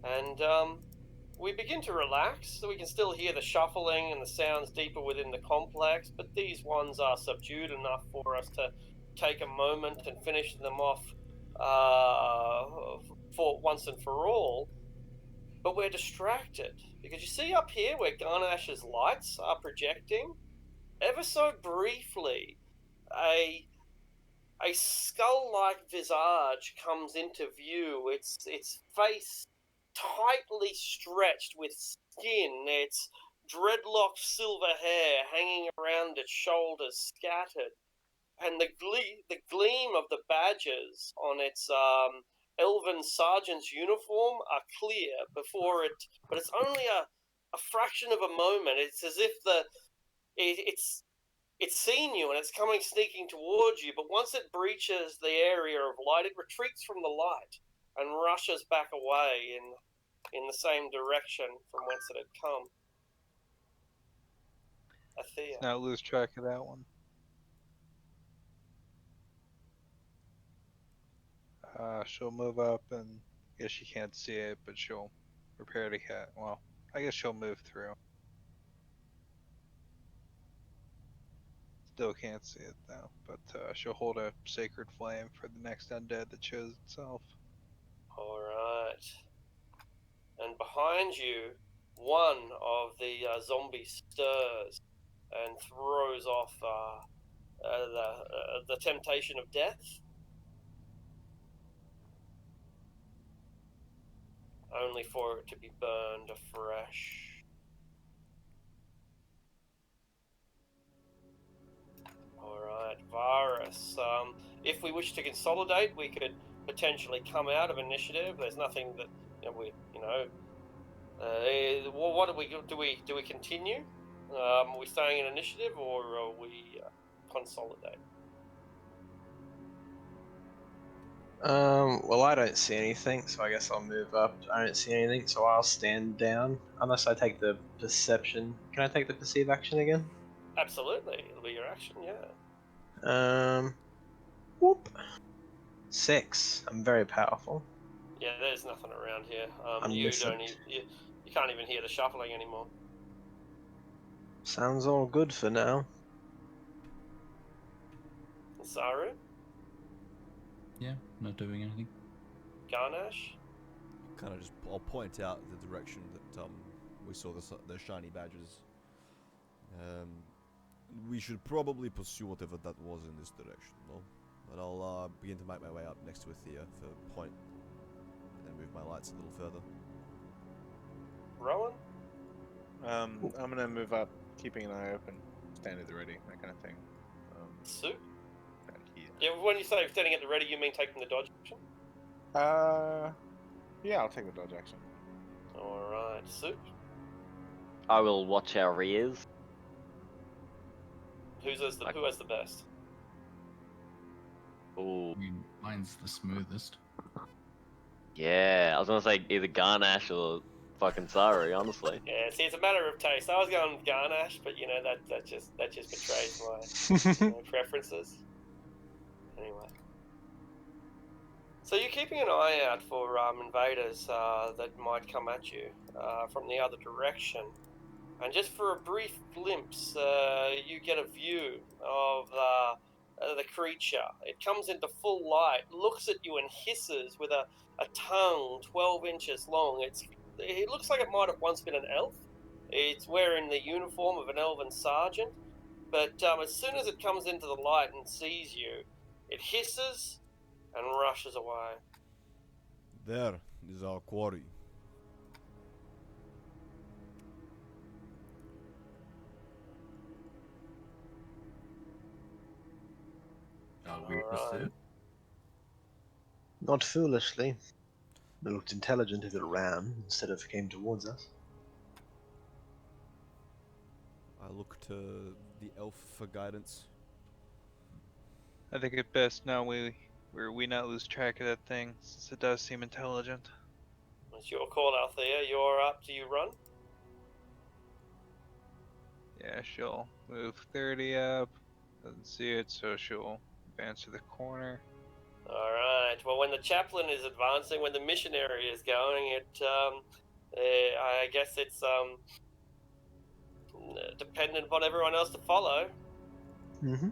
And we begin to relax, so we can still hear the shuffling and the sounds deeper within the complex, but these ones are subdued enough for us to take a moment and finish them off for once and for all. But we're distracted, because you see up here where Garnash's lights are projecting, ever so briefly, a skull-like visage comes into view. Its face tightly stretched with skin, its dreadlocked silver hair hanging around its shoulders scattered, and the gleam of the badges on its elven sergeant's uniform are clear before it, but it's only a fraction of a moment. It's as if it's seen you and it's coming sneaking towards you, but once it breaches the area of light, it retreats from the light and rushes back away in the same direction from whence it had come. Athea. Let's not lose track of that one. She'll move up, and I guess she can't see it, but she'll prepare to cat. Well, I guess she'll move through. Still can't see it though, but she'll hold a sacred flame for the next undead that shows itself. Alright. And behind you, one of the zombies stirs and throws off the temptation of death. Only for it to be burned afresh. Alright, Varus. If we wish to consolidate, we could potentially come out of initiative. There's nothing that what do we do? We continue? Are we staying in initiative, or are we consolidate? Well, I don't see anything, so I guess I'll move up. I don't see anything, so I'll stand down. Unless I take the perception. Can I take the perceive action again? Absolutely, it'll be your action. Yeah. Whoop. 6. I'm very powerful. Yeah, there's nothing around here. I'm You missing. don't. You can't even hear the shuffling anymore. Sounds all good for now. Saru, Yeah, not doing anything. Garnash. Kind of just, I'll point out the direction that we saw the shiny badges. We should probably pursue whatever that was in this direction, no? But I'll begin to make my way up next to Athea for point, and then move my lights a little further. Rowan. I'm gonna move up, keeping an eye open, stand at the ready, that kind of thing. Sue. About here. Yeah, when you say standing at the ready, you mean taking the dodge action? Yeah, I'll take the dodge action. Alright, Sue. I will watch our rears. Who has the best? Ooh, I mean, mine's the smoothest. yeah. I was gonna say either Garnash or fucking Saru, honestly. Yeah, see, it's a matter of taste. I was going with Garnash, but that just betrays my preferences. Anyway. So you're keeping an eye out for invaders that might come at you from the other direction. And just for a brief glimpse, you get a view of the creature. It comes into full light, looks at you and hisses with a tongue 12 inches long. It looks like it might have once been an elf. It's wearing the uniform of an elven sergeant. But as soon as it comes into the light and sees you, it hisses and rushes away. There is our quarry. Shall we Alright. pursue? Not foolishly. It looked intelligent if it ran instead of came towards us. I look to the elf for guidance. I think it best now we not lose track of that thing, since it does seem intelligent. It's your call, Althea. You're up. Do you run? Yeah, she'll move 30 up. Doesn't see it, so she'll advance to the corner. Alright. Well, when the chaplain is advancing, when the missionary is going, I guess it's dependent upon everyone else to follow. Mm-hmm.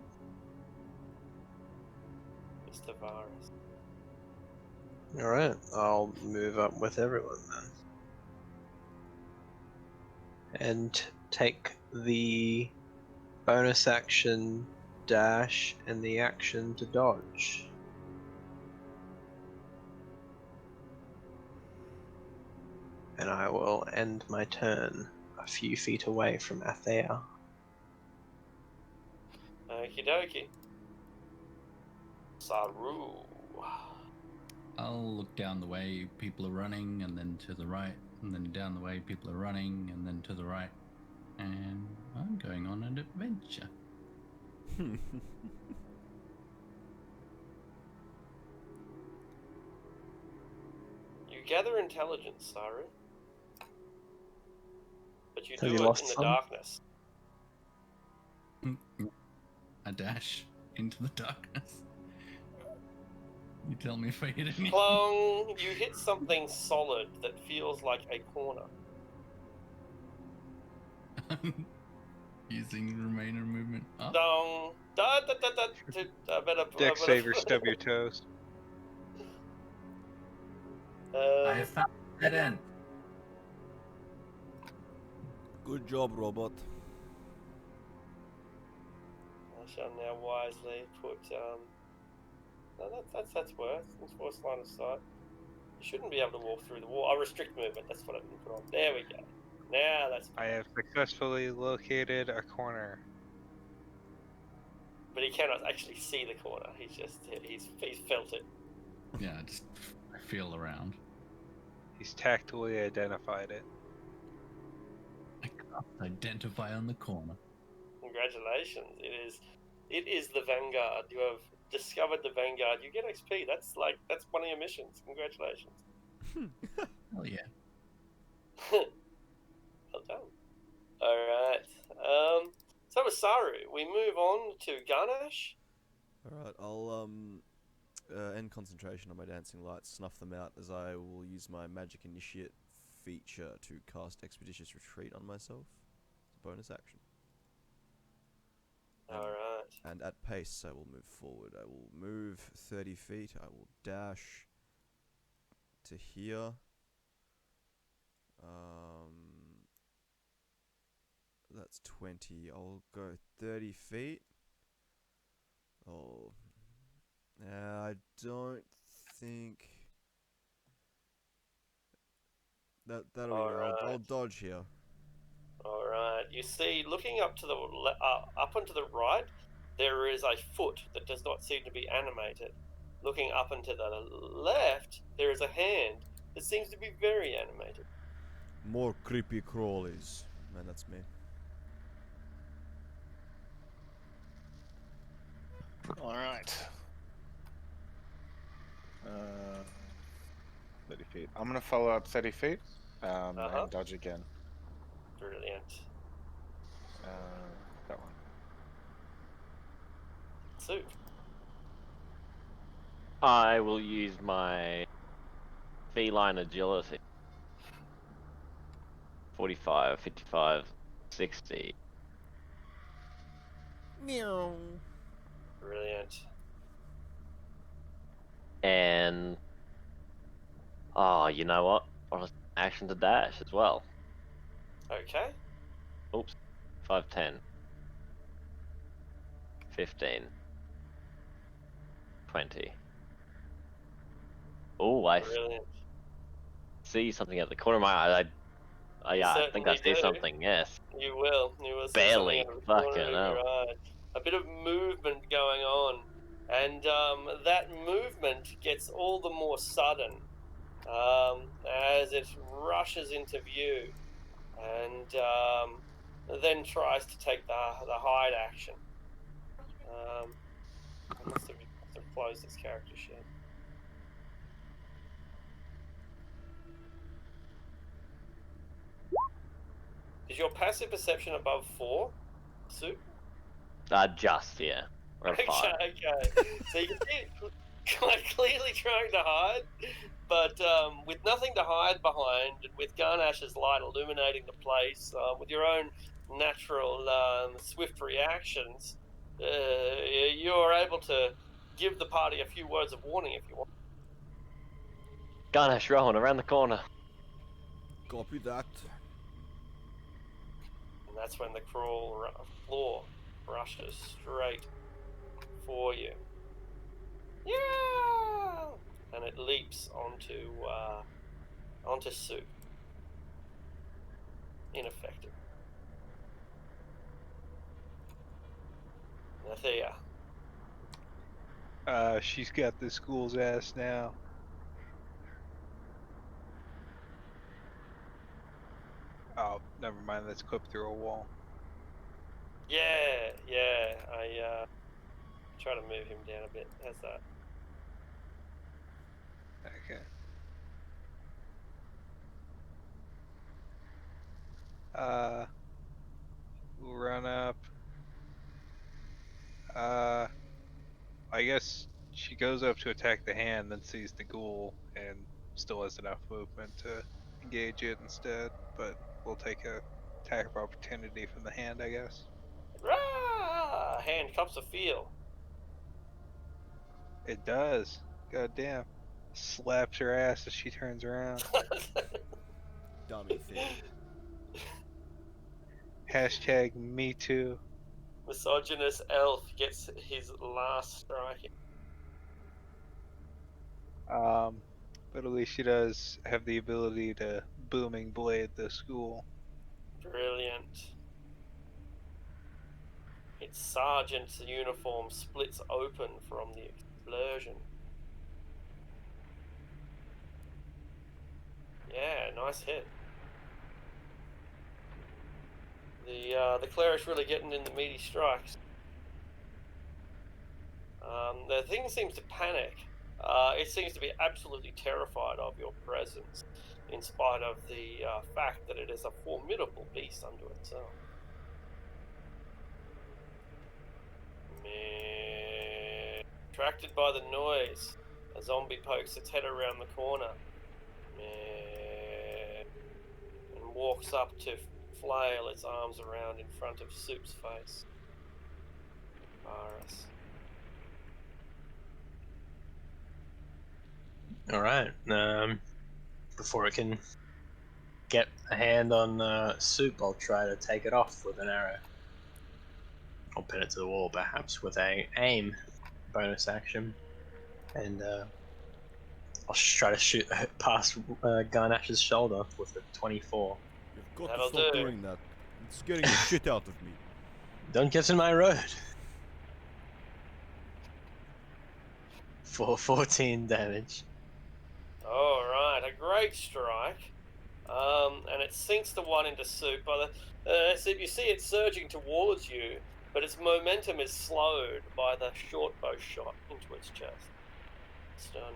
Mr. Varus. Alright, I'll move up with everyone then. And take the bonus action dash and the action to dodge. And I will end my turn a few feet away from Athea. Okie dokie. Saru. I'll look down the way people are running, and then to the right, and then down the way people are running, and then to the right. And I'm going on an adventure. You gather intelligence, Saru. But you Have do you it lost in the some? darkness. I dash into the darkness. You tell me if I hit any. Plong! You hit something solid that feels like a corner. Using remainder movement up. Dong! Da da da da. I better. Dex saver, stub your toes. I have found dead end. Good job, robot. I shall now wisely put. No, that's worse. It's worse line of sight. You shouldn't be able to walk through the wall. Oh, restrict movement. That's what I didn't put on. There we go. Now that's. I have successfully located a corner. But he cannot actually see the corner. He's felt it. Yeah, just I feel around. He's tactily identified it. I can't identify on the corner. Congratulations! It is the Vanguard. You have discovered the Vanguard. You get XP. That's one of your missions. Congratulations. Hell yeah. Well done. All right. So with Saru, we move on to Ganesh. Alright, I'll end concentration on my dancing lights, snuff them out, as I will use my magic initiate feature to cast Expeditious Retreat on myself. It's a bonus action. All right. And at pace, I will move forward. I will move 30 feet. I will dash to here. That's 20. I'll go 30 feet. Oh, I don't think that'll be. I'll dodge here. All right. You see, looking up to the up and to the right, there is a foot that does not seem to be animated. Looking up and to the left, there is a hand that seems to be very animated. More creepy crawlies. Man, that's me. All right. 30 feet. I'm gonna follow up 30 feet. And dodge again. Brilliant. That one. Soup. I will use my feline agility. 45, 55, 60. Meow. Brilliant. And oh, you know what? I was action to dash as well. Okay. Oops. 5, 10, 15, 20. Oh, I Brilliant. see something at the corner of my eye. Yeah, I think I certainly see do. something. Yes. You will. You will see Barely. something in the corner Fucking of hell. your eye. A bit of movement going on, and that movement gets all the more sudden as it rushes into view, and then tries to take the hide action. I must have closed this character sheet. Is your passive perception above 4, Sue? Just, yeah. We're at 5. Okay. So you can see quite clearly trying to hide, but with nothing to hide behind, and with Garnash's light illuminating the place, with your own natural swift reactions, you're able to give the party a few words of warning if you want. Ganesh, Rowan, around the corner. Copy that. And that's when the floor rushes straight for you. Yeah! And it leaps onto Sue. Ineffective. Nathea. She's got the school's ass now. mind, that's clipped through a wall. Yeah. I try to move him down a bit. How's that? Okay. We'll run up. I guess she goes up to attack the hand, then sees the ghoul, and still has enough movement to engage it instead. But we'll take a attack of opportunity from the hand, I guess. Rah! Hand comes to feel. It does. God damn. Slaps her ass as she turns around. Dummy thing. Hashtag me too. Misogynist elf gets his last strike. But at least she does have the ability to booming blade the school. Brilliant. Its sergeant's uniform splits open from the explosion. Yeah, nice hit. The cleric's really getting in the meaty strikes. The thing seems to panic. It seems to be absolutely terrified of your presence, in spite of the fact that it is a formidable beast unto itself. Meh. Attracted by the noise, a zombie pokes its head around the corner. Meh. And walks up to flail its arms around in front of Soup's face. Varus. All right. Before it can get a hand on Soup, I'll try to take it off with an arrow. I'll pin it to the wall, perhaps with a aim bonus action, and I'll try to shoot past Garnash's shoulder with a 24. You've got That'll to stop do. doing that. It's scaring the shit out of me. Don't get in my road. For 14 damage. Alright, a great strike. And it sinks the one into Soup. So you see it surging towards you, but its momentum is slowed by the short bow shot into its chest. Sternum.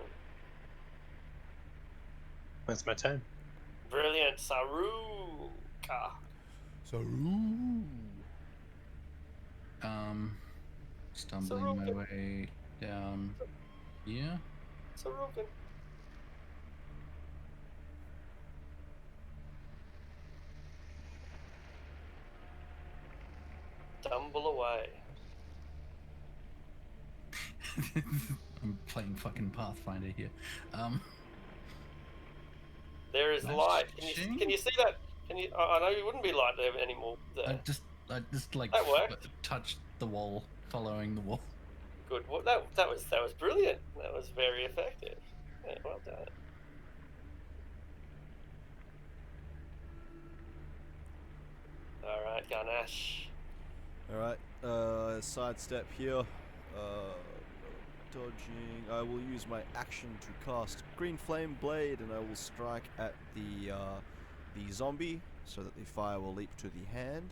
That's my turn. Brilliant, Saruka. Saru. Stumbling my Sorokin. way down here. Sarukin. Stumble away. I'm playing fucking Pathfinder here. There is That's light. shame. Can you see that? I know you wouldn't be light there anymore. I There. just like That worked. touched the wall, following the wall. Good. Well, that was brilliant. That was very effective. Yeah, well done. All right, Ganesh. Alright, sidestep here. Dodging. I will use my action to cast Green Flame Blade, and I will strike at the zombie, so that the fire will leap to the hand.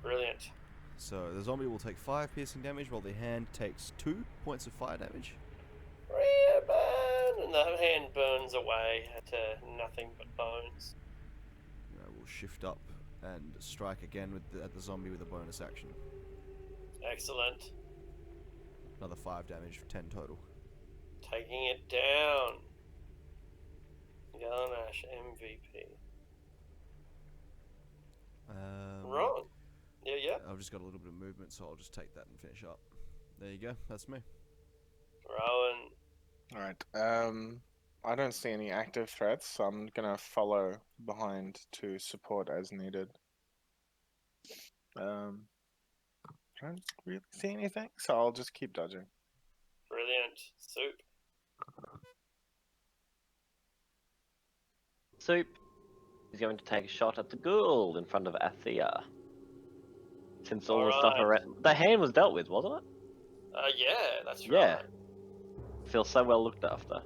Brilliant. So the zombie will take 5 piercing damage, while the hand takes 2 points of fire damage. Ribbon! And the hand burns away to nothing but bones. I will shift up and strike again at the zombie with a bonus action. Excellent. Another 5 damage, 10 total. Taking it down. Ganesh MVP. Wrong. Yeah. I've just got a little bit of movement, so I'll just take that and finish up. There you go, that's me. Rowan. Alright, I don't see any active threats, so I'm gonna follow behind to support as needed. Don't really see anything, so I'll just keep dodging. Brilliant. Soup. Soup is going to take a shot at the ghoul in front of Athea. Since all the stuff Alright. around... The hand was dealt with, wasn't it? Yeah, that's Yeah. right. Feels so well looked after.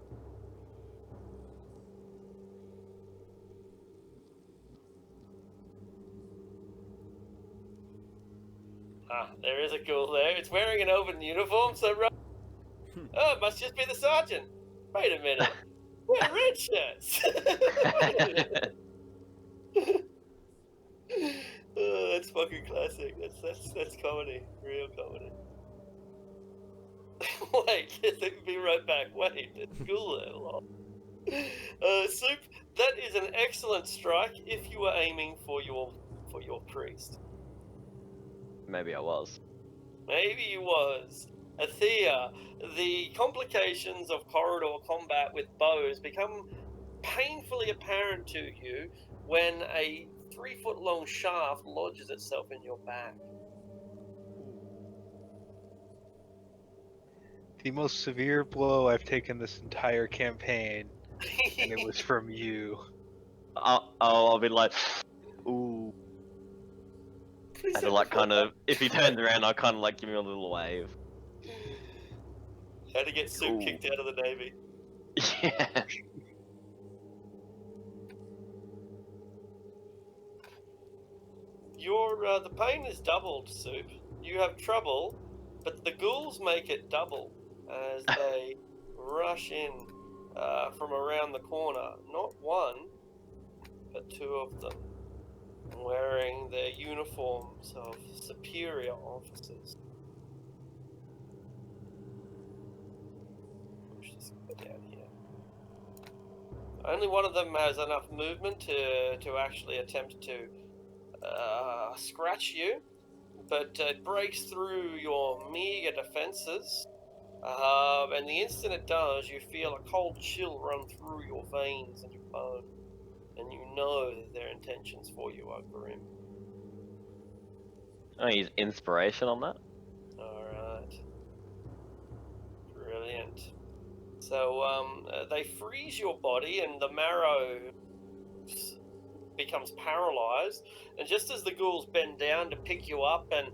Ah, there is a ghoul there. It's wearing an open uniform, so oh, it must just be the sergeant. Wait a minute. We're red shirts. Wait a minute. Oh, that's fucking classic. That's comedy. Real comedy. Wait, be right back. Wait, it's ghoul there. Lol. Soup, that is an excellent strike if you were aiming for your priest. Maybe I was. Maybe he was. Athea, the complications of corridor combat with bows become painfully apparent to you when a 3-foot-long shaft lodges itself in your back. The most severe blow I've taken this entire campaign, and it was from you. I'll be like, ooh. Please And don't like perform kind of, if he turns around, I'll kind of like give him a little wave. How to get Soup Ooh. kicked out of the Navy. Yeah. The pain is doubled, Soup. You have trouble, but the ghouls make it double as they rush in from around the corner. Not one, but two of them, wearing their uniforms of superior officers. Push this guy down here. Only one of them has enough movement to actually attempt to scratch you, but it breaks through your meager defenses, and the instant it does, you feel a cold chill run through your veins and your bone, and you know that their intentions for you are grim. I use inspiration on that. Alright. Brilliant. So, they freeze your body, and the marrow becomes paralyzed, and just as the ghouls bend down to pick you up and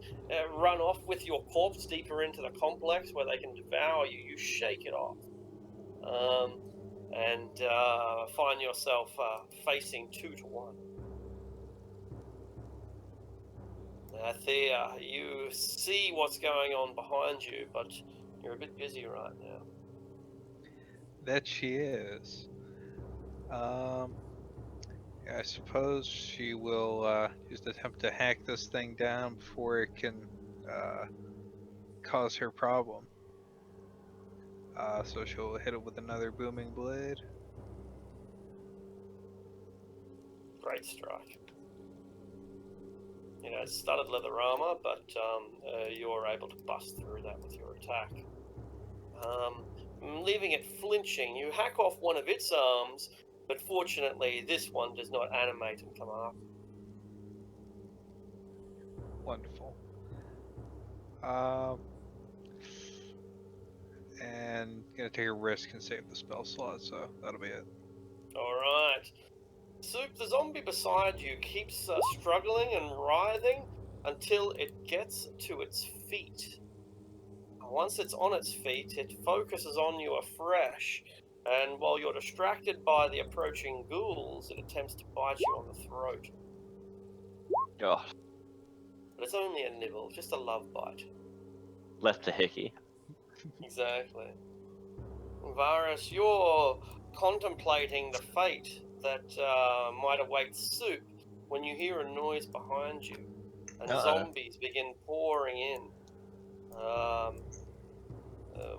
run off with your corpse deeper into the complex where they can devour you, you shake it off, and find yourself facing 2 to 1. Thea, you see what's going on behind you, but you're a bit busy right now. That she is. I suppose she will just attempt to hack this thing down before it can cause her problem. So she'll hit it with another booming blade. Great strike. You know, it's studded leather armor, but you're able to bust through that with your attack. Leaving it flinching, you hack off one of its arms, but fortunately this one does not animate and come up. Wonderful. And gonna take a risk and save the spell slot, so that'll be it. Alright. Soup, the zombie beside you keeps struggling and writhing until it gets to its feet. Once it's on its feet, it focuses on you afresh, and while you're distracted by the approaching ghouls, it attempts to bite you on the throat. Oh, But it's only a nibble, just a love bite. left to hickey. Exactly. Varus, you're contemplating the fate that might await Soup when you hear a noise behind you, and zombies begin pouring in,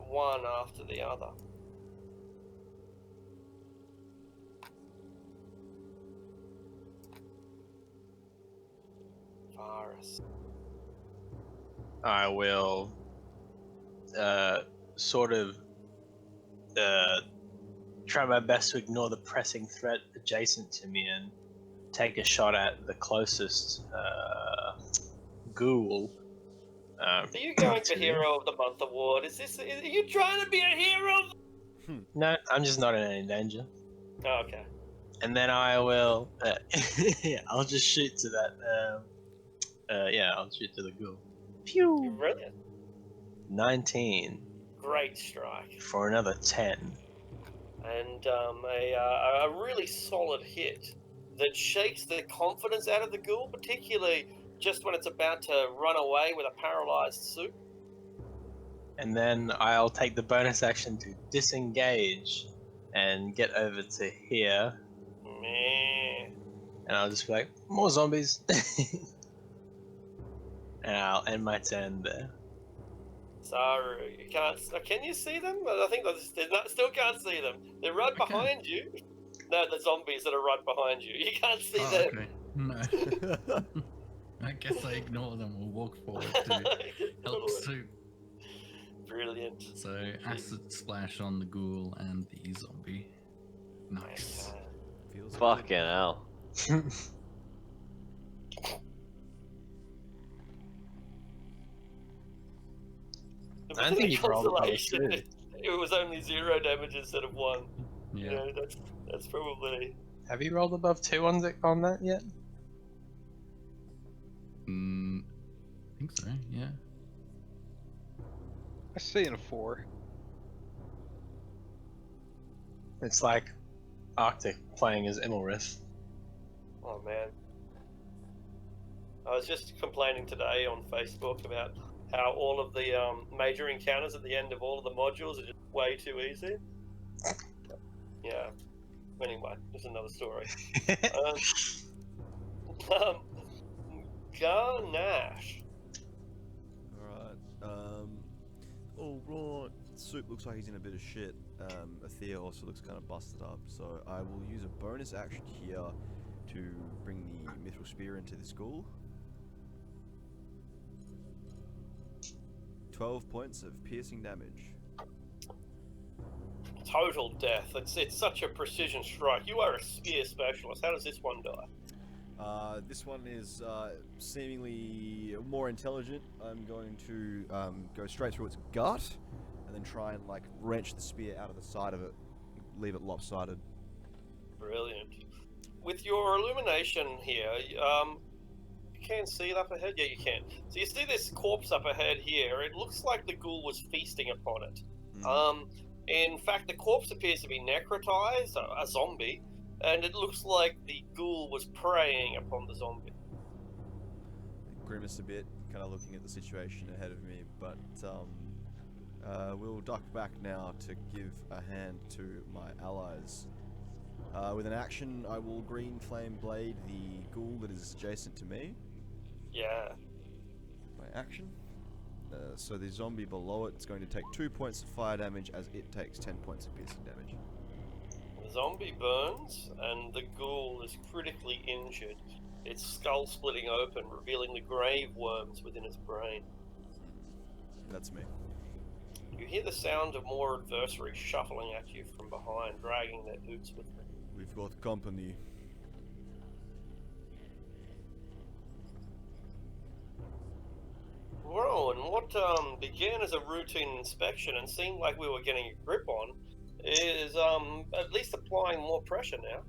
one after the other. Varus. I will sort of try my best to ignore the pressing threat adjacent to me and take a shot at the closest ghoul. Are you going for Hero of the Month award? Are you trying to be a hero? No, I'm just not in any danger. Oh, okay. And then I will, I'll just shoot to that. I'll shoot to the ghoul. Phew. Brilliant. 19 Great strike. for another 10. And a really solid hit that shakes the confidence out of the ghoul, particularly just when it's about to run away with a paralyzed soup. And then I'll take the bonus action to disengage and get over to here. Meh. And I'll just be like, more zombies. And I'll end my turn there. Sorry, you can't. Can you see them? I think still can't see them. They're right I can. behind you. No, the zombies that are right behind you. You can't see Oh, them. okay. No. I guess I ignore them or walk forward to help Soup. Brilliant. So acid splash on the ghoul and the zombie. Nice. Feels Fucking hell. I don't think you rolled above Consolation, 2. it was only 0 damage instead of 1. Yeah. You know, that's probably. Have you rolled above 2 on that yet? I think so, yeah. I say in a 4. It's like Arctic playing as Immelrith. Oh man. I was just complaining today on Facebook about how all of the major encounters at the end of all of the modules are just way too easy. Yeah. Anyway, there's another story. Garnash. Alright. Soup looks like he's in a bit of shit. Athea also looks kind of busted up, so I will use a bonus action here to bring the Mithril Spear into the school. 12 points of piercing damage. Total death. It's such a precision strike. You are a spear specialist. How does this one die? This one is seemingly more intelligent. I'm going to go straight through its gut and then try and like wrench the spear out of the side of it, leave it lopsided. Brilliant. With your illumination here, you can see it up ahead? Yeah, you can. So you see this corpse up ahead here. It looks like the ghoul was feasting upon it. In fact, the corpse appears to be necrotized, a zombie, and it looks like the ghoul was preying upon the zombie. I grimace a bit, kind of looking at the situation ahead of me, but we'll duck back now to give a hand to my allies. With an action, I will green flame blade the ghoul that is adjacent to me. Yeah. My action. So the zombie below it is going to take 2 points of fire damage as it takes 10 points of piercing damage. The zombie burns, and the ghoul is critically injured. Its skull splitting open, revealing the grave worms within its brain. That's me. You hear the sound of more adversaries shuffling at you from behind, dragging their boots with them. We've got company. Rowan, what began as a routine inspection and seemed like we were getting a grip on is at least applying more pressure now.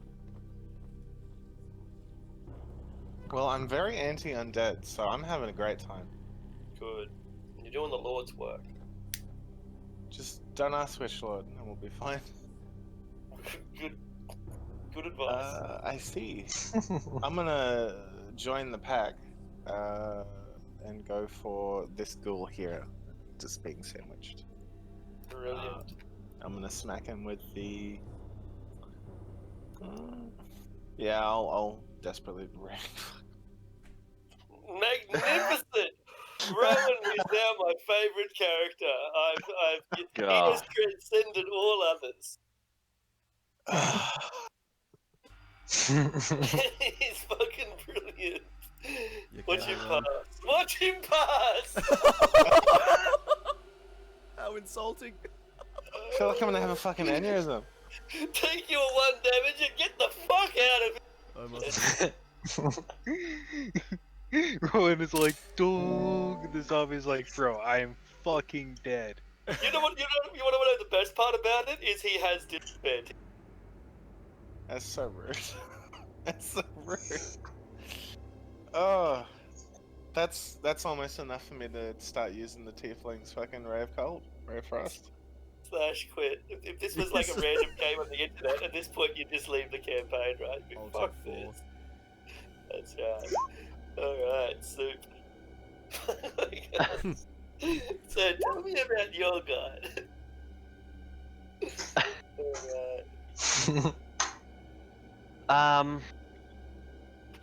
Well, I'm very anti-undead, so I'm having a great time. Good. You're doing the Lord's work. Just don't ask Switch Lord, and we'll be fine. Good advice. I see. I'm gonna join the pack and go for this ghoul here, just being sandwiched. Brilliant. I'm gonna smack him with the. Yeah, I'll desperately ram. Magnificent! Rowan is now my favourite character. He has transcended all others. He's fucking brilliant. Watch him pass. Watch him pass! How insulting! I feel like I'm gonna have a fucking aneurysm. Take your 1 damage and get the fuck out of it! Rowan is like, dog. The zombie's like, bro, I am fucking dead. You want to know the best part about it? Is he has disadvantage. That's so rude. That's so rude. Oh, that's almost enough for me to start using the Tiefling's fucking Ray of Cold, Ray of Frost. / quit. If this was like a random game on the internet, at this point you just leave the campaign, right? I'll Fuck take 4. this. That's right. Alright. humanoid soup. So tell me about your god. Alright.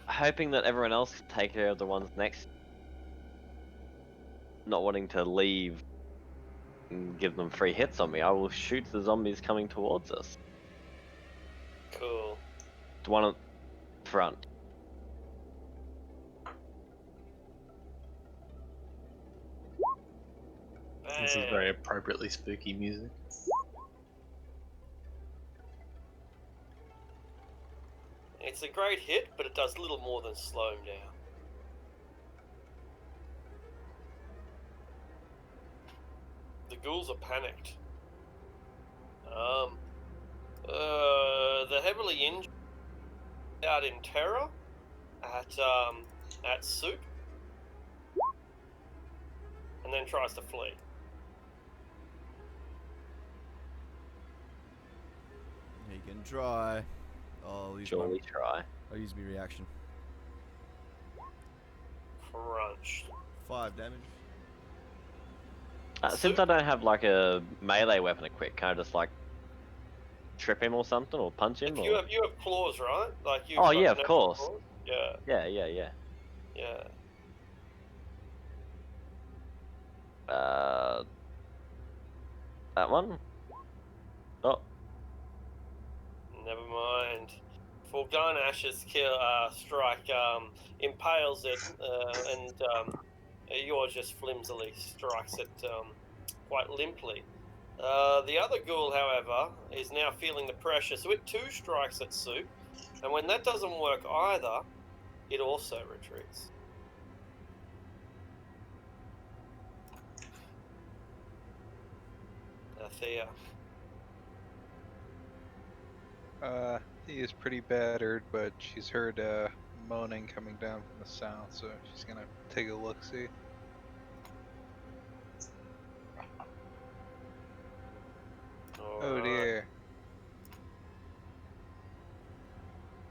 Hoping that everyone else can take care of the ones next. Not wanting to leave and give them free hits on me, I will shoot the zombies coming towards us. Cool. The one up front. This is very appropriately spooky music. It's a great hit, but it does little more than slow him down. The ghouls are panicked. The heavily injured out in terror at Soup, and then tries to flee. He can try. I'll use Surely try. I'll use my reaction. Crunch. 5 damage. Since I don't have like a melee weapon equipped, can I just like trip him or something, or punch him? If Or... you have claws, right? Like you. Oh yeah, of course. Claws? Yeah. Yeah. That one? Oh. Never mind. For Garnash's strike impales it, and yours just flimsily strikes it quite limply. The other ghoul, however, is now feeling the pressure, so it too strikes at Soup, and when that doesn't work either, it also retreats. Thea. He is pretty battered, but she's heard moaning coming down from the south, so she's gonna take a look-see. Oh dear.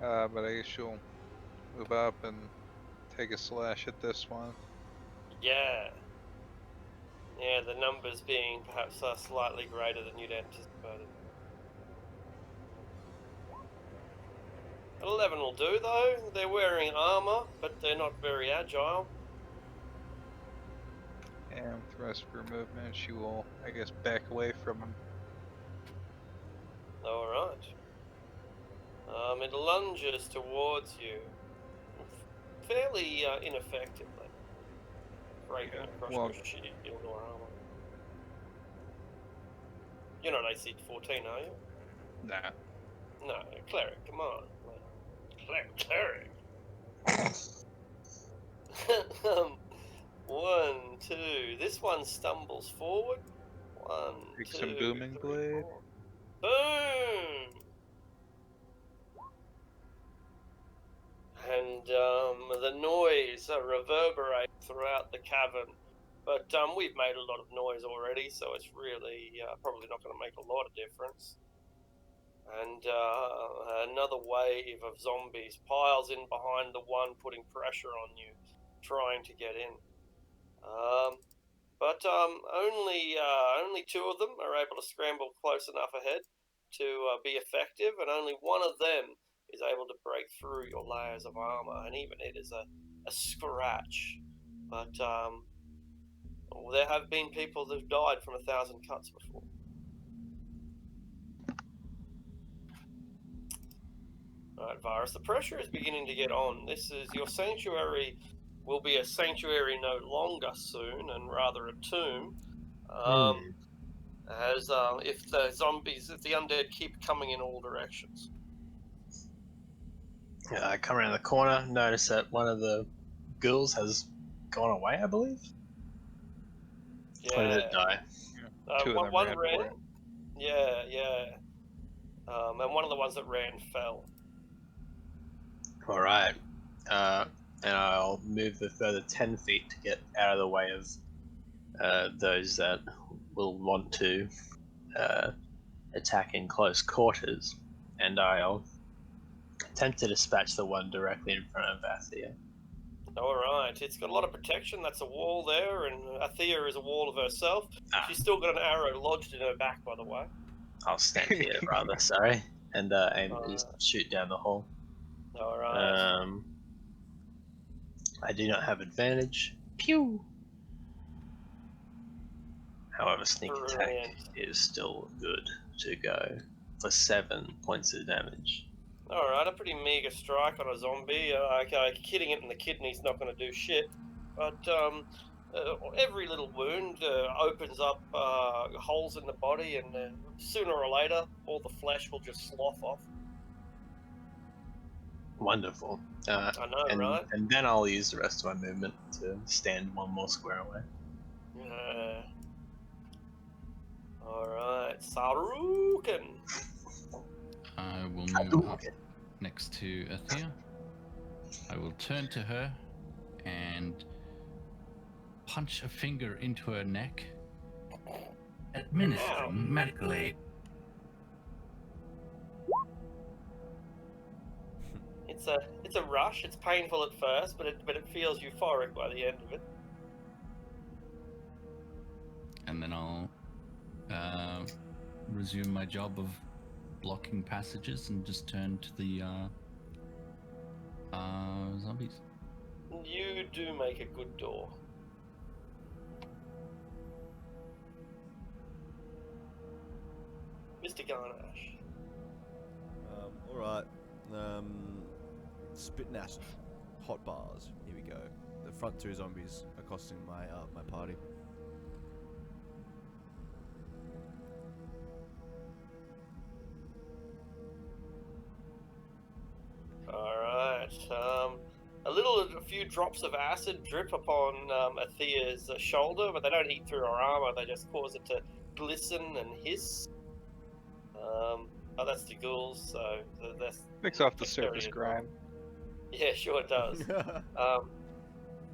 But I guess she'll move up and take a slash at this one. Yeah. Yeah, the numbers being perhaps slightly greater than you'd anticipated. 11 will do though. They're wearing armor, but they're not very agile. And with the rest of her movement, she will, I guess, back away from him. Alright. It lunges towards you. Fairly ineffectively. Breaking across well- your shield or armor. You're not AC 14, are you? Nah. No, cleric, come on. Cleric. 1, 2. This one stumbles forward. 1, Take 2, some booming 3, blade. 4. Boom! And the noise reverberates throughout the cavern. But we've made a lot of noise already, so it's really probably not going to make a lot of difference. And another wave of zombies piles in behind the one putting pressure on you, trying to get in. But only 2 of them are able to scramble close enough ahead to be effective, and only one of them is able to break through your layers of armor, and even it is a scratch. But there have been people that've died from 1,000 cuts before. Alright, Virus, the pressure is beginning to get on. This is your sanctuary will be a sanctuary no longer soon, and rather a tomb. As if the undead keep coming in all directions. I come around the corner, notice that one of the ghouls has gone away, I believe. Yeah. Or did it die? 2 of them one ran ran. away. Yeah. And one of the ones that ran fell. Alright. And I'll move the further 10 feet to get out of the way of those that will want to attack in close quarters. And I'll attempt to dispatch the one directly in front of Vathia. Alright, it's got a lot of protection. That's a wall there, and Athea is a wall of herself. Ah. She's still got an arrow lodged in her back, by the way. I'll stand here, rather, sorry, and aim just shoot down the hole. Alright. I do not have advantage. Pew! However, sneak attack Brilliant. is still good to go for 7 points of damage. Alright, a pretty meager strike on a zombie. Hitting it in the kidney's not going to do shit. But every little wound opens up holes in the body, and sooner or later, all the flesh will just slough off. Wonderful. I know, right? And then I'll use the rest of my movement to stand one more square away. Alright, Saruken. I will move up next to Athea. I will turn to her and punch a finger into her neck. Administering medical aid. It's a rush. It's painful at first, but it feels euphoric by the end of it. And then I'll resume my job of blocking passages and just turn to the zombies. You do make a good door. Mr. Garnash. Alright. Spit acid. Hot bars. Here we go. The front two zombies accosting my my party. Alright. A few drops of acid drip upon Athea's shoulder, but they don't eat through her armor, they just cause it to glisten and hiss. Oh, that's the ghouls, so that's... Picks off the surface grime. Yeah, sure it does.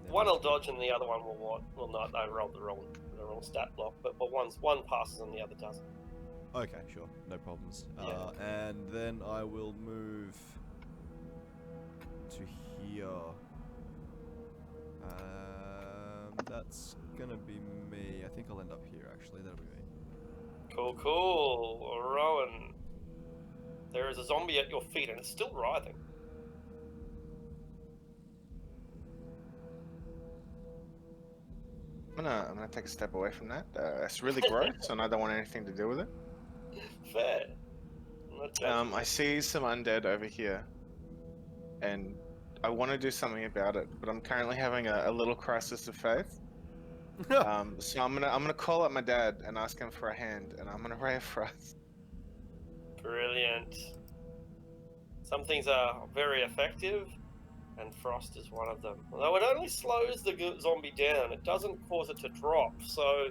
One will dodge and the other one will not. I rolled the wrong stat block, but one passes and the other doesn't. Okay, sure, no problems. Yeah. And then I will move to here. That's gonna be me. I think I'll end up here. Actually, that'll be me. Cool. Rowan, there is a zombie at your feet and it's still writhing. I'm gonna take a step away from that. It's really gross, and I don't want anything to do with it. Fair. I see some undead over here, and I want to do something about it, but I'm currently having a little crisis of faith. So I'm gonna call up my dad and ask him for a hand, and I'm gonna ray of frost. Brilliant. Some things are very effective, and frost is one of them. Although it only slows the zombie down, it doesn't cause it to drop. So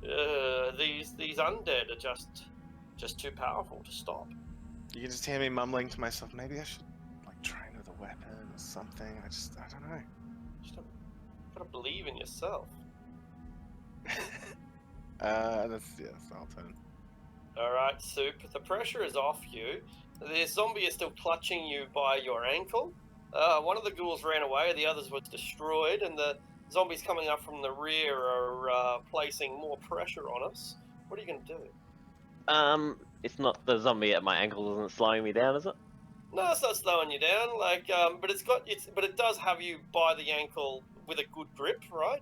these undead are just too powerful to stop. You can just hear me mumbling to myself, maybe I should like train with a weapon or something. I don't know. Just gotta believe in yourself. That's I'll turn. Alright, Soup, the pressure is off you. The zombie is still clutching you by your ankle. One of the ghouls ran away, the others was destroyed, and the zombies coming up from the rear are placing more pressure on us. What are you going to do? It's not the zombie at my ankle isn't slowing me down, is it? No, it's not slowing you down. But it does have you by the ankle with a good grip, right?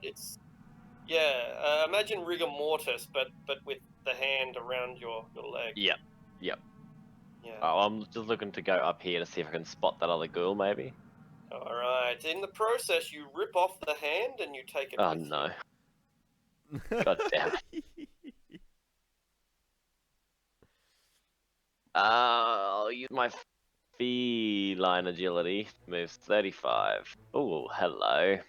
Imagine rigor mortis, but with the hand around your leg. Yep. Yeah. Oh, I'm just looking to go up here to see if I can spot that other ghoul, maybe. All right. In the process, you rip off the hand and you take it. Oh with no! God damn it! I'll use my feline agility. Moves 35. Oh, hello.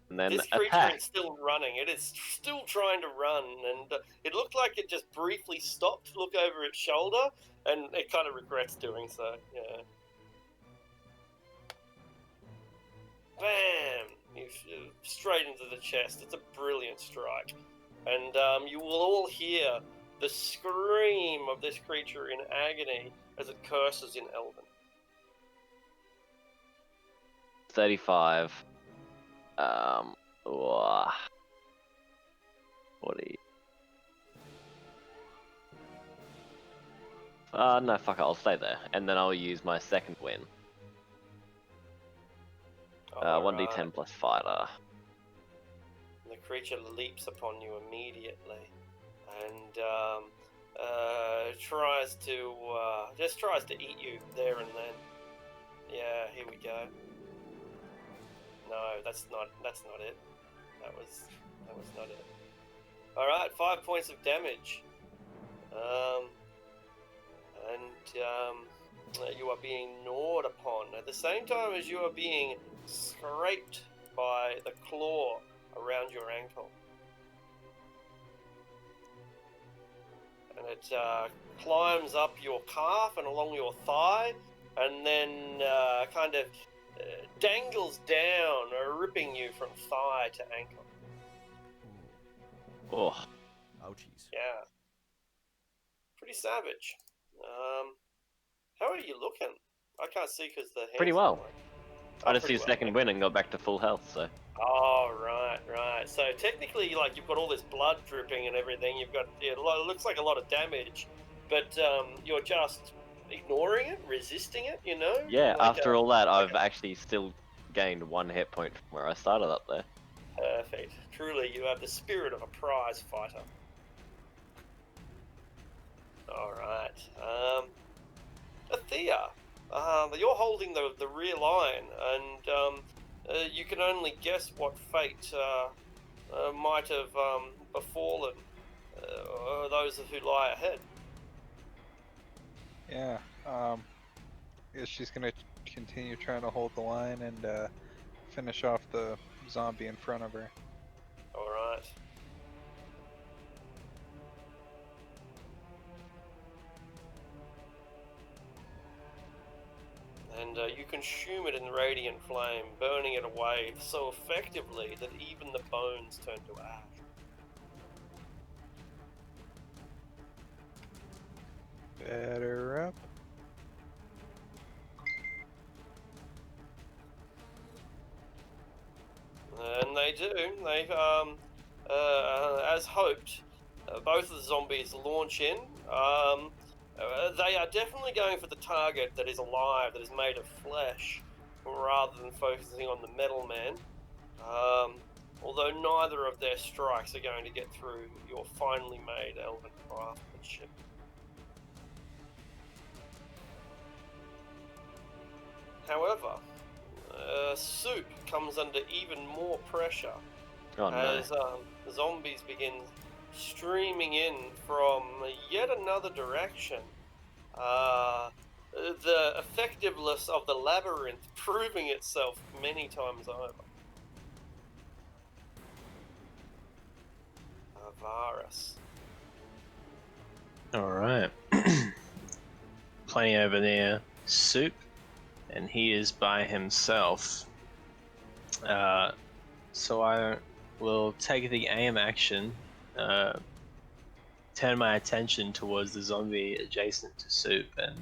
And then this creature attack. is still running. It is still trying to run, and it looked like it just briefly stopped to look over its shoulder, and it kind of regrets doing so. Yeah. Bam! Straight into the chest. It's a brilliant strike, and you will all hear the scream of this creature in agony as it curses in Elven. 35. Wah. What do you? No, fuck it, I'll stay there, and then I'll use my second win. 1d10 plus fighter. The creature leaps upon you immediately, and tries to eat you there and then. Yeah, here we go. No, that's not it. That was not it. All right, 5 points of damage. You are being gnawed upon at the same time as you are being scraped by the claw around your ankle. And it climbs up your calf and along your thigh, and then dangles down, ripping you from thigh to ankle. Oh, Ouchies. Yeah. Pretty savage. How are you looking? I can't see because the hands pretty well. Oh, I just pretty used second win and got back to full health, so. Oh, right. So technically, like, you've got all this blood dripping and everything. You've got, it looks like a lot of damage, but you're just ignoring it, resisting it, you know? Yeah, Like, after all that, I've actually still gained 1 hit point from where I started up there. Perfect. Truly, you have the spirit of a prize fighter. All right. Athea, you're holding the rear line, and you can only guess what fate might have befallen those who lie ahead. Yeah. Guess she's gonna continue trying to hold the line and finish off the zombie in front of her. All right. And you consume it in radiant flame, burning it away so effectively that even the bones turn to ash. Better up. And they do. They, as hoped, both of the zombies launch in. They are definitely going for the target that is alive, that is made of flesh, rather than focusing on the metal man. Although neither of their strikes are going to get through your finely made elven craftsmanship. However, Soup comes under even more pressure Oh no. as zombies begin streaming in from yet another direction. The effectiveness of the labyrinth proving itself many times over. Varus. Alright. Plenty over there. Soup. And he is by himself. So I will take the aim action, turn my attention towards the zombie adjacent to Soup, and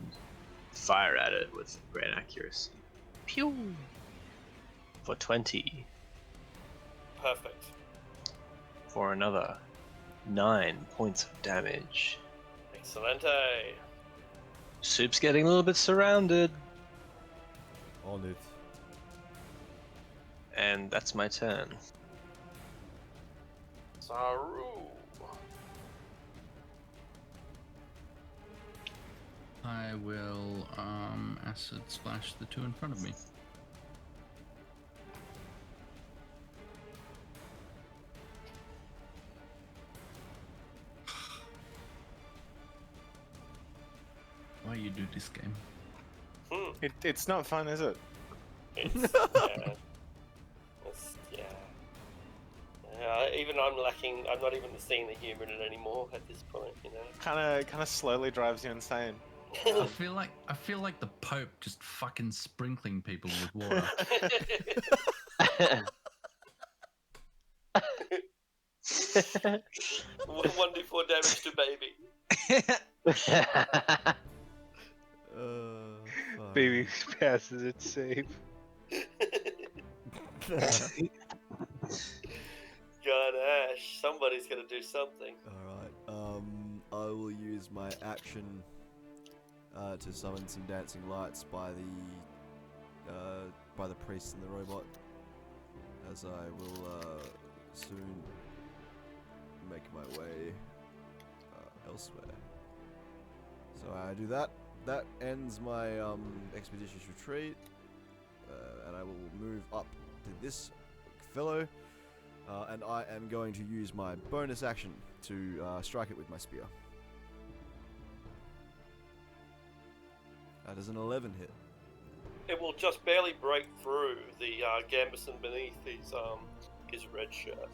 fire at it with great accuracy. Pew! For 20. Perfect. For another 9 points of damage. Excelente. Soup's getting a little bit surrounded. On it. And that's my turn. Saru. I will acid splash the two in front of me. Why you do this game? It's not fun, is it? It's, even I'm lacking. I'm not even seeing the humor in it anymore at this point. You know. Kind of slowly drives you insane. I feel like the Pope just fucking sprinkling people with water. 1d4 damage to baby. Fuck. Baby passes its save. Garnash. Somebody's gonna do something. Alright, I will use my action to summon some dancing lights by the priest and the robot, as I will soon make my way elsewhere. So I do that. That ends my expeditious retreat, and I will move up to this fellow, and I am going to use my bonus action to strike it with my spear. That is an 11 hit. It will just barely break through the gambeson beneath his red shirt.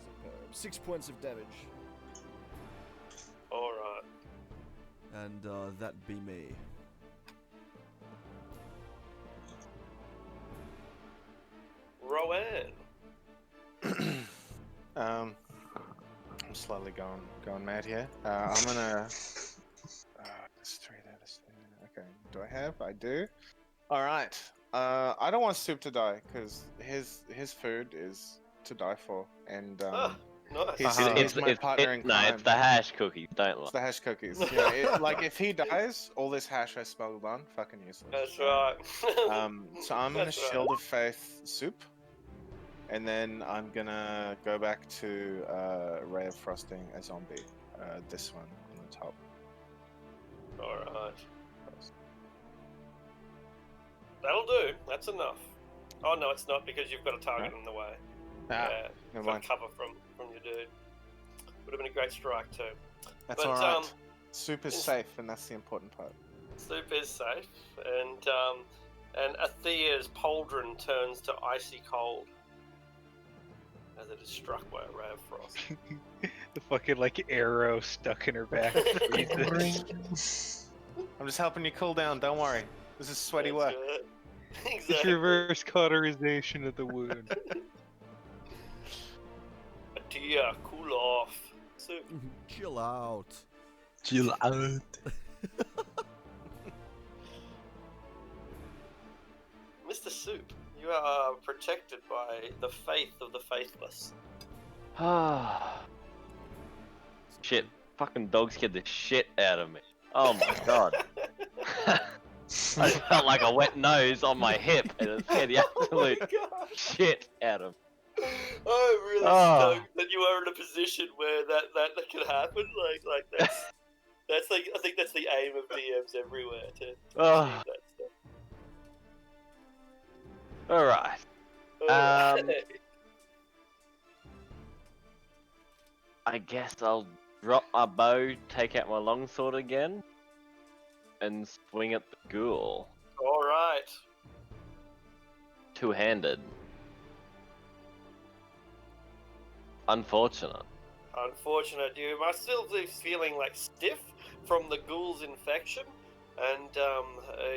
6 points of damage, Alright. and that be me. Rowan. I'm slowly going mad here. I'm gonna. That's 3. Okay. Do I have? I do. All right. I don't want Soup to die because his food is to die for, and Nice. he's my partner in crime. No, it's the hash cookies. Don't lie. It's the hash cookies. Yeah, like if he dies, all this hash I smuggled on, fucking useless. That's right. So I'm gonna That's right. Shield of Faith Soup, and then I'm gonna go back to Ray of Frosting a zombie. This one on the top. Alright. That'll do. That's enough. Oh no, it's not, because you've got a target in the way. Ah, Yeah, never got mind. cover from your dude. Would have been a great strike too. That's But, alright. Soup is it's- safe, and that's the important part. Soup is safe, and Athea's pauldron turns to icy cold as it is struck by a ray of frost. The fucking like arrow stuck in her back. freezes. I'm just helping you cool down. Don't worry. This is sweaty That's work. right. It's Exactly. reverse cauterization of the wound. Athea, cool off. Soup. Chill out. Chill out. Mr. Soup, you are protected by the faith of the faithless. Shit. Fucking dog scared the shit out of me. Oh my god. I felt like a wet nose on my hip and it scared the absolute Oh my god! shit out of me. I'm really Oh. stoked that you are in a position where that could happen. Like that's like, I think that's the aim of DMs everywhere to Oh. achieve that stuff. Alright. Alright. I guess I'll drop my bow, take out my longsword again, and swing at the ghoul. Alright. Two-handed. Unfortunate. Unfortunate, you are still feeling like stiff from the ghoul's infection, and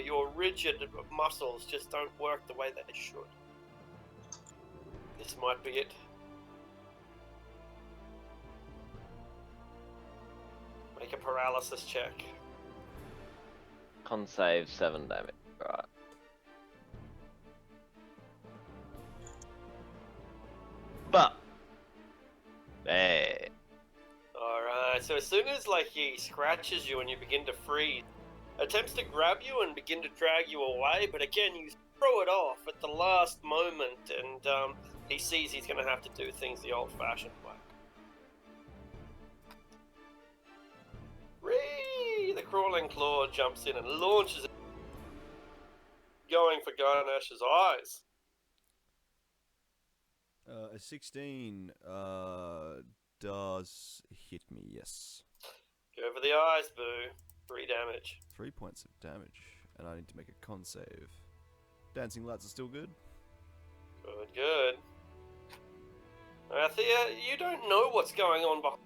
your rigid muscles just don't work the way they should. This might be it. Make a paralysis check. Con save 7 damage. Right. But hey. Alright, so as soon as like he scratches you and you begin to freeze, attempts to grab you and begin to drag you away, but again you throw it off at the last moment, and he sees he's going to have to do things the old-fashioned way. Ree! The crawling claw jumps in and launches it, going for Garnash's eyes. A 16 does hit me, yes. Go for the eyes, boo. 3 damage. 3 points of damage, and I need to make a con save. Dancing lights are still good. Good, good. Thea, you don't know what's going on behind.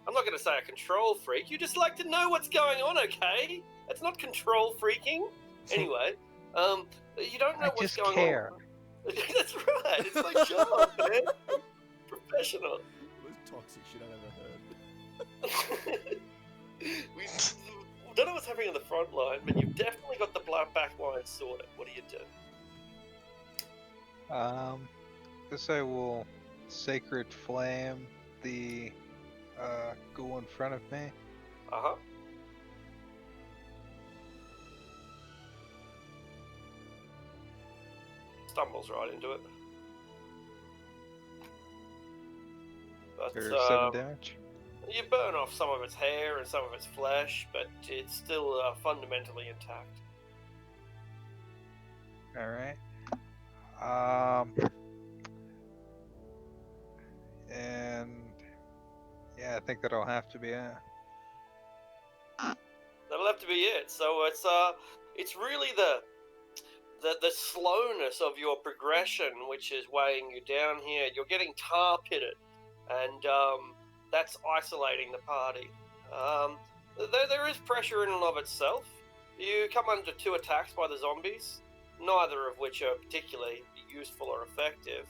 I'm not going to say a control freak. You just like to know what's going on, okay? That's not control freaking. Anyway, you don't know I what's just going care. on. That's right. It's my job, man. Professional. Most toxic shit I've ever heard. We don't know what's happening on the front line, but you've definitely got the back line sorted. What do you do? guess I will sacred flame the ghoul in front of me. Uh-huh. Stumbles right into it. But, For 7 damage. you burn off some of its hair and some of its flesh, but it's still fundamentally intact. Alright. And yeah, I think that'll have to be it. That'll have to be it. So it's really the slowness of your progression which is weighing you down here. You're getting tar pitted, and that's isolating the party. There is pressure in and of itself. You come under 2 attacks by the zombies, neither of which are particularly useful or effective.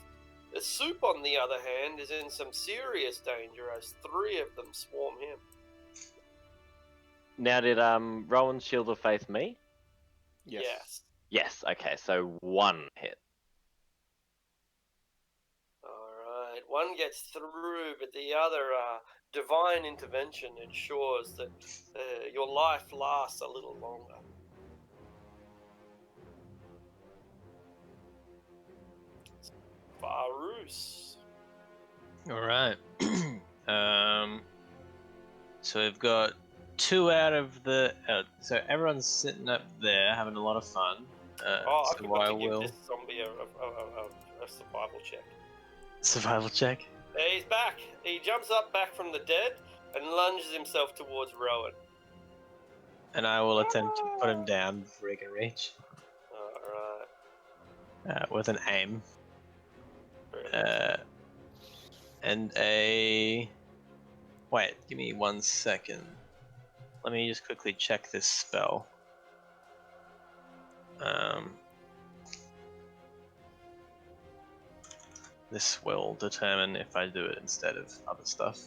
The Soup, on the other hand, is in some serious danger as 3 of them swarm him. Now, did Rowan's shield of faith me? Yes. Yes. Okay, so 1 hit. Alright, one gets through, but the other divine intervention ensures that your life lasts a little longer. Varus. Alright. So we've got 2 out of the... so everyone's sitting up there having a lot of fun. I so forgot I to give will... this zombie a survival check. Survival check? He's back. He jumps up back from the dead and lunges himself towards Rowan. And I will attempt to put him down before he can reach. Alright. With an aim. And a... Wait, give me 1 second. Let me just quickly check this spell. This will determine if I do it instead of other stuff.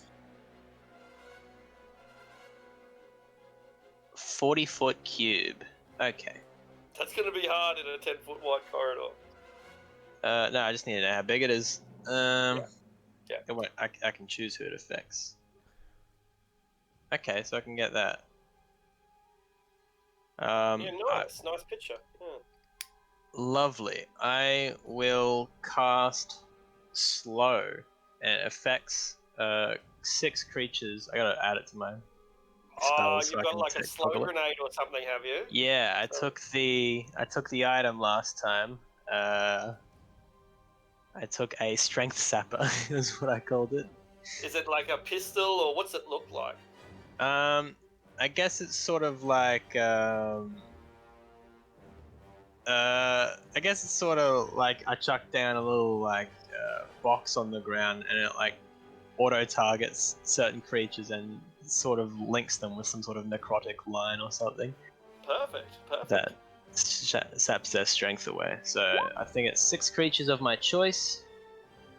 40-foot cube. Okay. That's going to be hard in a 10-foot wide corridor. No, I just need to know how big it is. Yeah. I can choose who it affects. Okay, so I can get that. Yeah, nice. Nice picture. Yeah. Lovely. I will cast Slow, and it affects 6 creatures. I gotta add it to my spells. You've got like a slow grenade or something, have you? Yeah, I took the item last time. I took a strength sapper, is what I called it. Is it like a pistol, or what's it look like? I guess it's sort of like I guess it's sort of like I chuck down a little like box on the ground, and it like auto targets certain creatures and sort of links them with some sort of necrotic line or something. Perfect. That saps their strength away. So I think it's 6 creatures of my choice.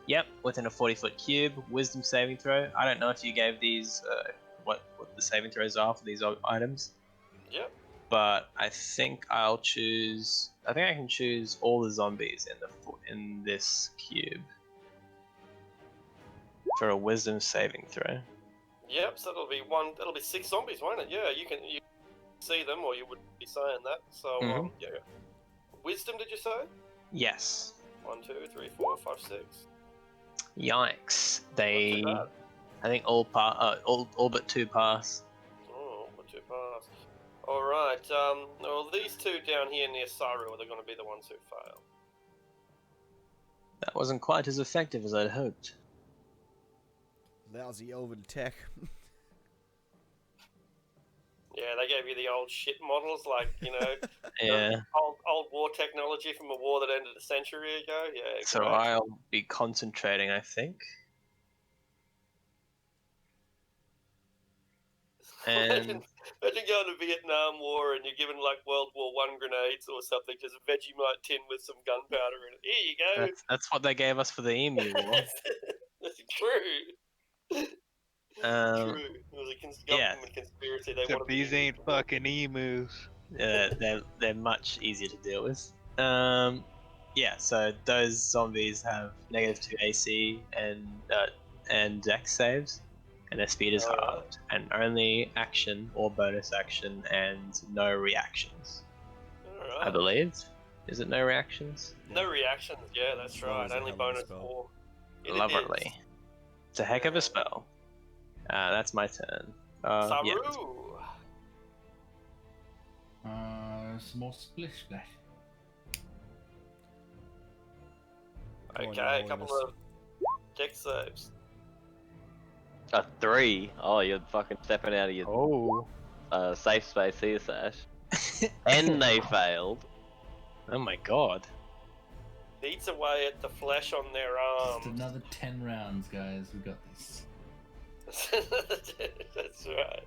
Yep, within a 40-foot cube. Wisdom saving throw. I don't know if you gave these what the saving throws are for these items. Yep. But I think I'll choose. I think I can choose all the zombies in this cube for a wisdom saving throw. Yep. So that'll be 6 zombies, won't it? Yeah. You can see them, or you wouldn't be saying that. So yeah. Wisdom, did you say? Yes. 1, 2, 3, 4, 5, 6. Yikes! They, I think all but 2 pass. Oh, but 2 pass. All right. Well, these 2 down here near Saru are going to be the ones who fail. That wasn't quite as effective as I'd hoped. Lousy elven tech. Yeah, they gave you the old shit models, like, Yeah. old war technology from a war that ended a century ago. Yeah. So great. I'll be concentrating, I think. And Imagine going to Vietnam War and you're given like World War I grenades or something, just a Vegemite tin with some gunpowder in it. Here you go. that's what they gave us for the Emu War. That's true. True. It was a government conspiracy. They Except wanted these ain't fucking emus. They're much easier to deal with. Yeah, so those zombies have -2 AC and Dex saves, and their speed is Alright. halved, and only action or bonus action, and no reactions. I Alright. believe. Is it no reactions? No reactions, yeah, that's Spell right. is a Only hell of a bonus spell. 4. It Lovely. is. It's a heck of Yeah. a spell. That's my turn. Saru! Yeah. Some more splish splash. Come on, Okay, Your a couple Holiness. of deck saves. A 3. Oh, you're fucking stepping out of your safe space here, Sash. And they failed. Oh my god. Eats away at the flesh on their Just arms. another 10 rounds, guys. We got this. That's right.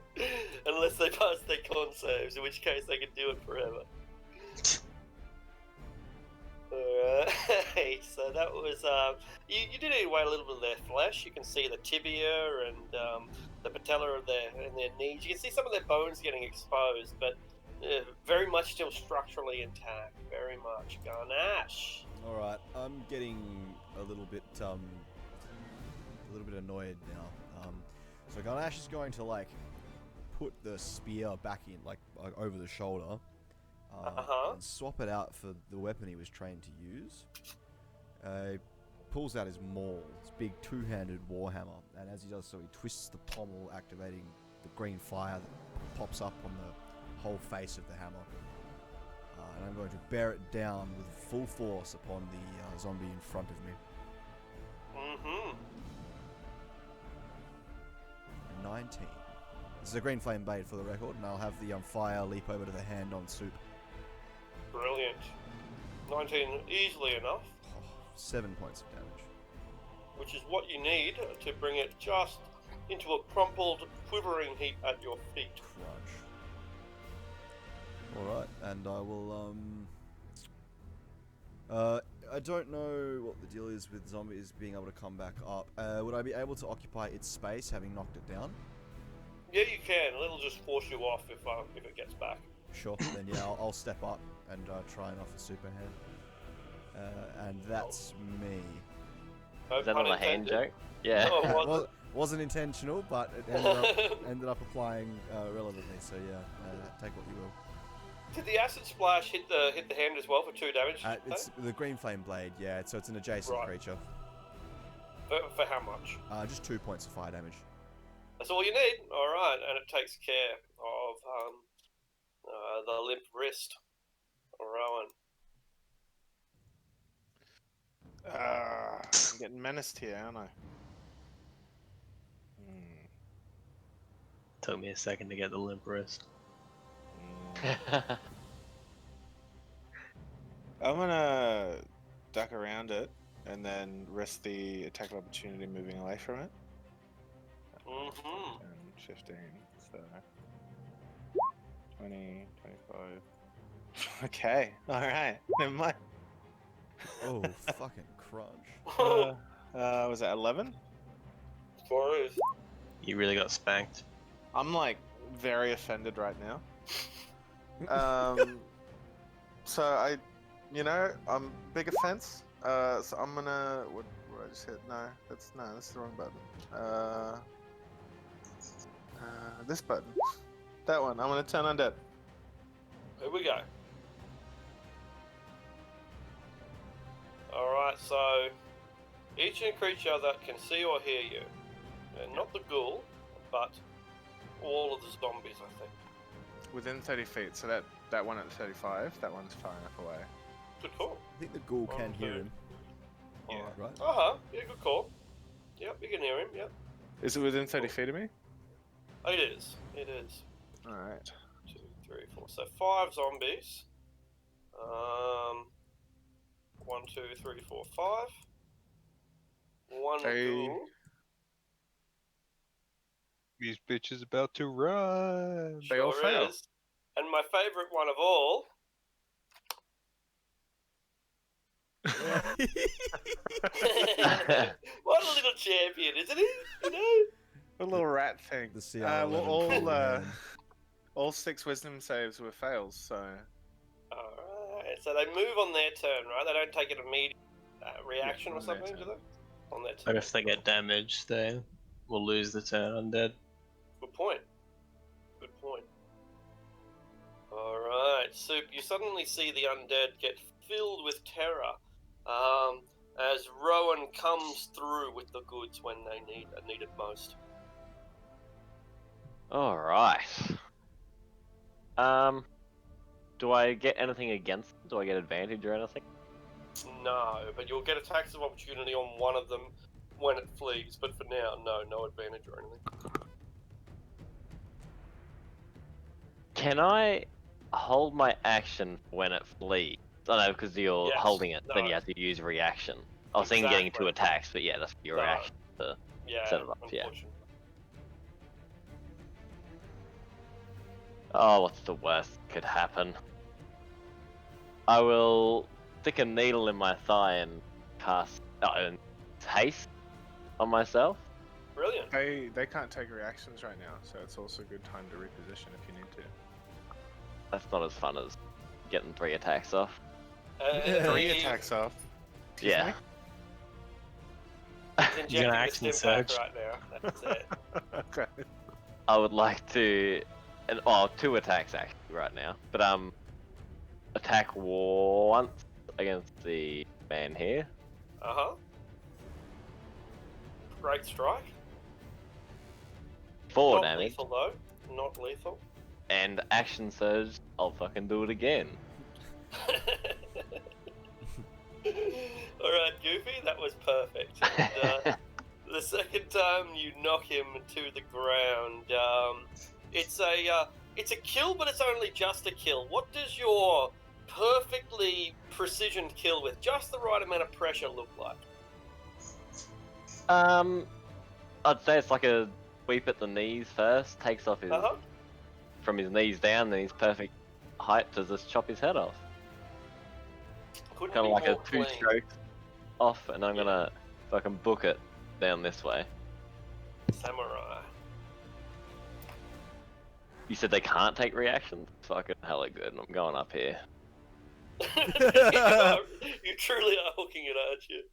Unless they pass their con saves, in which case they can do it forever. Alright, so that was you did eat away a little bit of their flesh. You can see the tibia and the patella of their knees. You can see some of their bones getting exposed, but very much still structurally intact. Very much. Garnash. All right, I'm getting a little bit annoyed now. So Garnash is going to like put the spear back in, like over the shoulder, and swap it out for the weapon he was trained to use. He pulls out his maul, his big two-handed warhammer, and as he does so, he twists the pommel, activating the green fire that pops up on the whole face of the hammer. And I'm going to bear it down with full force upon the zombie in front of me. Mm-hmm. 19. This is a green flame blade for the record, and I'll have the fire leap over to the hand on Soup. Brilliant. 19 easily enough, 7 points of damage. which is what you need to bring it just into a crumpled, quivering heap at your feet. Crunch. Alright, and I will, I don't know what the deal is with zombies being able to come back up. Would I be able to occupy its space, having knocked it down? Yeah, you can. It'll just force you off if it gets back. Sure, then yeah, I'll step up and try and offer Super hand. And that's me. No Is that pun not a hand intended. joke? Yeah. Oh, was Well, it? wasn't intentional, but it ended up applying relevantly, so yeah, take what you will. Did the acid splash hit the hand as well for 2 damage? It's the green flame blade, yeah, so it's an adjacent Right. creature. For how much? Just 2 points of fire damage. That's all you need. All right, and it takes care of the limp wrist. Rowan. I'm getting menaced here, aren't I? Took me a second to get the limp wrist. I'm gonna duck around it and then risk the attack of opportunity moving away from it. Mm-hmm. 10, 15, so 20, 25. Okay, alright, never mind. Oh, fucking crunch. Was that 11? For it is. You really got spanked. I'm like very offended right now. So I'm big offense. So I'm gonna what I just hit? No, that's the wrong button. This button. That one. I'm gonna turn undead. Here we go. Alright, so each creature that can see or hear you, and not the ghoul, but all of the zombies, I think. Within 30 feet. So that one at 35. That one's far enough away. Good call. I think the ghoul can hear him. Yeah. Right? Yeah, good call. Yep, you can hear him, yep. Is it within 30 feet of me? It is. It is. All right. 2, 3, 4. So 5 zombies. 1, 2, 3, 4, 5. 1 Hey. ghoul. These bitches about to run. They all fail. Is. And my favourite one of all. What a little champion, isn't he? You know? A little rat thing. The CR11 Well, man. all 6 wisdom saves were fails, so Alright, so they move on their turn, right? They don't take an immediate reaction or on their something, do turn. they? On their turn. But if they get damaged, they will lose the turn undead. Good point. Good point. Alright, Soup, you suddenly see the undead get filled with terror as Rowan comes through with the goods when they need it most. Alright. Do I get anything against them? Do I get advantage or anything? No, but you'll get attacks of opportunity on one of them when it flees, but for now, no advantage or anything. Can I hold my action when it flees? Oh no, because you're Yes, holding it, then no. you have to use reaction. I was thinking getting two Exactly. attacks, but yeah, that's your No. reaction to Yeah, set it up, yeah. unfortunately. Oh, what's the worst that could happen? I will stick a needle in my thigh and cast and haste on myself. Brilliant. They can't take reactions right now, so it's also a good time to reposition if you need to. That's not as fun as getting 3 attacks off. 3 attacks off. Excuse Yeah. me? He's You're injecting gonna the action stim pack surge. right now. That's it. Okay. I would like to, 2 attacks actually right now, but attack once against the man here. Uh-huh. Great strike. 4 Not damage, lethal, though. Not lethal. and action surge. I'll fucking do it again. Alright, Goofy, that was perfect. And, the second time you knock him to the ground, it's a kill, but it's only just a kill. What does your perfectly precision kill with just the right amount of pressure look like? I'd say it's like a sweep at the knees first, takes off his Uh-huh. from his knees down, then his perfect height to just chop his head off. Couldn't Kind be of like a more clean. 2-stroke off, and I'm gonna fucking book it down this way. Samurai. You said they can't take reactions? Fucking hella good. I'm going up here. You truly are hooking it, aren't you?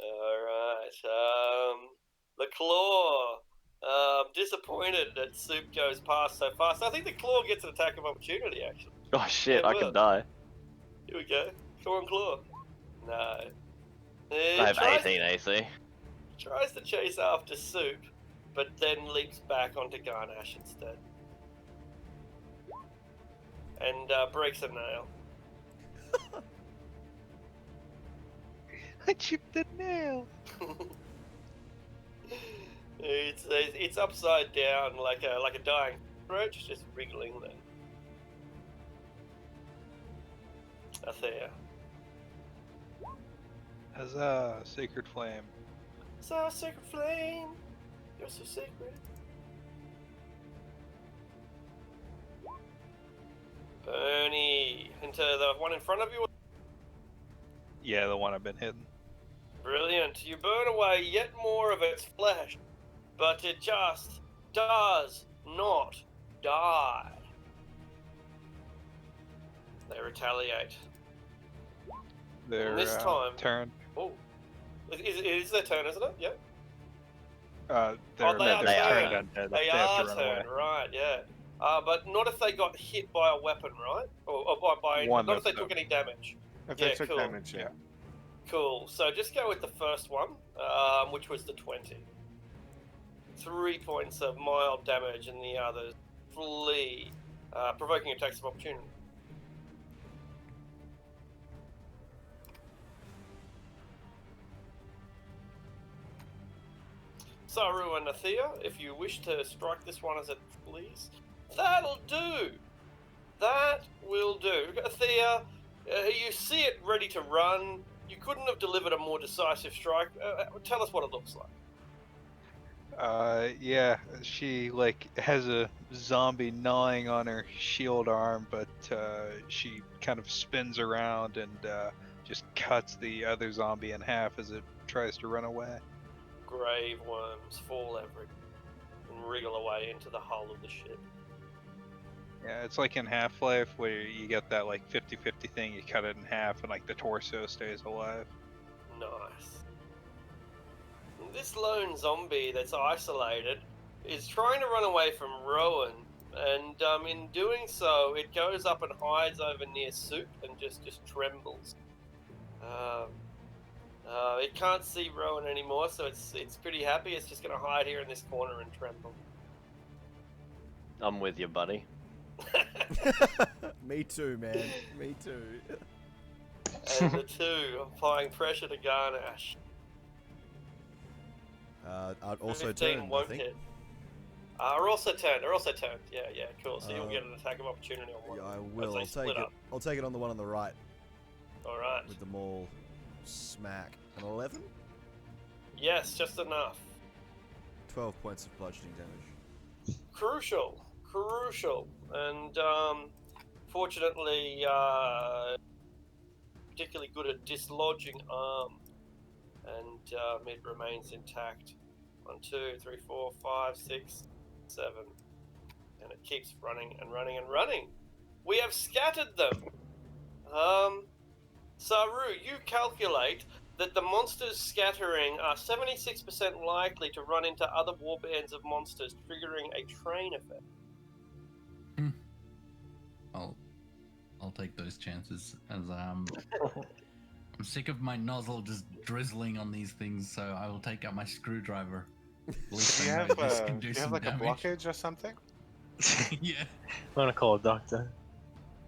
Alright, the claw. Disappointed that Soup goes past so fast. I think the claw gets an attack of opportunity, actually. Oh shit, Yeah, I well. can die. Here we go. Come on, claw. No. I have 18 AC. Tries to chase after Soup, but then leaps back onto Garnash instead. And breaks a nail. I chipped the nail. It's upside down like a dying roach, just wriggling there. Althea. Huzzah, Sacred Flame. So sacred flame, you're so sacred. Bernie, into the one in front of you. Yeah, the one I've been hitting. Brilliant. You burn away yet more of its flesh, but it just does not die. They retaliate. Their this time- turn. Oh, it is their turn, isn't it? Yeah. They're they are they're turned. turned undead. They have are to run away. turned, right? Yeah. But not if they got hit by a weapon, right? Or by One not if of they them. took any damage. If they Yeah, took cool. damage, yeah. Cool. So just go with the first one, which was the 20. 3 points of mild damage, and the others flee, provoking attacks of opportunity. Saru and Athea, if you wish to strike this one as it flees, that'll do. That will do. Athea, you see it ready to run. You couldn't have delivered a more decisive strike. Tell us what it looks like. Yeah, she has a zombie gnawing on her shield arm, but she kind of spins around and just cuts the other zombie in half as it tries to run away. Grave worms fall everywhere and wriggle away into the hull of the ship. Yeah, it's like in Half-Life where you get that like 50-50 thing, you cut it in half and like the torso stays alive. Nice. This lone zombie that's isolated is trying to run away from Rowan, and in doing so, it goes up and hides over near Soup and just trembles. It can't see Rowan anymore, so it's pretty happy. It's just going to hide here in this corner and tremble. I'm with you, buddy. Me too, man. Me too. And the two applying pressure to Garnash. I'd also 15 turn, I won't think. hit. Are also turned. Yeah, cool. So you'll get an attack of opportunity on one. Yeah, I as will. they I'll split take it. up. I'll take it on the one on the right All right. with them all smack. An 11? Yes, just enough. 12 points of bludgeoning damage. Crucial, and fortunately, particularly good at dislodging arm, and it remains intact. 1, 2, 3, 4, 5, 6, 7, and it keeps running and running and running. We have scattered them. Saru, you calculate that the monsters scattering are 76% likely to run into other warbands of monsters, triggering a train effect. I'll take those chances, as I'm sick of my nozzle just drizzling on these things, so I will take out my screwdriver. At least Do you I know have, this can do do you have some like damage. a blockage or something? Yeah. I'm gonna call a doctor.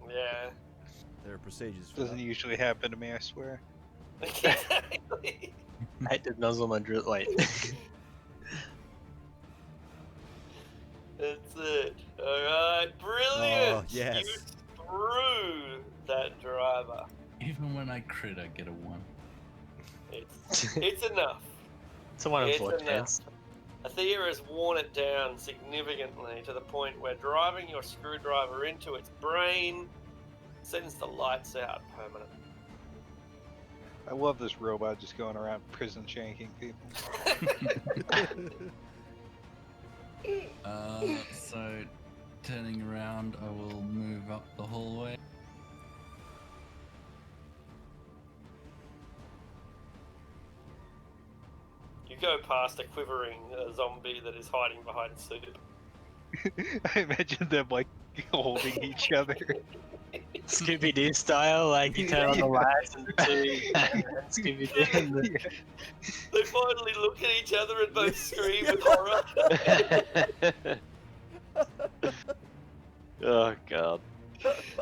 Yeah. There are procedures for Doesn't that. usually happen to me, I swear. Exactly. I had to nuzzle my drill. Wait. That's it. Alright, brilliant! Oh, yes. You threw that driver. Even when I crit, I get a 1. It's enough. It's a 1 in It's 4 enough. chance. Athea has worn it down significantly to the point where driving your screwdriver into its brain sends the lights out permanently. I love this robot just going around prison shanking people. So turning around, I will move up the hallway. You go past a quivering zombie that is hiding behind Soup. I imagine them like holding each other. Scooby Doo style, like you turn on the lights and the two Scooby Doo. And the... They finally look at each other and both scream with horror. Oh god.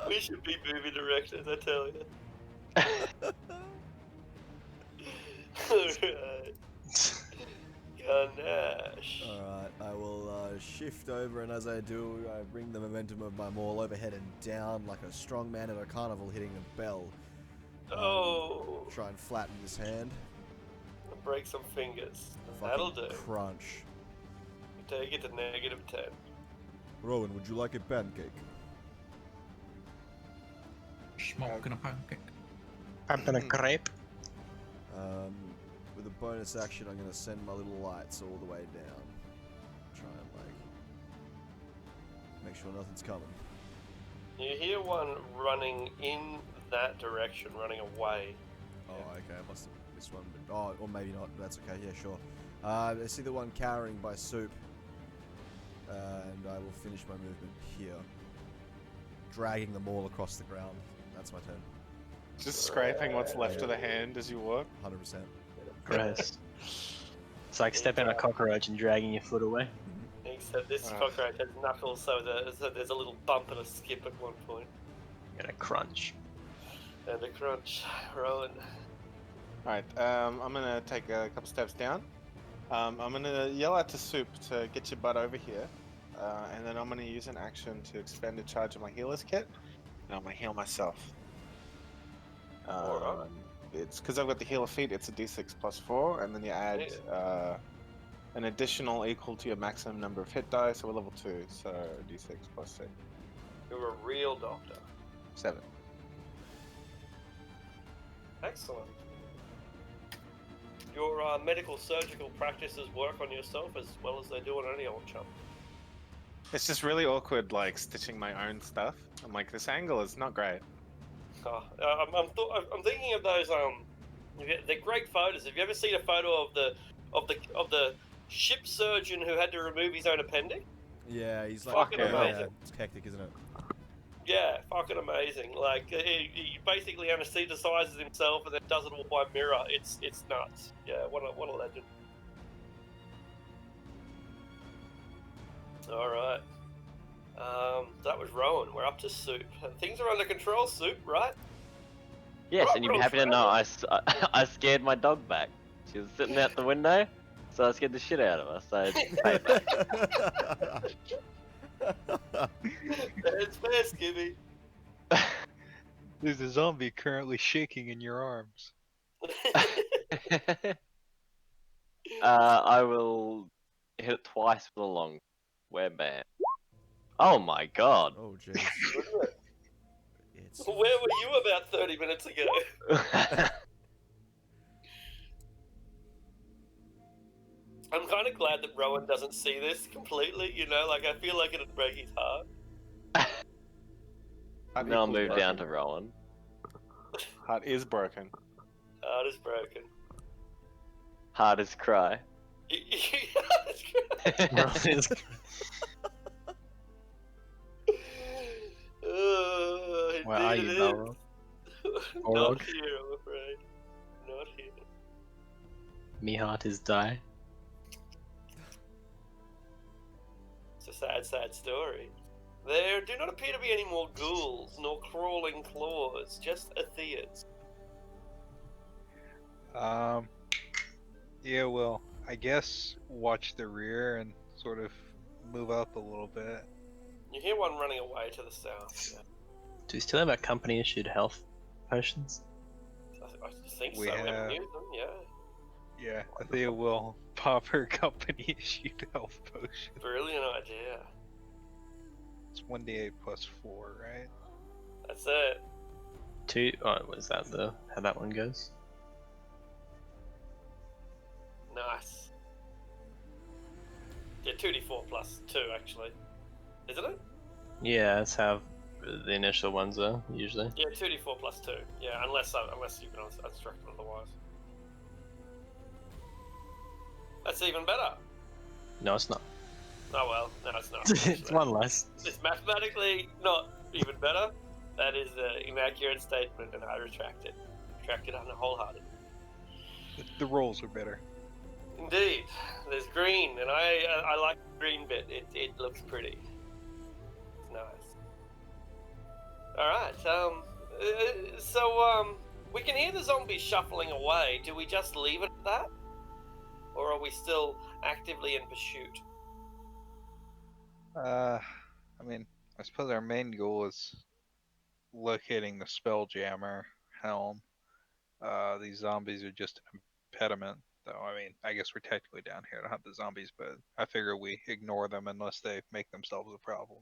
We should be movie directors, I tell you. Alright. Ganache. Alright, I will shift over, and as I do, I bring the momentum of my maul overhead and down like a strong man at a carnival hitting a bell. Oh. Try and flatten his hand. Break some fingers. Fucking That'll do. crunch. You take it to -10. Rowan, would you like a pancake? Smoking a pancake. I'm gonna crepe. With a bonus action, I'm going to send my little lights all the way down. Try and, make sure nothing's coming. You hear one running in that direction, running away. Oh, okay, I must have missed one. But, or maybe not. That's okay, yeah, sure. I see the one cowering by Soup. And I will finish my movement here. Dragging them all across the ground. That's my turn. Just scraping what's left of the hand as you walk. 100%. Gross. It's like stepping on a cockroach and dragging your foot away. Except this cockroach has knuckles, so there's a little bump and a skip at one point. And a crunch. And a crunch. Rowan. Alright, I'm gonna take a couple steps down. I'm gonna yell out to Soup to get your butt over here. And then I'm gonna use an action to expend a charge of my healer's kit. And I'm gonna heal myself. Alright. It's because I've got the healer feat, it's a d6 plus 4, and then you add an additional equal to your maximum number of hit dice, so we're level 2, so d6 plus 6. You're a real doctor. 7. Excellent. Your medical surgical practices work on yourself as well as they do on any old chump. It's just really awkward, like stitching my own stuff. I'm like, this angle is not great. I'm thinking of those. They're great photos. Have you ever seen a photo of the ship surgeon who had to remove his own appendix? Yeah, he's like, Fucking yeah, amazing. it's hectic, isn't it? Yeah, fucking amazing. Like he basically anesthetizes himself and then does it all by mirror. It's nuts. Yeah, what a legend. All right. That was Rowan. We're up to Soup. And things are under control, Soup, right? Yes, and you'd be happy to know I scared my dog back. She was sitting out the window, so I scared the shit out of her. So payback. It's fair, Skibby. There's a zombie currently shaking in your arms. I will hit it twice with a long webban. Oh my god. Oh, jeez. Where were you about 30 minutes ago? I'm kind of glad that Rowan doesn't see this completely, you know? Like, I feel like it'd break his heart. Then I'll move down to Rowan. Heart is broken. Heart is broken. Hard as cry. Where are you, Balrog? Not here, I'm afraid. Not here. Me heart is die. It's a sad, sad story. There do not appear to be any more ghouls, nor crawling claws, just Atheas. Yeah, well, I guess watch the rear and sort of move up a little bit. You hear one running away to the south. Yeah. Do we still have our company issued health potions? I think We so. We haven't have- used them, yeah. Yeah, Athea will pop her company issued health potion. Brilliant idea. It's 1d8 plus 4, right? That's it. 2. Oh, was that how that one goes? Nice. Yeah, 2d4 plus 2, actually. Isn't it? Yeah, that's how the initial ones are usually. Yeah, 2d4 plus 2. Yeah, unless you've been instructed otherwise. That's even better. No, it's not. Oh well, no, it's not. It's actually. one less. It's mathematically not even better. That is an inaccurate statement, and I retract it. Retract it wholeheartedly. The rolls are better. Indeed, there's green, and I like the green bit. It looks pretty. It's nice. All right. So we can hear the zombies shuffling away. Do we just leave it at that, or are we still actively in pursuit? I mean, I suppose our main goal is locating the Spelljammer helm. These zombies are just an impediment, though. I mean, I guess we're technically down here to hunt the zombies, but I figure we ignore them unless they make themselves a problem.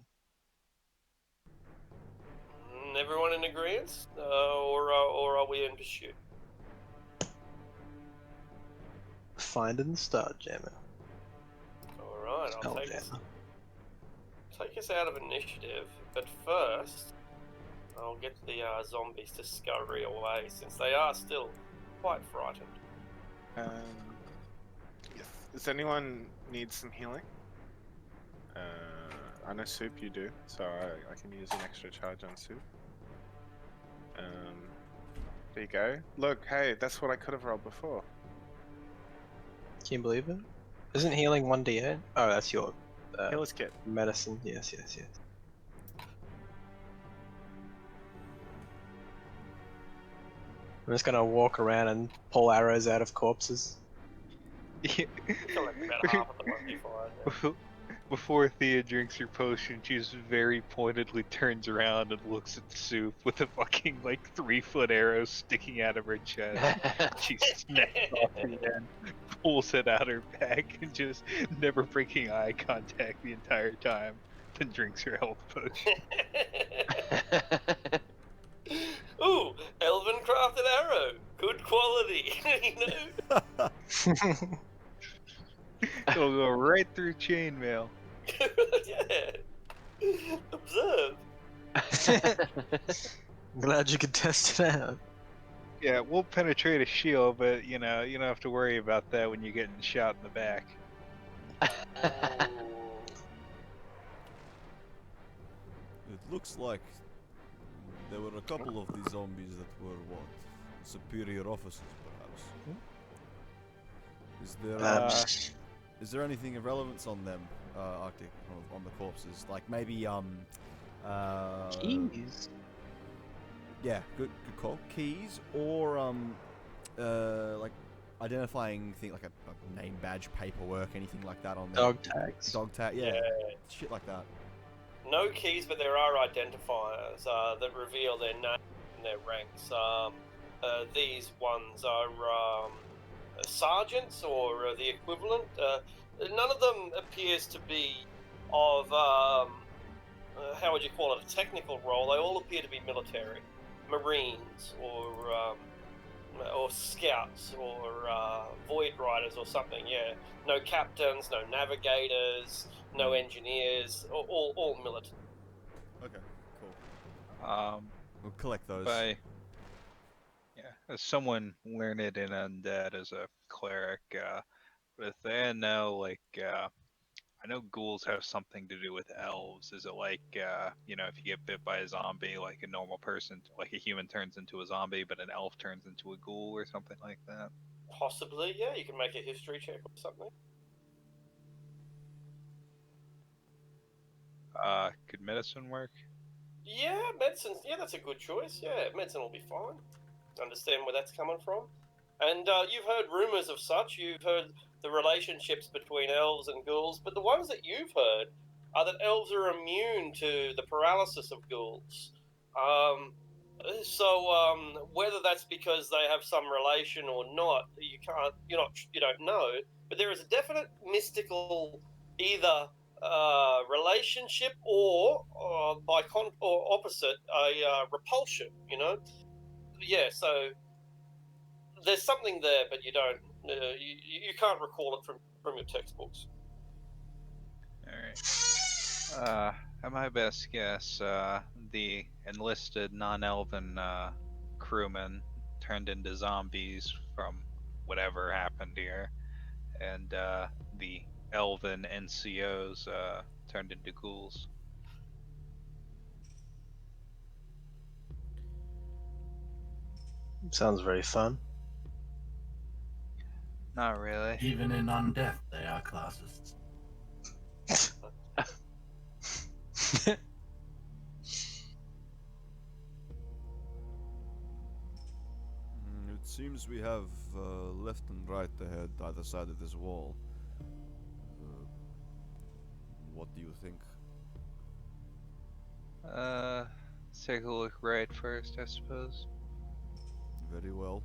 Everyone in agreement, or are we in pursuit? Finding the Starjammer. All right, I'll take us out of initiative, but first I'll get the zombies to scurry away since they are still quite frightened. Does anyone need some healing? I know Soup you do, so I can use an extra charge on Soup. There you go. Look, hey, that's what I could have rolled before. Can you believe it? Isn't healing 1d8? Oh, that's your Healer's kit. medicine. Yes. I'm just gonna walk around and pull arrows out of corpses. Yeah. Collect about half of the ones before, I think. Before Thea drinks her potion, she just very pointedly turns around and looks at Soup with a fucking 3-foot arrow sticking out of her chest. She snaps off the end, pulls it out her back, and just never breaking eye contact the entire time. Then drinks her health potion. Ooh, elven crafted arrow, good quality. You know. It'll go right through chainmail. Yeah. Observe. Glad you could test it out. Yeah, we'll penetrate a shield, but you don't have to worry about that when you're getting shot in the back. It looks like there were a couple of these zombies that were what? Superior officers, perhaps. Is there anything of relevance on them, Arctic, on the corpses? Like maybe Keys. Yeah, good call. Keys or like identifying thing like a name badge, paperwork, anything like that on them. Dog tags. Dog tag, yeah, shit like that. No keys, but there are identifiers that reveal their name and their ranks. These ones are sergeants or the equivalent. None of them appears to be of how would you call it, a technical role. They all appear to be military, Marines or scouts or void riders or something. Yeah, no captains, no navigators, no engineers, all military. Okay, cool. We'll collect those. As someone learned in undead as a cleric, but then now I know ghouls have something to do with elves. Is it like if you get bit by a zombie, like a normal person, like a human turns into a zombie, but an elf turns into a ghoul or something like that? Possibly, yeah. You can make a history check or something. Could medicine work? Yeah, medicine. Yeah, that's a good choice. Yeah, medicine will be fine. Understand where that's coming from. And you've heard rumors of such. You've heard the relationships between elves and ghouls, but the ones that you've heard are that elves are immune to the paralysis of ghouls. Whether that's because they have some relation or not, you don't know. But there is a definite mystical either relationship or opposite a repulsion. Yeah. So there's something there, but you don't. You can't recall it from your textbooks. Alright. At my best guess, the enlisted non-elven crewmen turned into zombies from whatever happened here, and the elven NCOs turned into ghouls. Sounds very fun. Not really. Even in undeath, they are classists. It seems we have left and right ahead either side of this wall. What do you think? Let's take a look right first, I suppose. Very well.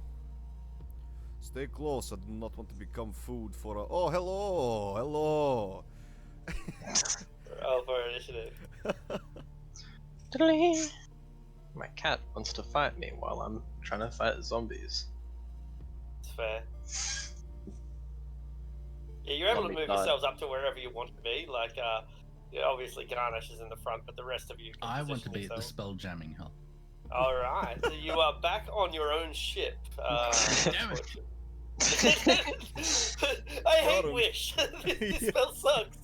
Stay close. I do not want to become food for a... Oh, hello! Hello! Oh, for initiative. My cat wants to fight me while I'm trying to fight zombies. It's fair. Yeah, you're able to move yourselves up to wherever you want to be. Like, obviously Garnish is in the front, but the rest of you can I want to be position at the yourself. Spelljamming hell. Alright, so you are back on your own ship. Damn it. I hate Wish. This spell sucks.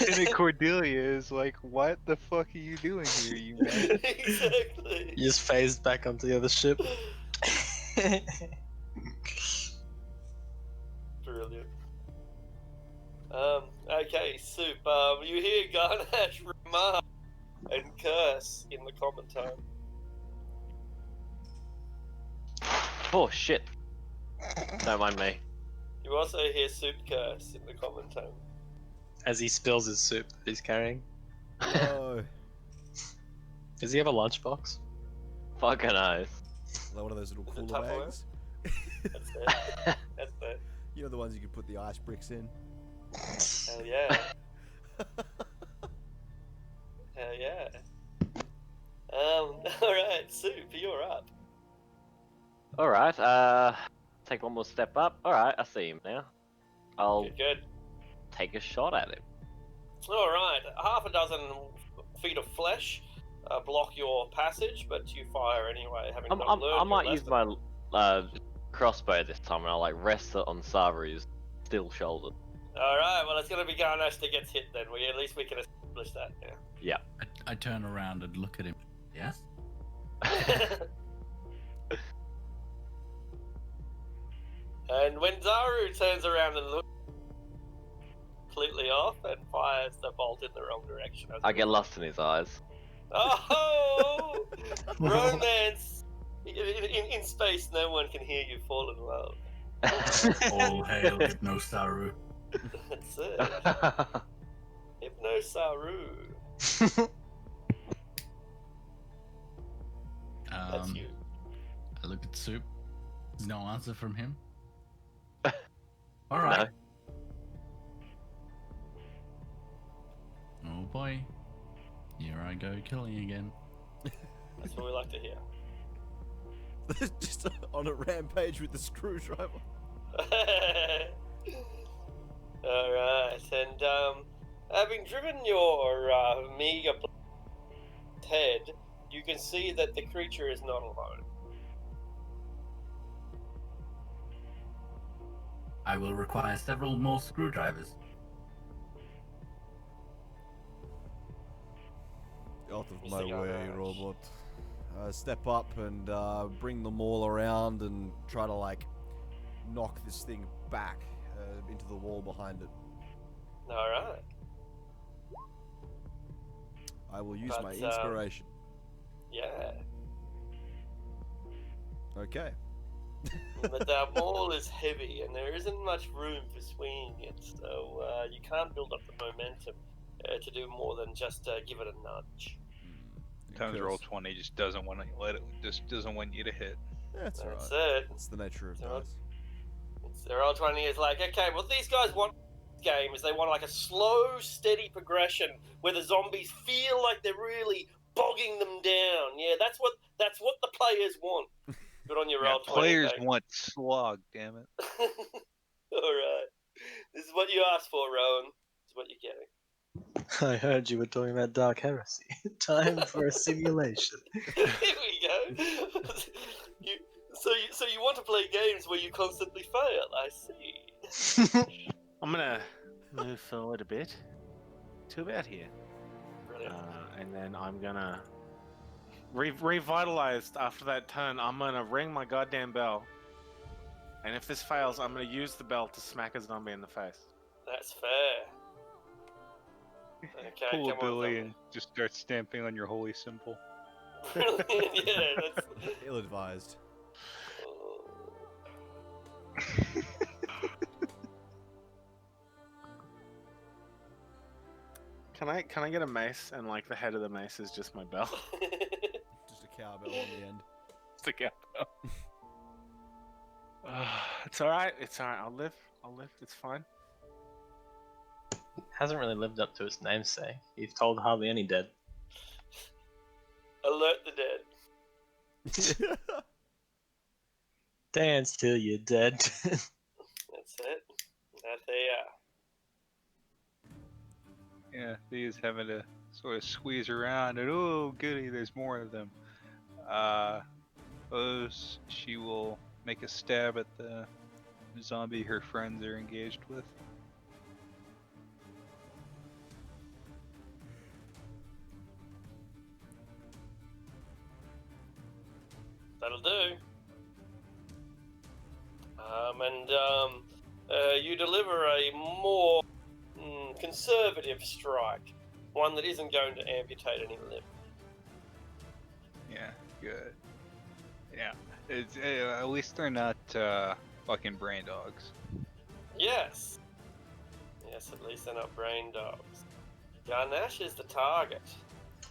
Lieutenant Cordelia is like, what the fuck are you doing here, you man? Exactly. You just phased back onto the other ship. Brilliant. Okay, Soup. You hear Garnash remark and curse in the common tone. Oh shit. Don't mind me. You also hear Soup curse in the common tone. As he spills his soup that he's carrying. No. Does he have a lunchbox? Fucking oath. Like one of those little Is it cooler Tupperware? bags. That's it. That's it. You know the ones you can put the ice bricks in? Hell yeah. Hell yeah. Alright, Soup, you're up. Alright, take one more step up. Alright, I see him now. I'll Good. take a shot at him. All right, half a dozen feet of flesh block your passage, but you fire anyway, having not learned I your might use lesson. my crossbow this time, and I'll like rest it on Saru's still shoulder. All right, well, it's going to be Garnash that gets hit then. At least we can establish that now. Yeah. I turn around and look at him. Yes? And when Zaru turns around and looks completely off and fires the bolt in the wrong direction. I get lost in his eyes. Oh! Romance! In space, no one can hear you fall in love. All hail Hypno Saru. That's it. Hypno Saru. That's you. I look at Soup. There's no answer from him. All right. Oh boy. Here I go killing again. That's what we like to hear. Just on a rampage with the screwdriver. Alright, and having driven your meager head, you can see that the creature is not alone. I will require several more screwdrivers. Out of Mr. my way, Garnash. robot. Step up and bring them all around and try to like knock this thing back into the wall behind it. Alright. I will use But, my inspiration. Yeah. Okay. But the wall is heavy and there isn't much room for swinging it, so you can't build up the momentum to do more than just give it a nudge. Sometimes roll 20 just doesn't want to doesn't want you to hit. That's alright. That's it. That's the nature of So- dice. Their old 20 is like, okay, what these guys want in this game is they want like a slow, steady progression where the zombies feel like they're really bogging them down. Yeah, that's what the players want. Good on your Yeah, roll 20. players thanks. want slog, damn it. Alright. This is what you asked for, Rowan. This is what you're getting. I heard you were talking about Dark Heresy. Time for a simulation. Here we go. So you want to play games where you constantly fail, I see. I'm gonna move forward a bit to about here, Brilliant. and then I'm gonna revitalized after that turn. I'm gonna ring my goddamn bell, and if this fails, I'm gonna use the bell to smack a zombie in the face. That's fair. Okay, Pull a come on, Billy zombie. and just start stamping on your holy symbol. Brilliant, yeah, that's... Ill advised. Can I get a mace and like the head of the mace is just my bell? Just a cowbell on the end. Stick out bell. It's alright. It's alright. I'll live. It's fine. Hasn't really lived up to its namesake. You've told hardly any dead. Alert the dead. Dance till you're dead. That's it. That they are. Yeah, he's having to sort of squeeze around, and oh, goody, there's more of them. Suppose she will make a stab at the zombie her friends are engaged with. That'll do. You deliver a more conservative strike, one that isn't going to amputate any limb. Yeah, good. Yeah, it's, at least they're not fucking brain dogs. Yes. Yes, at least they're not brain dogs. Garnash is the target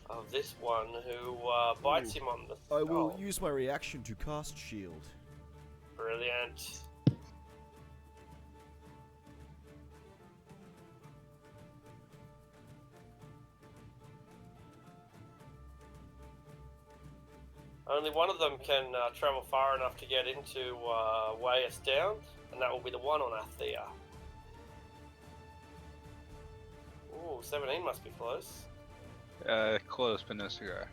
of this one who bites him on the skull. I will use my reaction to cast shield. Brilliant. Only one of them can travel far enough to get into weigh us down, and that will be the one on Althea. Ooh, 17 must be close. Close, but no cigar.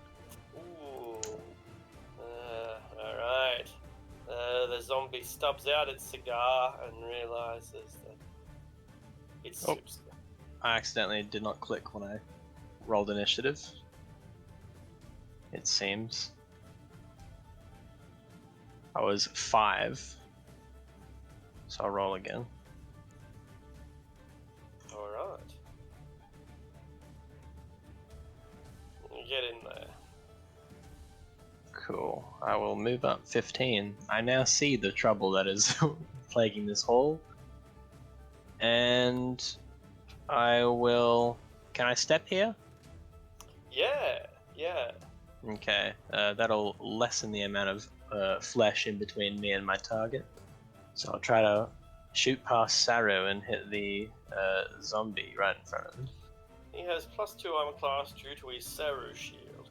Ooh. Alright. The zombie stubs out its cigar and realizes that it's Oh. Soup's. I accidentally did not click when I rolled initiative. It seems. I was 5. So I'll roll again. Alright. Get in there. Cool. I will move up 15. I now see the trouble that is plaguing this hall. And I will... Can I step here? Yeah. Okay. That'll lessen the amount of flesh in between me and my target. So I'll try to shoot past Saru and hit the zombie right in front of him. He has +2 armor class due to his Saru shield.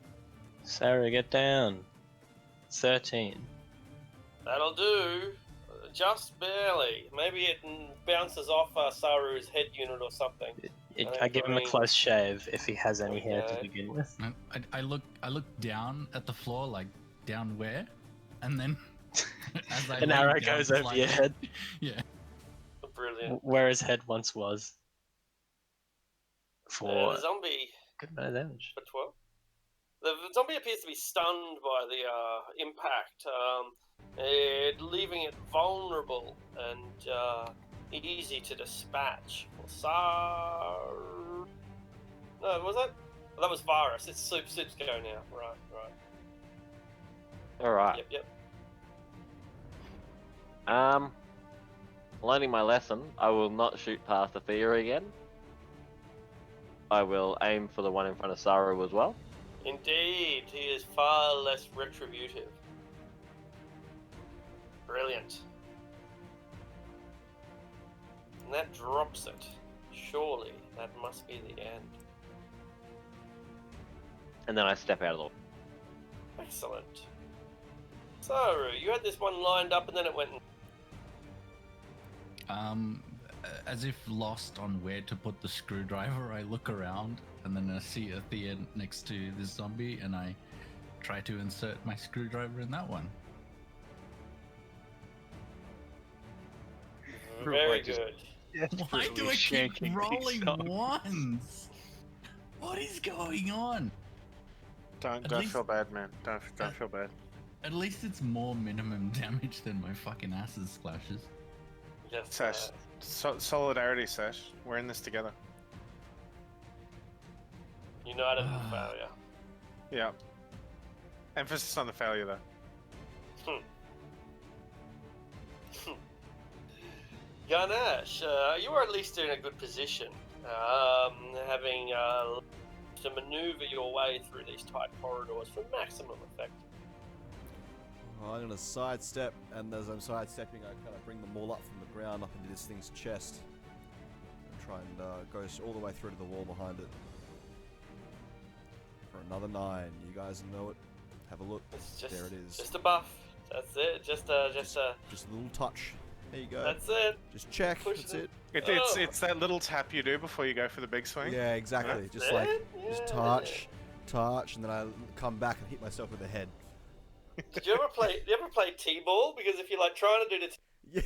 Saru, get down. 13. That'll do. Just barely. Maybe it bounces off Saru's head unit or something. I give him a close shave if he has any hair to Okay. begin with. I look down at the floor, like down where, and then as I An lean arrow down goes over slightly- your head, Yeah. Brilliant. where his head once was. For The zombie good amount of damage. for 12. The zombie appears to be stunned by the impact, leaving it vulnerable and easy to dispatch. No, was that? Oh, that was Virus. It's Soup's go now. Right. Alright. Yep. Learning my lesson, I will not shoot past Athea again. I will aim for the one in front of Saru as well. Indeed, he is far less retributive. Brilliant. And that drops it. Surely, that must be the end. And then I step out of the way. Excellent. Saru, you had this one lined up and then it went... As if lost on where to put the screwdriver, I look around and then I see Athea next to this zombie and I try to insert my screwdriver in that one. Very good. Why do I keep rolling ones? What is going on? Don't least- feel bad, man. Don't feel bad. At least it's more minimum damage than my fucking asses splashes. Just, Sash, solidarity, Sash. We're in this together. united in failure. Yeah. Emphasis on the failure, though. Ganesh, you are at least in a good position, having to maneuver your way through these tight corridors for maximum effect. Well, I'm gonna sidestep, and as I'm sidestepping, I kind of bring them all up from the ground up into this thing's chest, and try and go all the way through to the wall behind it. For another 9. You guys know it. Have a look. It's just, There it is. Just a buff. That's it. Just a. Just a little touch. There you go. That's it. Just check. Push That's it. it. It's that little tap you do before you go for the big swing. Yeah, exactly. That's Just like it. just Yeah. touch, and then I come back and hit myself with the head. Did you ever play T-ball? Because if you're like trying to do the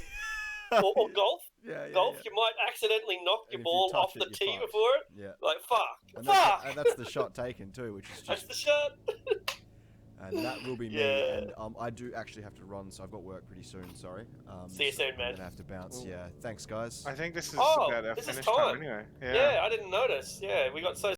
Yeah. or golf, Yeah. you might accidentally knock And your if you ball touch off it, the you're tee fucked. before it. Yeah. Like fuck. And that's the shot taken too, which is That's just. the shot. And that will be me. Yeah. And I do actually have to run, so I've got work pretty soon. Sorry. See you so soon, I'm man. gonna have to bounce. Yeah. Thanks, guys. I think this is Oh, about our this is finish time. anyway. Yeah, I didn't notice. Yeah, we got so